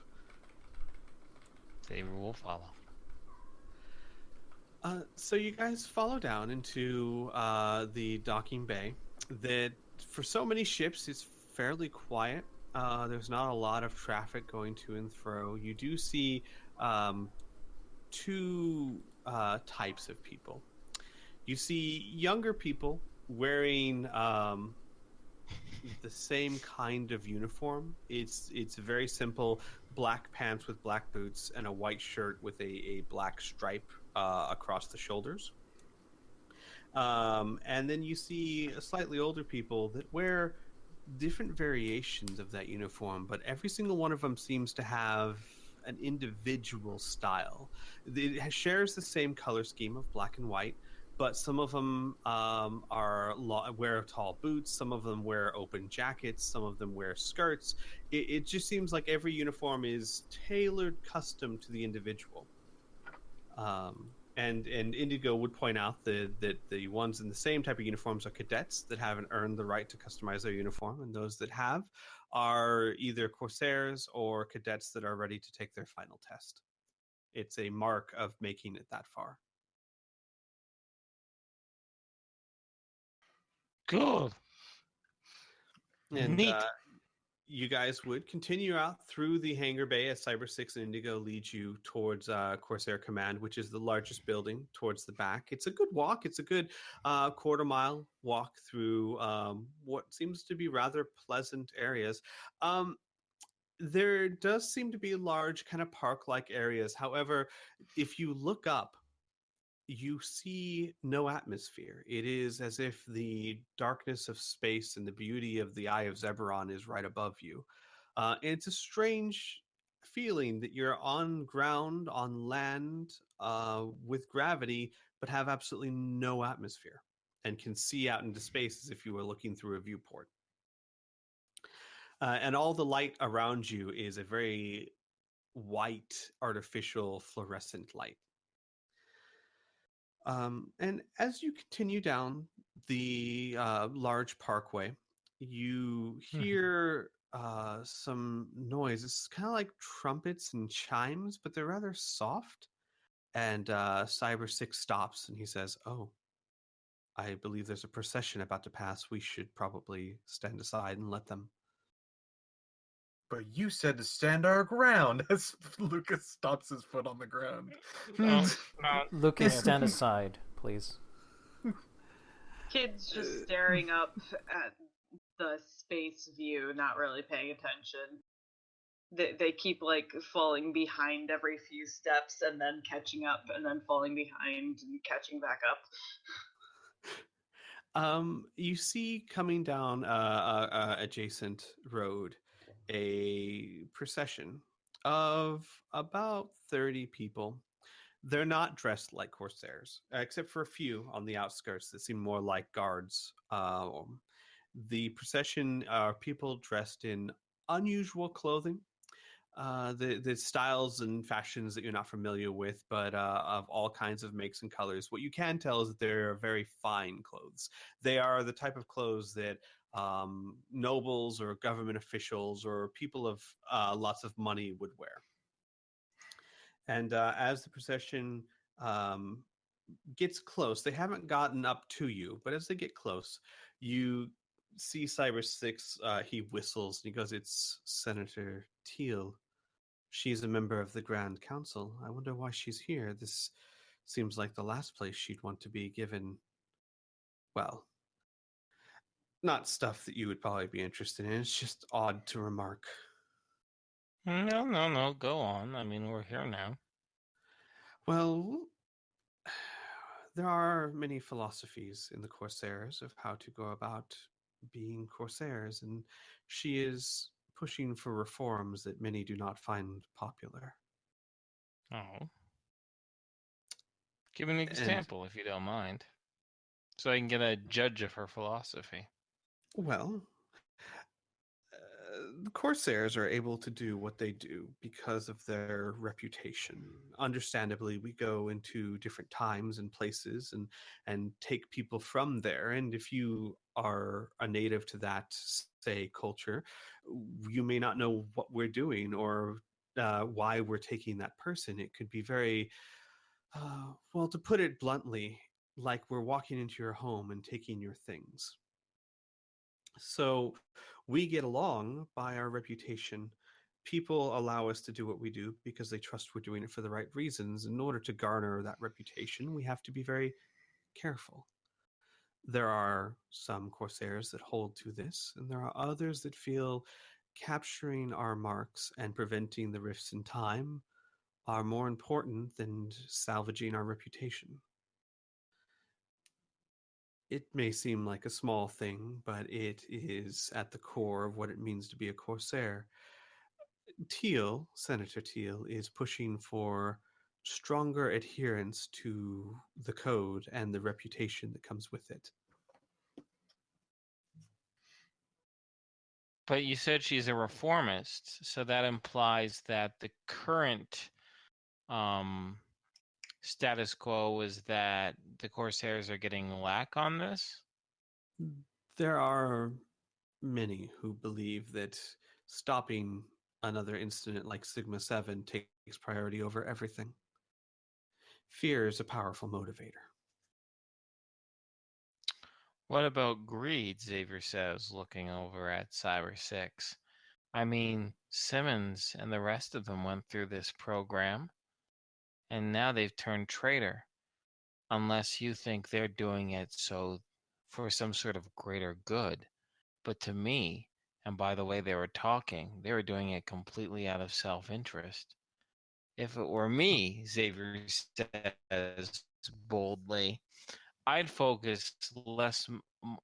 Xavier will follow. So you guys follow down into the docking bay. That for so many ships is fairly quiet. There's not a lot of traffic going to and fro. You do see two types of people. You see younger people wearing the same kind of uniform. It's very simple: black pants with black boots and a white shirt with a black stripe across the shoulders. And then you see slightly older people that wear different variations of that uniform, but every single one of them seems to have an individual style. It shares the same color scheme of black and white, but some of them wear tall boots, some of them wear open jackets, some of them wear skirts. It just seems like every uniform is tailored custom to the individual. And Indigo would point out that the ones in the same type of uniforms are cadets that haven't earned the right to customize their uniform, and those that have are either Corsairs or cadets that are ready to take their final test. It's a mark of making it that far. Good. And Neat. You guys would continue out through the hangar bay as Cyber 6 and Indigo lead you towards Corsair Command, which is the largest building towards the back. It's a good walk. It's a good quarter-mile walk through what seems to be rather pleasant areas. There does seem to be large kind of park-like areas. However, if you look up, you see no atmosphere. It is as if the darkness of space and the beauty of the Eye of Zebron is right above you. And it's a strange feeling that you're on ground, on land, with gravity, but have absolutely no atmosphere and can see out into space as if you were looking through a viewport. And all the light around you is a very white, artificial, fluorescent light. And as you continue down the large parkway, you hear some noise. It's kind of like trumpets and chimes, but they're rather soft. And Cyber 6 stops and he says, "Oh, I believe there's a procession about to pass. We should probably stand aside and let them." But you said to stand our ground as Lucas stops his foot on the ground. No, Lucas, stand aside, please. Kid's just staring up at the space view, not really paying attention. They keep like falling behind every few steps and then catching up and then falling behind and catching back up. You see coming down adjacent road a procession of about 30 people. They're not dressed like Corsairs, except for a few on the outskirts that seem more like guards. The procession are people dressed in unusual clothing. The styles and fashions that you're not familiar with, but of all kinds of makes and colors. What you can tell is that they're very fine clothes. They are the type of clothes that nobles or government officials or people of lots of money would wear. And as the procession gets close, they haven't gotten up to you, but as they get close, you see Cyber 6, he whistles and he goes, "It's Senator Teal. She's a member of the Grand Council. I wonder why she's here. This seems like the last place she'd want to be given, well, not stuff that you would probably be interested in. It's just odd to remark." No. Go on. I mean, we're here now. Well, there are many philosophies in the Corsairs of how to go about being Corsairs, and she is pushing for reforms that many do not find popular. Oh. Give an example, if you don't mind, so I can get a judge of her philosophy. Well, the Corsairs are able to do what they do because of their reputation. Understandably, we go into different times and places and take people from there. And if you are a native to that, say, culture, you may not know what we're doing or why we're taking that person. It could be very, well, to put it bluntly, like we're walking into your home and taking your things. So we get along by our reputation. People allow us to do what we do because they trust we're doing it for the right reasons. In order to garner that reputation, we have to be very careful. There are some Corsairs that hold to this, and there are others that feel capturing our marks and preventing the rifts in time are more important than salvaging our reputation. It may seem like a small thing, but it is at the core of what it means to be a Corsair. Teal, Senator Teal, is pushing for stronger adherence to the code and the reputation that comes with it. But you said she's a reformist, so that implies that the current status quo is that the Corsairs are getting lack on this? There are many who believe that stopping another incident like Sigma 7 takes priority over everything. Fear is a powerful motivator. What about greed, Xavier says, looking over at Cyber 6. I mean, Simmons and the rest of them went through this program, and now they've turned traitor. Unless you think they're doing it so for some sort of greater good. But to me, and by the way they were talking, they were doing it completely out of self-interest. If it were me, Xavier says, boldly, I'd focus less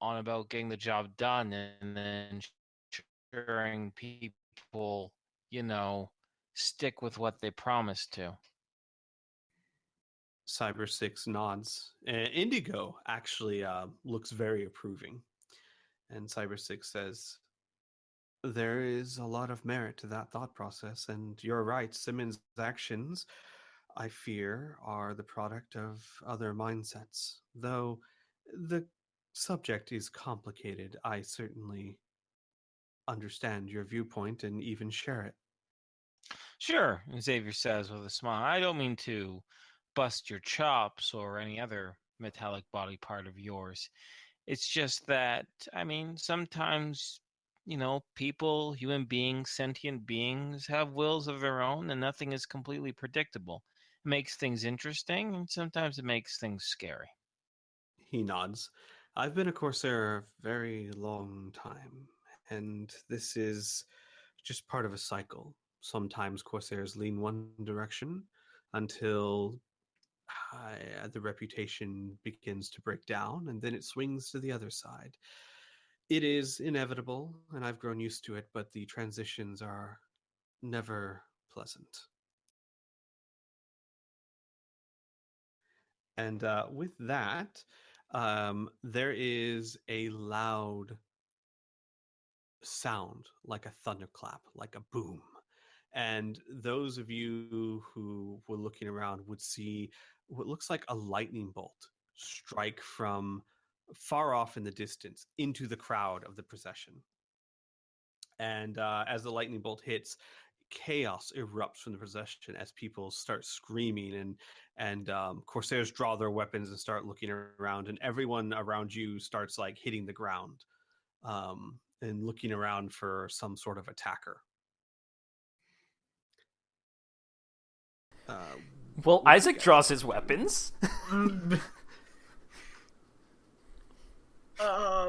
on about getting the job done and then ensuring people, stick with what they promised to. Cyber 6 nods. Indigo actually looks very approving. And Cyber 6 says, there is a lot of merit to that thought process, and you're right. Simmons' actions, I fear, are the product of other mindsets. Though the subject is complicated, I certainly understand your viewpoint and even share it. Sure, Xavier says with a smile. I don't mean to bust your chops or any other metallic body part of yours. It's just that, sometimes, people, human beings, sentient beings have wills of their own and nothing is completely predictable. It makes things interesting and sometimes it makes things scary. He nods. I've been a Corsair a very long time, and this is just part of a cycle. Sometimes Corsairs lean one direction until the reputation begins to break down, and then it swings to the other side. It is inevitable, and I've grown used to it, but the transitions are never pleasant. And with that, there is a loud sound, like a thunderclap, like a boom. And those of you who were looking around would see what looks like a lightning bolt strike from far off in the distance into the crowd of the procession. And as the lightning bolt hits, chaos erupts from the procession as people start screaming, and Corsairs draw their weapons and start looking around, and everyone around you starts like hitting the ground and looking around for some sort of attacker. Well, Isaac draws his weapons.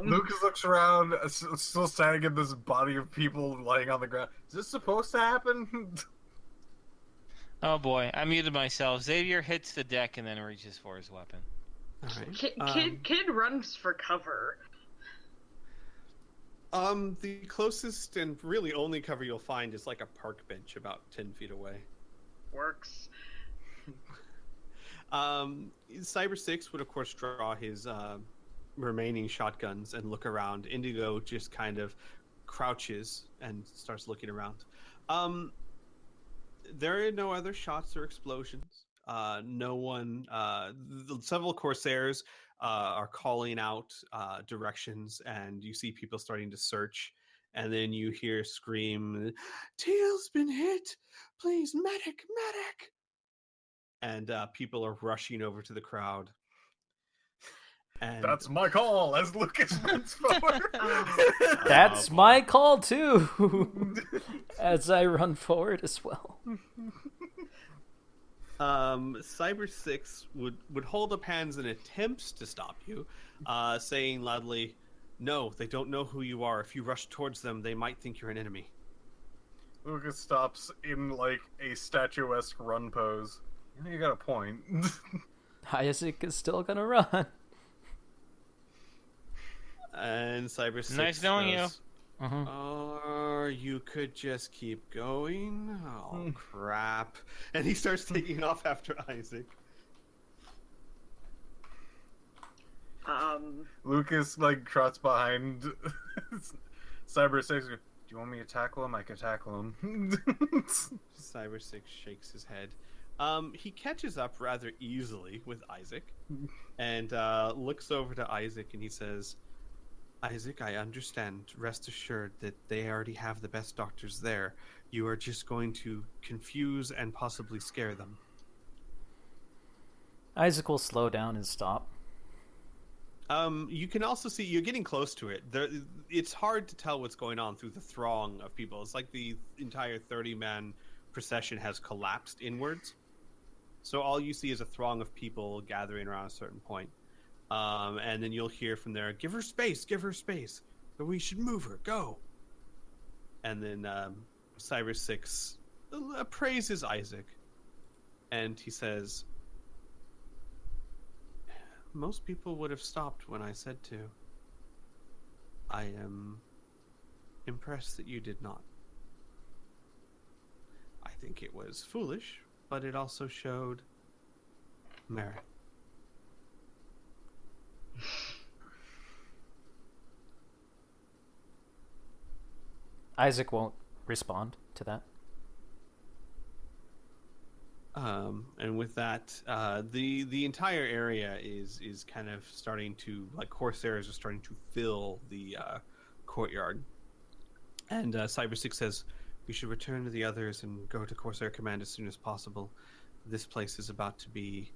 Lucas looks around, still standing in this body of people laying on the ground. Is this supposed to happen? Oh boy, I muted myself. Xavier hits the deck and then reaches for his weapon. All right. Kid runs for cover. The closest and really only cover you'll find is like a park bench about 10 feet away. Works. Cyber 6 would of course draw his remaining shotguns and look around. Indigo just kind of crouches and starts looking around. There are no other shots or explosions. No one. Several Corsairs are calling out directions, and you see people starting to search. And then you hear a scream, "Teal's been hit! Please, medic, medic!" And people are rushing over to the crowd. And That's my call as Lucas runs forward. That's my call too. As I run forward as well. Cyber 6 would hold up hands in attempts to stop you, saying loudly, "No, they don't know who you are. If you rush towards them, they might think you're an enemy." Lucas stops in like a statuesque run pose. You got a point. Isaac is still gonna run. And Cyber 6 Nice knowing you. Or you could just keep going. Oh, crap. And he starts taking off after Isaac. Lucas like trots behind Cyber 6. Do you want me to tackle him? I can tackle him. Cyber 6 shakes his head. He catches up rather easily with Isaac and looks over to Isaac and he says, "Isaac, I understand. Rest assured that they already have the best doctors there. You are just going to confuse and possibly scare them." Isaac will slow down and stop. You can also see you're getting close to it. It's hard to tell what's going on through the throng of people. It's like the entire 30-man procession has collapsed inwards. So all you see is a throng of people gathering around a certain point. And then you'll hear from there, give her space, but we should move her, go." And then Cyber 6 praises Isaac, and he says, most people would have stopped when I said to. I am impressed that you did not. I think it was foolish, but it also showed merit. Isaac won't respond to that. And with that, the entire area is kind of starting to, like, Corsairs are starting to fill the courtyard. And Cyber 6 says, we should return to the others and go to Corsair Command as soon as possible. This place is about to be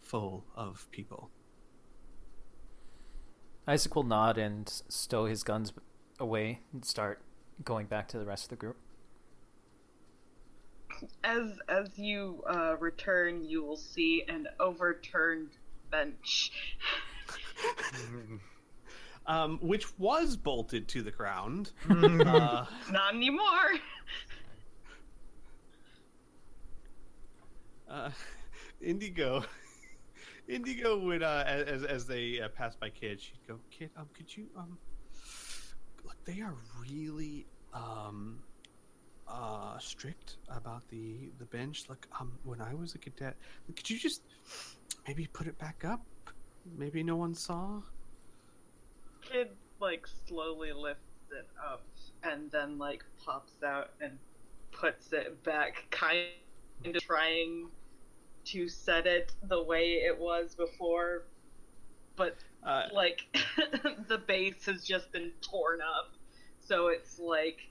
full of people. Isaac will nod and stow his guns away and start going back to the rest of the group. As you return, you will see an overturned bench. Which was bolted to the ground. Not anymore. Indigo would, as they pass by Kid, she'd go, Kid, could you, look, they are really, strict about the bench. Like, when I was a cadet, could you just maybe put it back up? Maybe no one saw? Kid, like, slowly lifts it up and then, like, pops out and puts it back, kind of trying to set it the way it was before, but, like, the base has just been torn up, so it's like,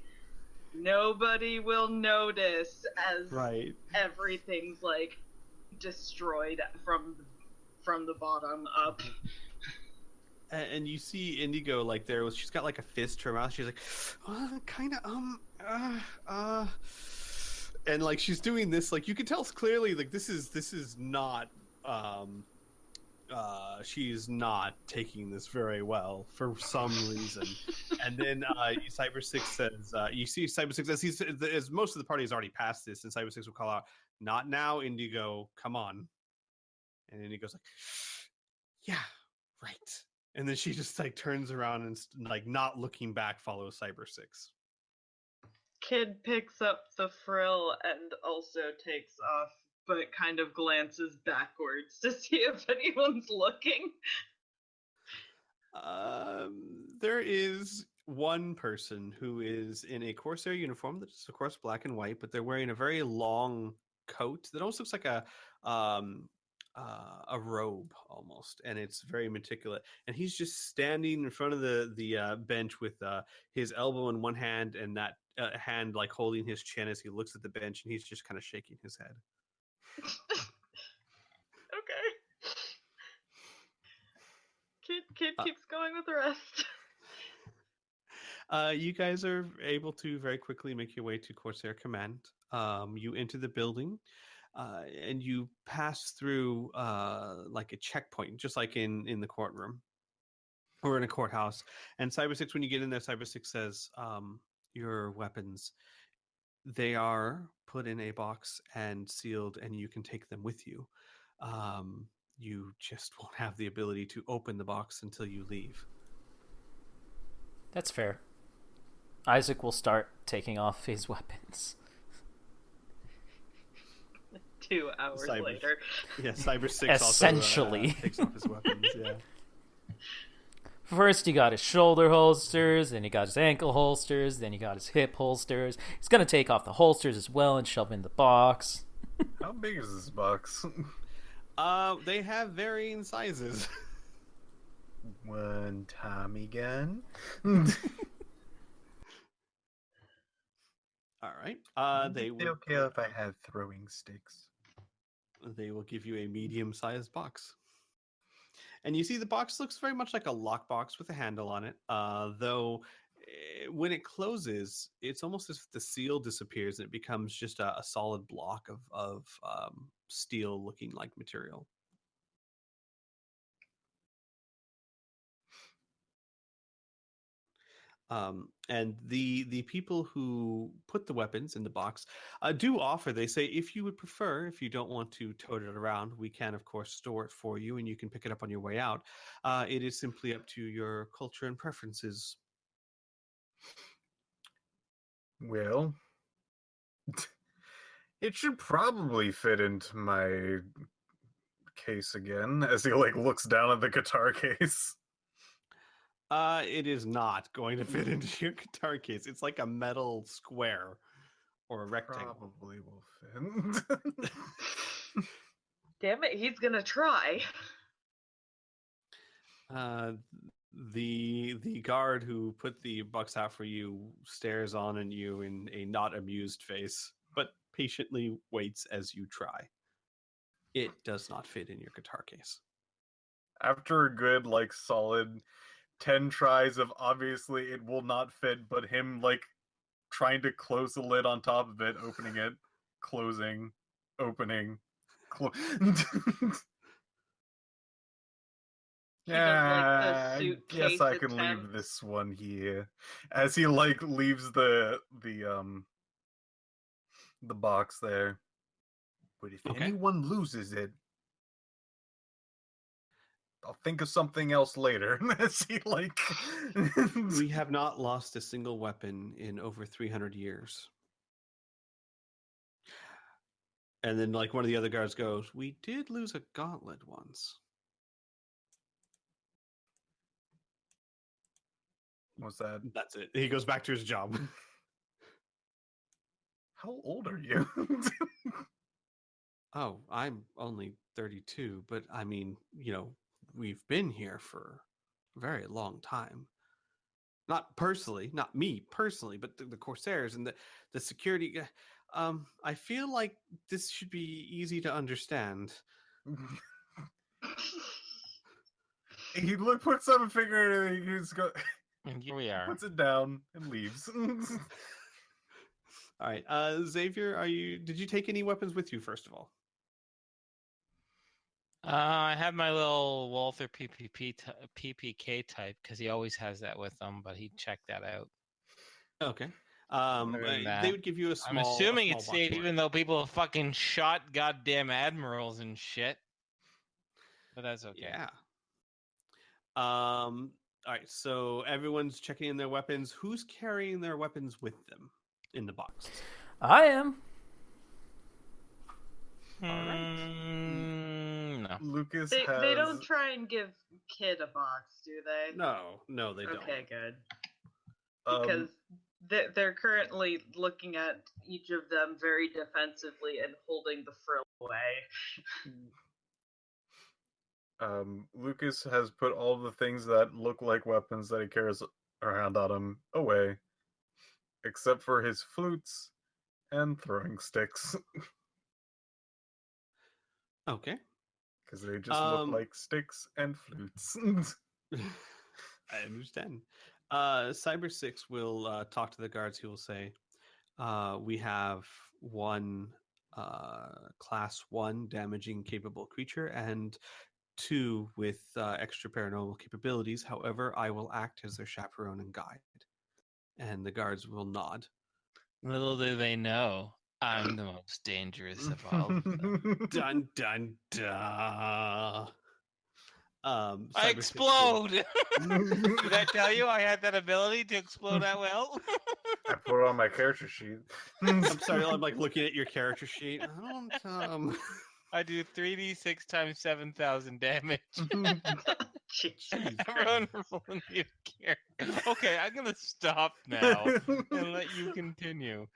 nobody will notice as everything's, like, destroyed from the bottom up. And you see Indigo, like, she's got, like, a fist to her mouth. She's like, kind of, and, like, she's doing this, like, you can tell clearly, like, this is not, she's not taking this very well for some reason. And then Cyber 6 says, you see Cyber 6 as most of the party has already passed this, and Cyber 6 will call out, not now, Indigo, come on. And Indigo's like, yeah, right. And then she just, like, turns around and, like, not looking back, follows Cyber 6. Kid picks up the frill and also takes off, but kind of glances backwards to see if anyone's looking. There is one person who is in a Corsair uniform that's, of course, black and white, but they're wearing a very long coat that almost looks like a robe almost, and it's very meticulous. And he's just standing in front of the bench with his elbow in one hand and that hand, like, holding his chin as he looks at the bench, and he's just kind of shaking his head. Okay. Kid keeps going with the rest. You guys are able to very quickly make your way to Corsair Command. You enter the building. And you pass through like a checkpoint, just like in the courtroom or in a courthouse. And Cyber 6, when you get in there, Cyber 6 says, your weapons, they are put in a box and sealed, and you can take them with you. You just won't have the ability to open the box until you leave. That's fair. Isaac will start taking off his weapons. 2 hours later. Yeah, Cyber 6 essentially also takes off his weapons, yeah. First, he got his shoulder holsters, then he got his ankle holsters, then he got his hip holsters. He's going to take off the holsters as well and shove them in the box. How big is this box? They have varying sizes. One Tommy gun. All right. They It's okay if I have throwing sticks. They will give you a medium-sized box. And you see the box looks very much like a lockbox with a handle on it, though when it closes, it's almost as if the seal disappears and it becomes just a solid block of steel-looking like material. And the people who put the weapons in the box do offer. They say if you would prefer, if you don't want to tote it around, we can of course store it for you, and you can pick it up on your way out. It is simply up to your culture and preferences. Well, it should probably fit into my case again, as he like looks down at the guitar case. It is not going to fit into your guitar case. It's like a metal square or a rectangle. Probably will fit. Damn it, he's gonna try. The guard who put the box out for you stares on at you in a not amused face, but patiently waits as you try. It does not fit in your guitar case. After a good, like, solid 10 tries of obviously it will not fit, but him, like, trying to close the lid on top of it, opening it, closing, opening, He does, like, the I suitcase guess I can leave attempt. this one here. As he, like, leaves the box there. But if Okay. anyone loses it, I'll think of something else later. As he, like... We have not lost a single weapon in over 300 years. And then, like, one of the other guards goes, "We did lose a gauntlet once." What's that? That's it. He goes back to his job. How old are you? Oh, I'm only 32, but I mean, we've been here for a very long time. Not personally, not me personally, but the Corsairs and the security. I feel like this should be easy to understand. He puts up a finger and he's And here we are. puts it down and leaves. All right, Xavier, did you take any weapons with you first of all? I have my little Walther PPK type because he always has that with him, but he checked that out. Okay. That, they would give you a small. I'm assuming a small it's box safe, for it. even though people have fucking shot goddamn admirals and shit. But that's okay. Yeah. All right. So everyone's checking in their weapons. Who's carrying their weapons with them in the boxes? I am. No. Lucas They has... don't try and give Kid a box, do they? No, they don't. Okay, good. Because they're currently looking at each of them very defensively and holding the frill away. Lucas has put all the things that look like weapons that he carries around on him away, except for his flutes and throwing sticks. Okay. Because they just look like sticks and flutes. I understand. Cyber 6 will talk to the guards. He will say, we have one class 1 damaging capable creature and 2 with extra paranormal capabilities. However, I will act as their chaperone and guide. And the guards will nod. Little do they know, I'm the most dangerous of all of them. Dun, dun, dun. I explode! Did I tell you I had that ability to explode that well? I put it on my character sheet. I'm sorry, I'm like looking at your character sheet. I do 3d6 times 7,000 damage. Jeez. Everyone rolling the character. Okay, I'm gonna stop now and let you continue.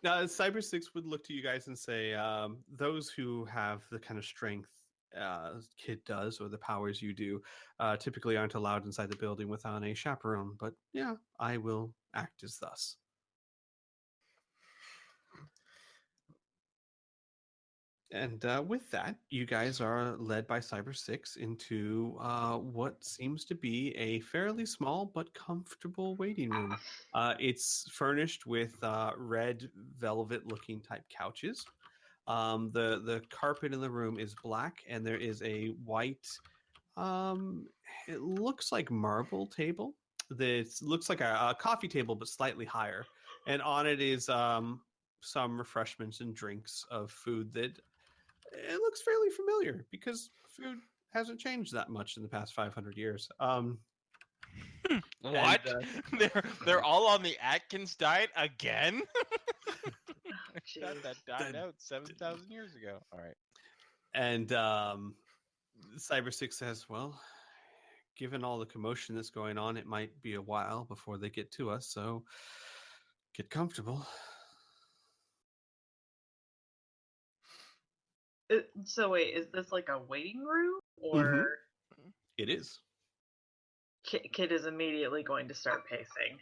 Now, Cyber 6 would look to you guys and say, those who have the kind of strength Kid does, or the powers you do, typically aren't allowed inside the building without a chaperone. But yeah, I will act as thus. And with that, you guys are led by Cyber 6 into what seems to be a fairly small but comfortable waiting room. It's furnished with red velvet-looking type couches. The carpet in the room is black, and there is a white, it looks like marble table that looks like a coffee table, but slightly higher. And on it is some refreshments and drinks of food that it looks fairly familiar because food hasn't changed that much in the past 500 years. What? And, They're all on the Atkins diet again? Jeez. that died out 7,000 years ago. All right. And Cyber 6 says, well, given all the commotion that's going on, it might be a while before they get to us, so get comfortable. So wait, is this like a waiting room, or It is. Kid is immediately going to start pacing?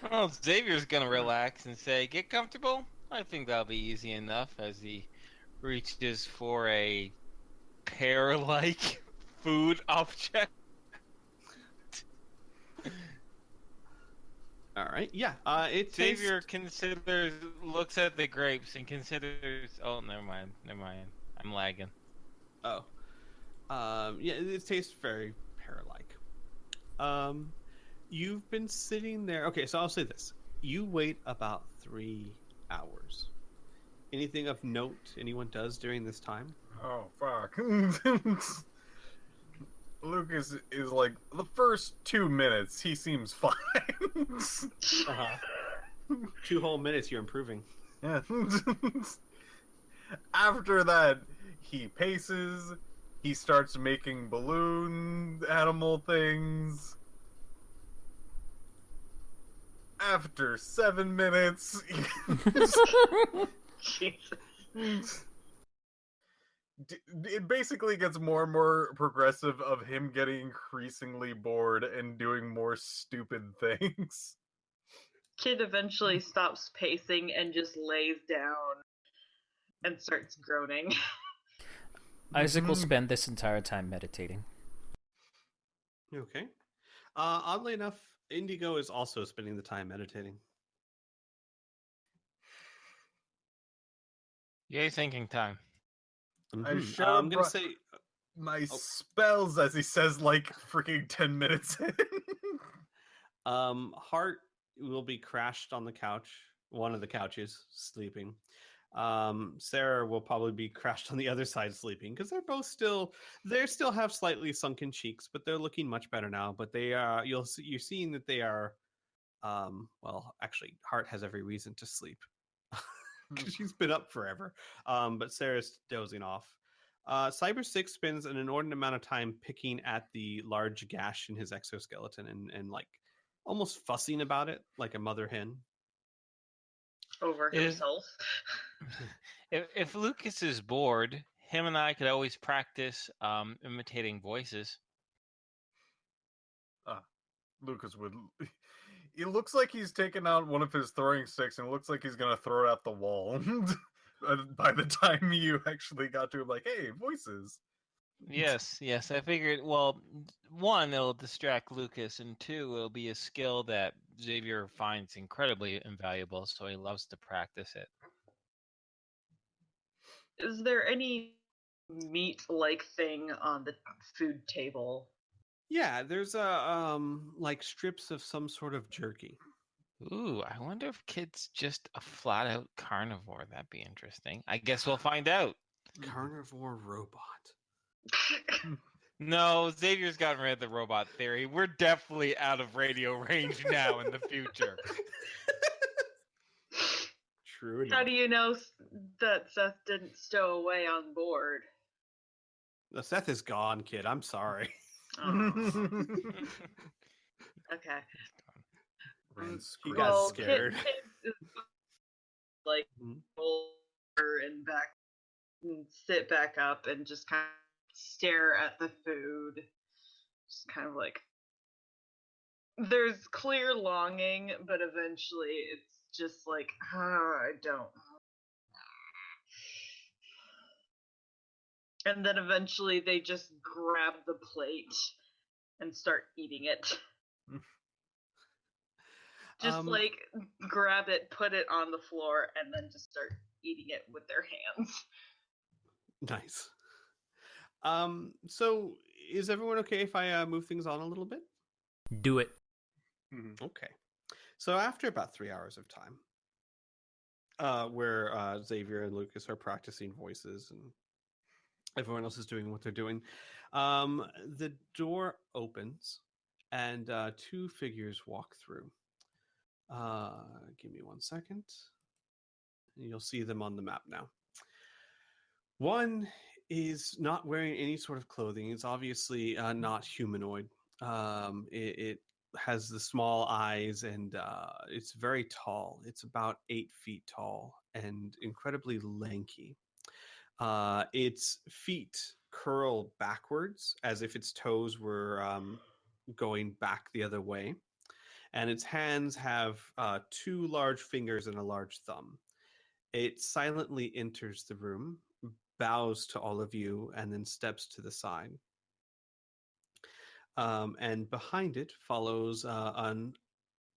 Well, Xavier's gonna relax and say, "Get comfortable." I think that'll be easy enough as he reaches for a pear-like food object. All right. Yeah. It Xavier looks at the grapes and considers. Oh, never mind. I'm lagging. Oh. Yeah, it tastes very pear-like. You've been sitting there. Okay, so I'll say this. You wait about 3 hours. Anything of note anyone does during this time? Oh, fuck. Lucas is like, the first 2 minutes, he seems fine. 2 whole minutes, you're improving. Yeah. After that, he paces, he starts making balloon animal things. After 7 minutes, Jesus. it basically gets more and more progressive of him getting increasingly bored and doing more stupid things. Kid eventually stops pacing and just lays down and starts groaning. Isaac will spend this entire time meditating. Okay. Oddly enough, Indigo is also spending the time meditating. Yay, thinking time. I'm going to say... my spells, as he says, like freaking 10 minutes in. Hart will be crashed on the couch, one of the couches, sleeping. Sarah will probably be crashed on the other side sleeping because they're both still have slightly sunken cheeks, but they're looking much better now. But they are you're seeing that they are well, actually Hart has every reason to sleep because she's been up forever. But Sarah's dozing off. Cyber 6 spends an inordinate amount of time picking at the large gash in his exoskeleton and like almost fussing about it like a mother hen. Over himself. If Lucas is bored, him and I could always practice imitating voices. Lucas would... It looks like he's taken out one of his throwing sticks and it looks like he's going to throw it at the wall. By the time you actually got to him, like, hey, voices. Yes. I figured, well, 1, it'll distract Lucas, and 2, it'll be a skill that Xavier finds incredibly invaluable, so he loves to practice it. Is there any meat-like thing on the food table? Yeah, there's a like strips of some sort of jerky. Ooh, I wonder if Kid's just a flat-out carnivore. That'd be interesting. I guess we'll find out. Carnivore robot. No, Xavier's gotten rid of the robot theory. We're definitely out of radio range now in the future. True enough. How do you know that Seth didn't stow away on board? The Seth is gone, kid. I'm sorry. Oh. Okay. He got scared. Kid is like roll over and back and sit back up and just kind of stare at the food. Just kind of like there's clear longing, but eventually it's just like, I don't. And then eventually they just grab the plate and start eating it. Just like grab it, put it on the floor, and then just start eating it with their hands. Nice. So is everyone okay if I move things on a little bit? Do it. Okay. So after about 3 hours of time, where Xavier and Lucas are practicing voices and everyone else is doing what they're doing, the door opens and 2 figures walk through. Give me 1 second. You'll see them on the map now. One is not wearing any sort of clothing. It's obviously not humanoid. It has the small eyes and it's very tall. It's about 8 feet tall and incredibly lanky. Its feet curl backwards as if its toes were going back the other way. And its hands have 2 large fingers and a large thumb. It silently enters the room, bows to all of you, and then steps to the side. And behind it follows an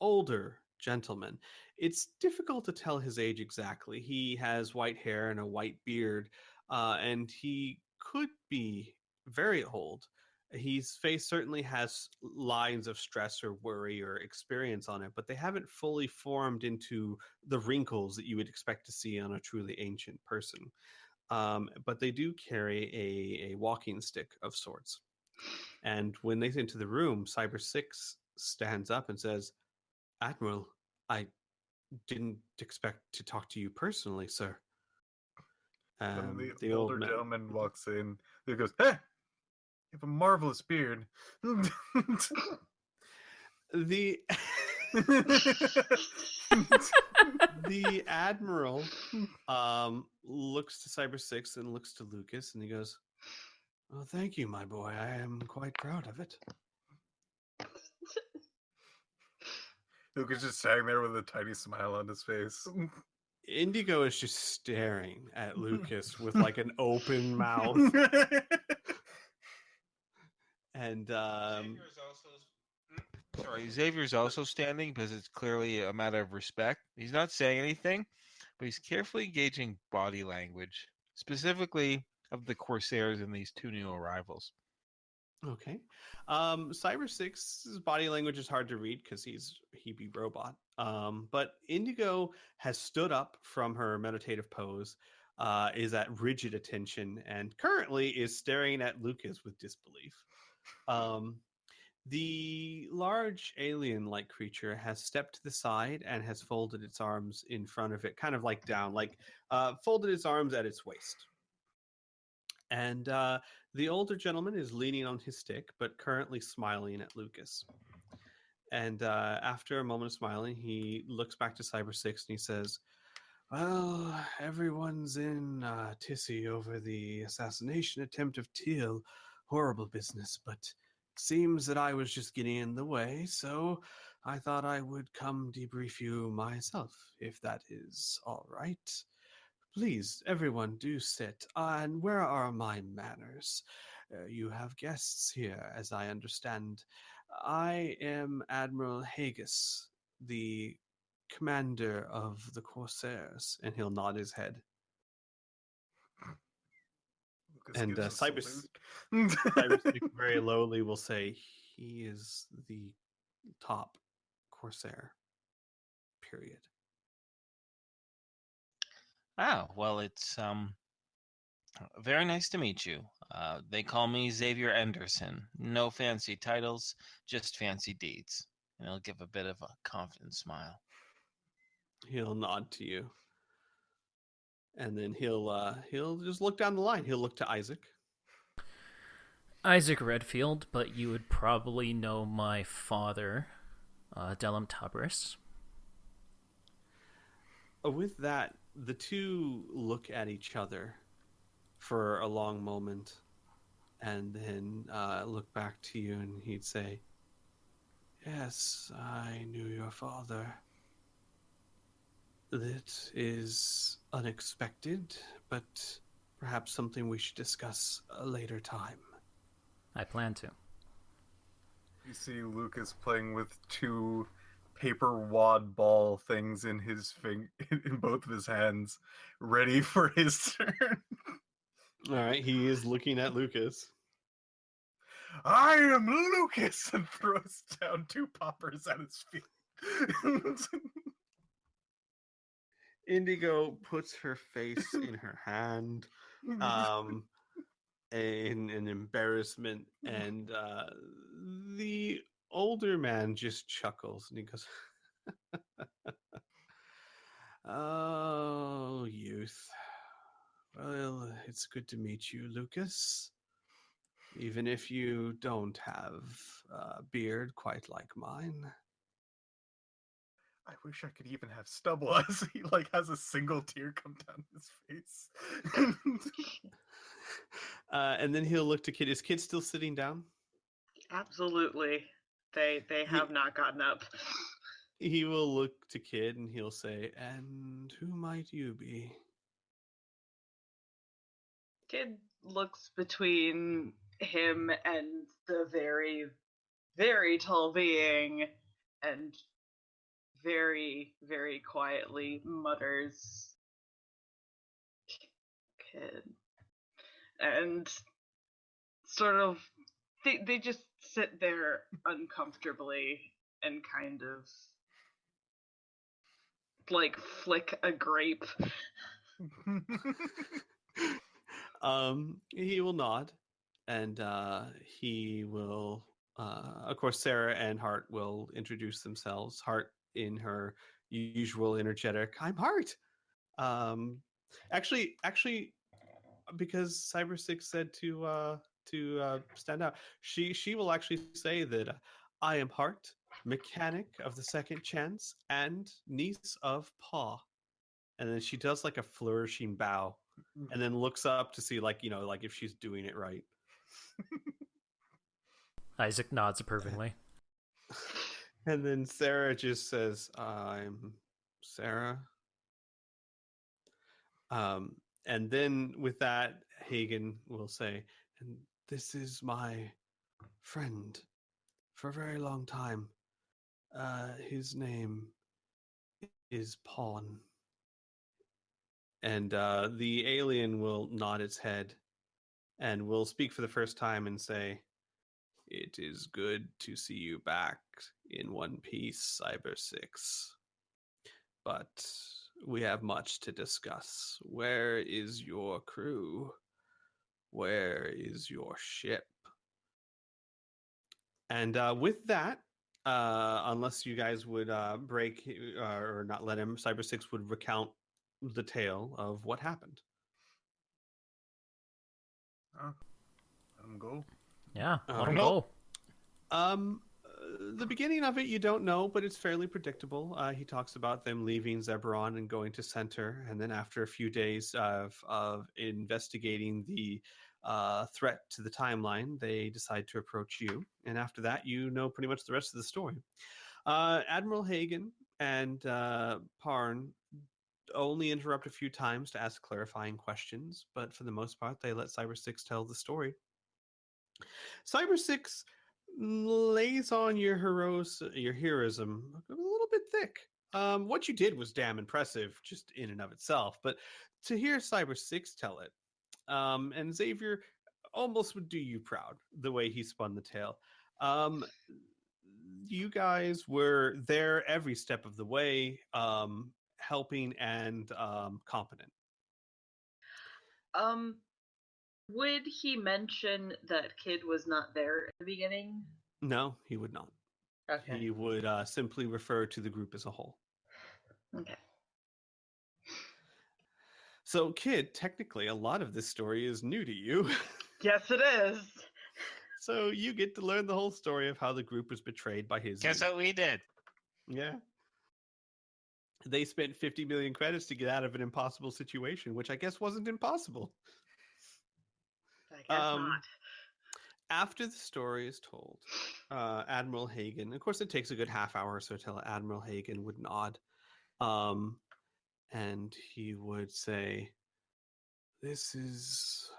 older gentleman. It's difficult to tell his age exactly. He has white hair and a white beard, and he could be very old. His face certainly has lines of stress or worry or experience on it, but they haven't fully formed into the wrinkles that you would expect to see on a truly ancient person. But they do carry a walking stick of sorts. And when they enter the room, Cyber 6 stands up and says, "Admiral, I didn't expect to talk to you personally, sir." When the old older man- gentleman walks in, he goes, "Hey, you have a marvelous beard." The the Admiral looks to Cyber 6 and looks to Lucas, and he goes, "Well, thank you, my boy. I am quite proud of it." Lucas just standing there with a tiny smile on his face. Indigo is just staring at Lucas with like an open mouth. And Xavier's also standing because it's clearly a matter of respect. He's not saying anything, but he's carefully gauging body language, specifically of the Corsairs and these 2 new arrivals. okay. Cyber 6's body language is hard to read because he be robot. But Indigo has stood up from her meditative pose, is at rigid attention, and currently is staring at Lucas with disbelief. The large alien-like creature has stepped to the side and has folded its arms in front of it, kind of like down, like folded its arms at its waist. And the older gentleman is leaning on his stick, but currently smiling at Lucas. And after a moment of smiling, he looks back to Cyber 6 and he says, "Well, everyone's in tissy over the assassination attempt of Teal. Horrible business, but seems that I was just getting in the way, so I thought I would come debrief you myself, if that is all right. Please, everyone, do sit. And where are my manners? You have guests here, as I understand. I am Admiral Haggis, the commander of the Corsairs," and he'll nod his head. Lucas And gives a Cyber salute. 6 very lowly will say, "He is the top Corsair, period." Oh, well, it's very nice to meet you. They call me Xavier Anderson. No fancy titles, just fancy deeds. And he'll give a bit of a confident smile. He'll nod to you. And then he'll just look down the line. He'll look to Isaac. Isaac Redfield, but you would probably know my father, Delam Tabris. With that, the two look at each other for a long moment and then look back to you, and he'd say, "Yes, I knew your father. That is unexpected, but perhaps something we should discuss a later time." I plan to. You see Lucas playing with 2 paper wad ball things in his in both of his hands, ready for his turn. All right, he is looking at Lucas. I am Lucas, and throws down 2 poppers at his feet. Indigo puts her face in her hand, in embarrassment, and the older man just chuckles and he goes, "Oh, youth. Well, it's good to meet you, Lucas. Even if you don't have a beard quite like mine." I wish I could even have stubble as he has a single tear come down his face. And then he'll look to Kid. Is Kid still sitting down? Absolutely. They have not gotten up. He will look to Kid and he'll say, "And who might you be?" Kid looks between him and the very, very tall being and very, very quietly mutters, "Kid." And sort of, they just sit there uncomfortably and kind of flick a grape. He will nod, and he will. Of course, Sarah and Hart will introduce themselves. Hart in her usual energetic, "I'm Hart." Actually, because Cyber Six said to stand out, she will actually say that I am Hart, mechanic of the Second Chance and niece of Paw. And then she does a flourishing bow, and then looks up to see if she's doing it right. Isaac nods approvingly. And then Sarah just says, "I'm Sarah." And then with that, Hagen will say, "And this is my friend for a very long time. His name is Pawn." And the alien will nod its head and will speak for the first time and say, "It is good to see you back in one piece, Cyber Six. But we have much to discuss. Where is your crew? Where is your ship?" And with that, unless you guys would break or not let him, Cyber Six would recount the tale of what happened. Let him go. Yeah, let him Nope. go. The beginning of it you don't know, but it's fairly predictable. He talks about them leaving Zebron and going to Center, and then after a few days of investigating the threat to the timeline, they decide to approach you, and after that, you know pretty much the rest of the story. Admiral Hagen and Parn only interrupt a few times to ask clarifying questions, but for the most part, they let Cyber Six tell the story. Cyber Six lays on your heroism a little bit thick. What you did was damn impressive, just in and of itself. But to hear Cyber Six tell it, and Xavier almost would do you proud the way he spun the tale. You guys were there every step of the way, helping and competent. Would he mention that Kid was not there at the beginning? No, he would not. Okay. He would simply refer to the group as a whole. Okay. So, Kid, technically, a lot of this story is new to you. Yes, it is. So you get to learn the whole story of how the group was betrayed by his. Guess what we did? Yeah. They spent 50 million credits to get out of an impossible situation, which I guess wasn't impossible. I guess not. After the story is told, Admiral Hagen, of course, it takes a good half hour or so till Admiral Hagen would nod. And he would say, "This is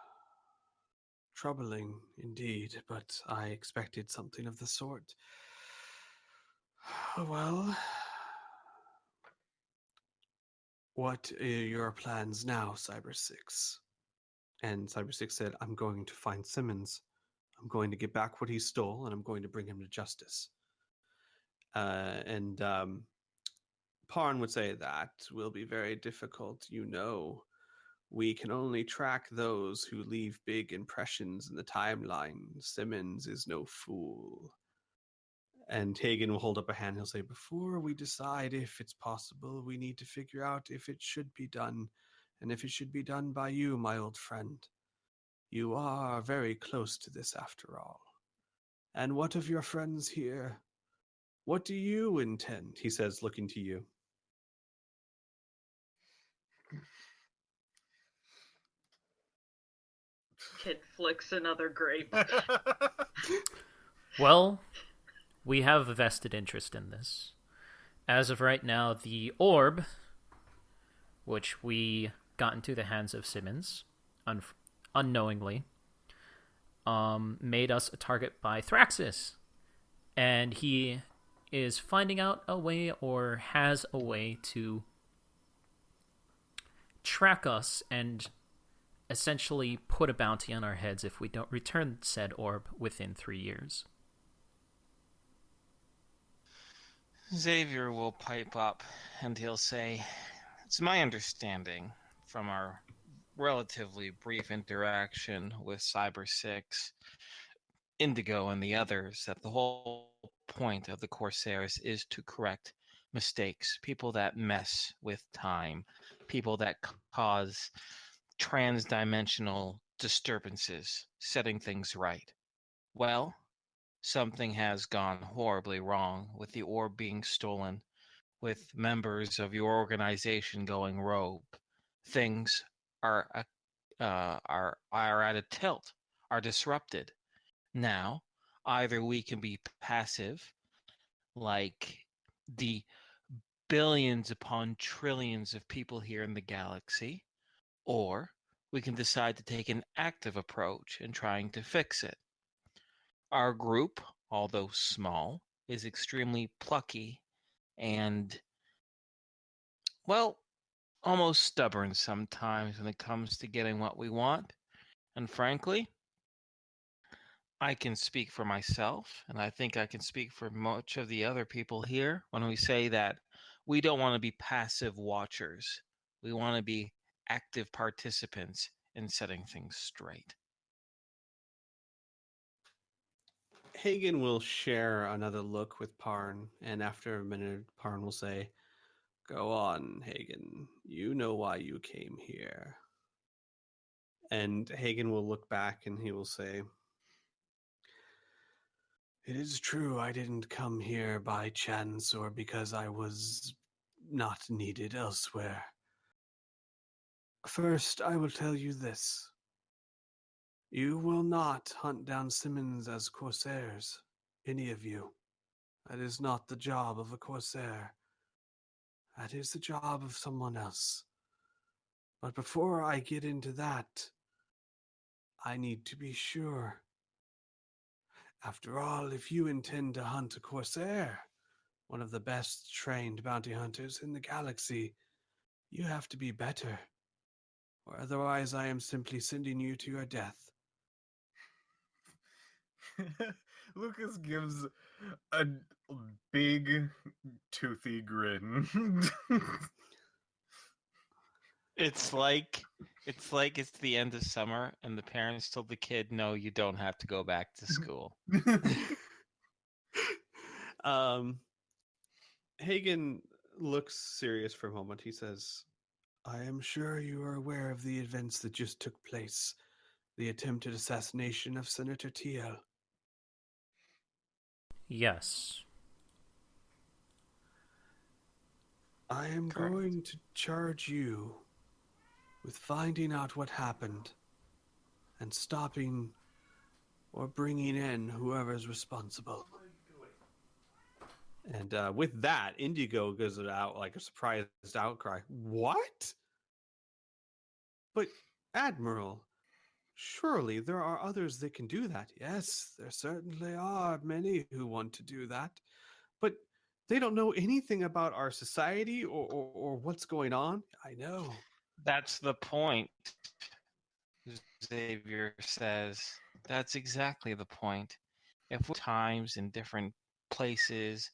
troubling indeed, but I expected something of the sort. Well, what are your plans now, Cyber Six?" And Cyber Six said, "I'm going to find Simmons. I'm going to get back what he stole, and I'm going to bring him to justice. And Parn would say that will be very difficult. You know, we can only track those who leave big impressions in the timeline. Simmons is no fool. And Hagen will hold up a hand. He'll say, before we decide if it's possible, we need to figure out if it should be done, and if it should be done by you, my old friend. You are very close to this after all. And what of your friends here? What do you intend? He says, looking to you. Kid flicks another grape. Well, we have a vested interest in this. As of right now, the orb, which we got into the hands of Simmons, unknowingly, made us a target by Thraxis. And he is finding out a way, or has a way, to track us and essentially put a bounty on our heads if we don't return said orb within 3 years. Xavier will pipe up and he'll say, it's my understanding from our relatively brief interaction with Cyber 6, Indigo, and the others that the whole point of the Corsairs is to correct mistakes, people that mess with time, people that cause trans-dimensional disturbances, setting things right. Well, something has gone horribly wrong with the orb being stolen, with members of your organization going rogue. Things are at a tilt, are disrupted. Now, either we can be passive, like the billions upon trillions of people here in the galaxy, or we can decide to take an active approach in trying to fix it. Our group, although small, is extremely plucky and, well, almost stubborn sometimes when it comes to getting what we want. And frankly, I can speak for myself, and I think I can speak for much of the other people here when we say that we don't want to be passive watchers. We want to be active participants in setting things straight. Hagen will share another look with Parn, and after a minute, Parn will say, go on, Hagen. You know why you came here. And Hagen will look back and he will say, it is true I didn't come here by chance or because I was not needed elsewhere. First, I will tell you this. You will not hunt down Simmons as Corsairs, any of you. That is not the job of a Corsair. That is the job of someone else. But before I get into that, I need to be sure. After all, if you intend to hunt a Corsair, one of the best trained bounty hunters in the galaxy, you have to be better. Or otherwise I am simply sending you to your death. Lucas gives a big, toothy grin. It's like it's the end of summer and the parents told the kid, no, you don't have to go back to school. Hagen looks serious for a moment. He says, I am sure you are aware of the events that just took place. The attempted assassination of Senator TL. Yes. I am going to charge you with finding out what happened and stopping or bringing in whoever's responsible. And with that, Indigo goes out like a surprised outcry. What? But, Admiral, surely there are others that can do that. Yes, there certainly are many who want to do that. But they don't know anything about our society or what's going on. I know. That's the point. Xavier says, that's exactly the point. If we're times in different places,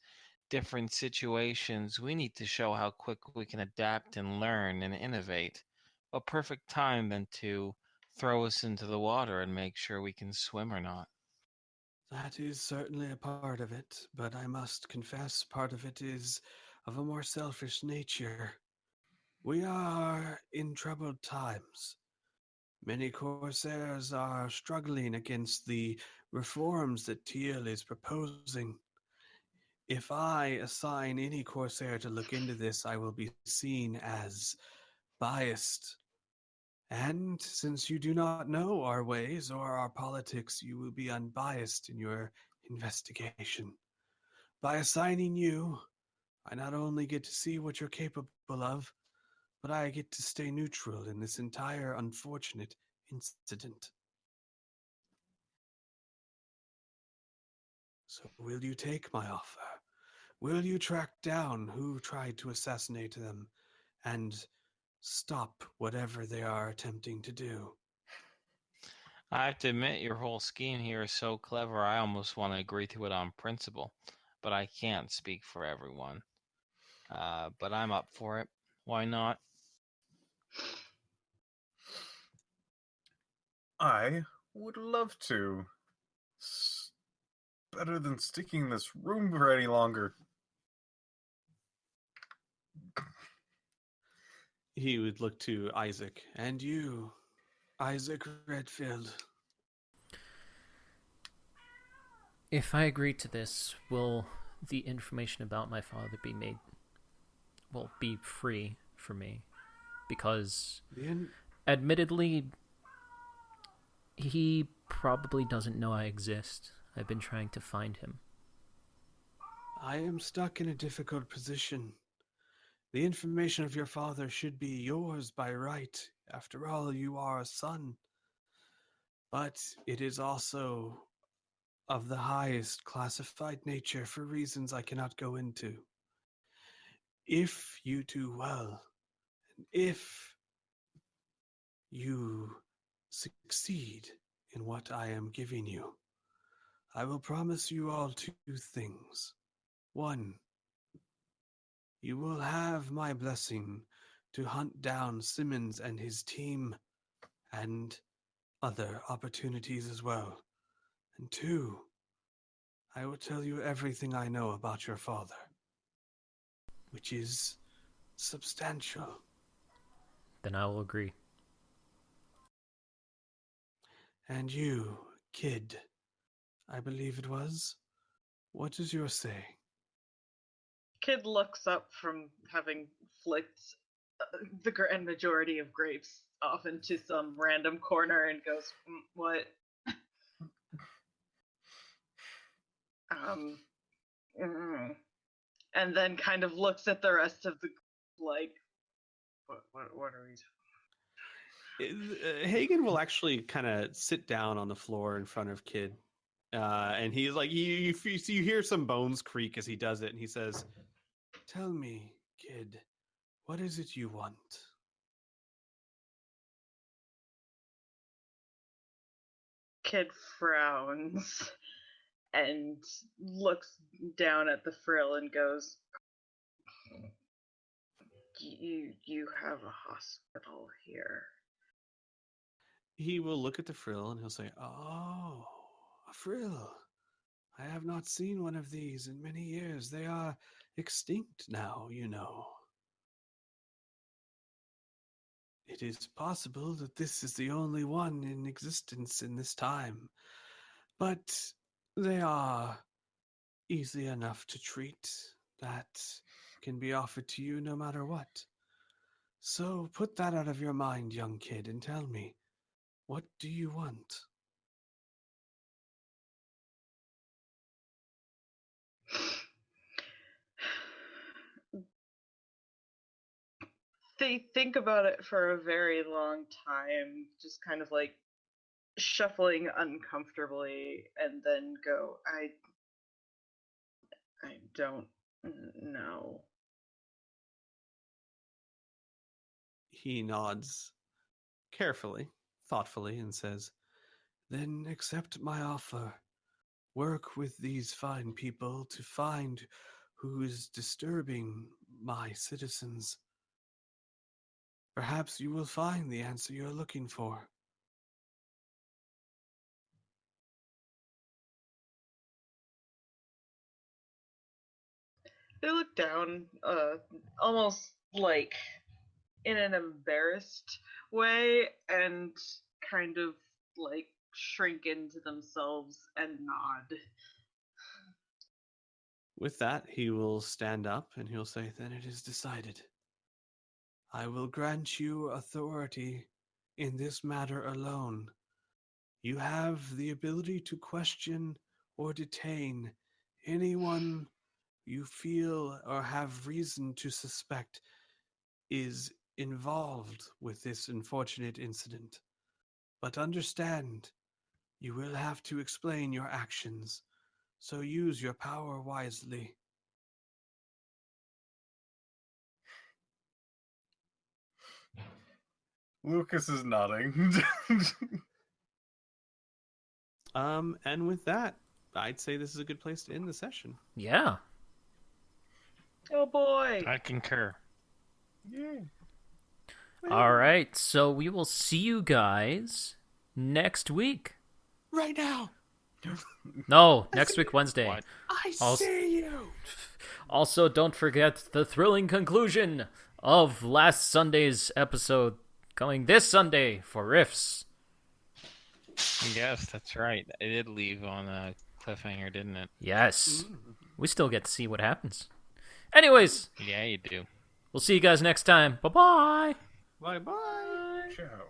different situations, we need to show how quick we can adapt and learn and innovate. What perfect time than to throw us into the water and make sure we can swim or not. That is certainly a part of it, but I must confess part of it is of a more selfish nature. We are in troubled times. Many Corsairs are struggling against the reforms that Teal is proposing. If I assign any Corsair to look into this, I will be seen as biased. And since you do not know our ways or our politics, you will be unbiased in your investigation. By assigning you, I not only get to see what you're capable of, but I get to stay neutral in this entire unfortunate incident. So will you take my offer? Will you track down who tried to assassinate them and stop whatever they are attempting to do? I have to admit, your whole scheme here is so clever, I almost want to agree to it on principle, but I can't speak for everyone. But I'm up for it. Why not? I would love to. It's better than sticking in this room for any longer. He would look to Isaac. And you, Isaac Redfield. If I agree to this, will the information about my father be free for me? Because, admittedly, he probably doesn't know I exist. I've been trying to find him. I am stuck in a difficult position. The information of your father should be yours by right. After all, you are a son. But it is also of the highest classified nature for reasons I cannot go into. If you do well, and if you succeed in what I am giving you, I will promise you all two things. One, you will have my blessing to hunt down Simmons and his team, and other opportunities as well. And two, I will tell you everything I know about your father, which is substantial. Then I will agree. And you, kid, I believe it was, what is your say? Kid looks up from having flicked the grand majority of grapes off into some random corner and goes, what? And then kind of looks at the rest of the like, what are we? Hagen will actually kind of sit down on the floor in front of Kid, and he's like, you hear some bones creak as he does it, and he says, "Tell me, Kid, what is it you want?" Kid frowns and looks down at the frill and goes, you have a hospital here. He will look at the frill and he'll say, "Oh, a frill. I have not seen one of these in many years. They are extinct now, you know. It is possible that this is the only one in existence in this time, but they are easy enough to treat. That can be offered to you no matter what. So put that out of your mind, young kid, and tell me, what do you want?" They think about it for a very long time, just kind of like shuffling uncomfortably, and then go, I don't know. He nods carefully, thoughtfully and says, "Then accept my offer. Work with these fine people to find who is disturbing my citizens. Perhaps you will find the answer you're looking for." They look down, almost like in an embarrassed way, and kind of like shrink into themselves and nod. With that, he will stand up and he'll say, "Then it is decided. I will grant you authority in this matter alone. You have the ability to question or detain anyone you feel or have reason to suspect is involved with this unfortunate incident. But understand, you will have to explain your actions, so use your power wisely." Lucas is nodding. And with that, I'd say this is a good place to end the session. Yeah. Oh boy! I concur. Yeah. All right. So we will see you guys next week. Right now, No, next week, Wednesday. What? I Also- see you. Also, don't forget the thrilling conclusion of last Sunday's episode coming this Sunday for Riffs. Yes, that's right. It did leave on a cliffhanger, didn't it? Yes. We still get to see what happens. Anyways, Yeah, you do. we'll see you guys next time. Bye-bye. Bye bye. Ciao.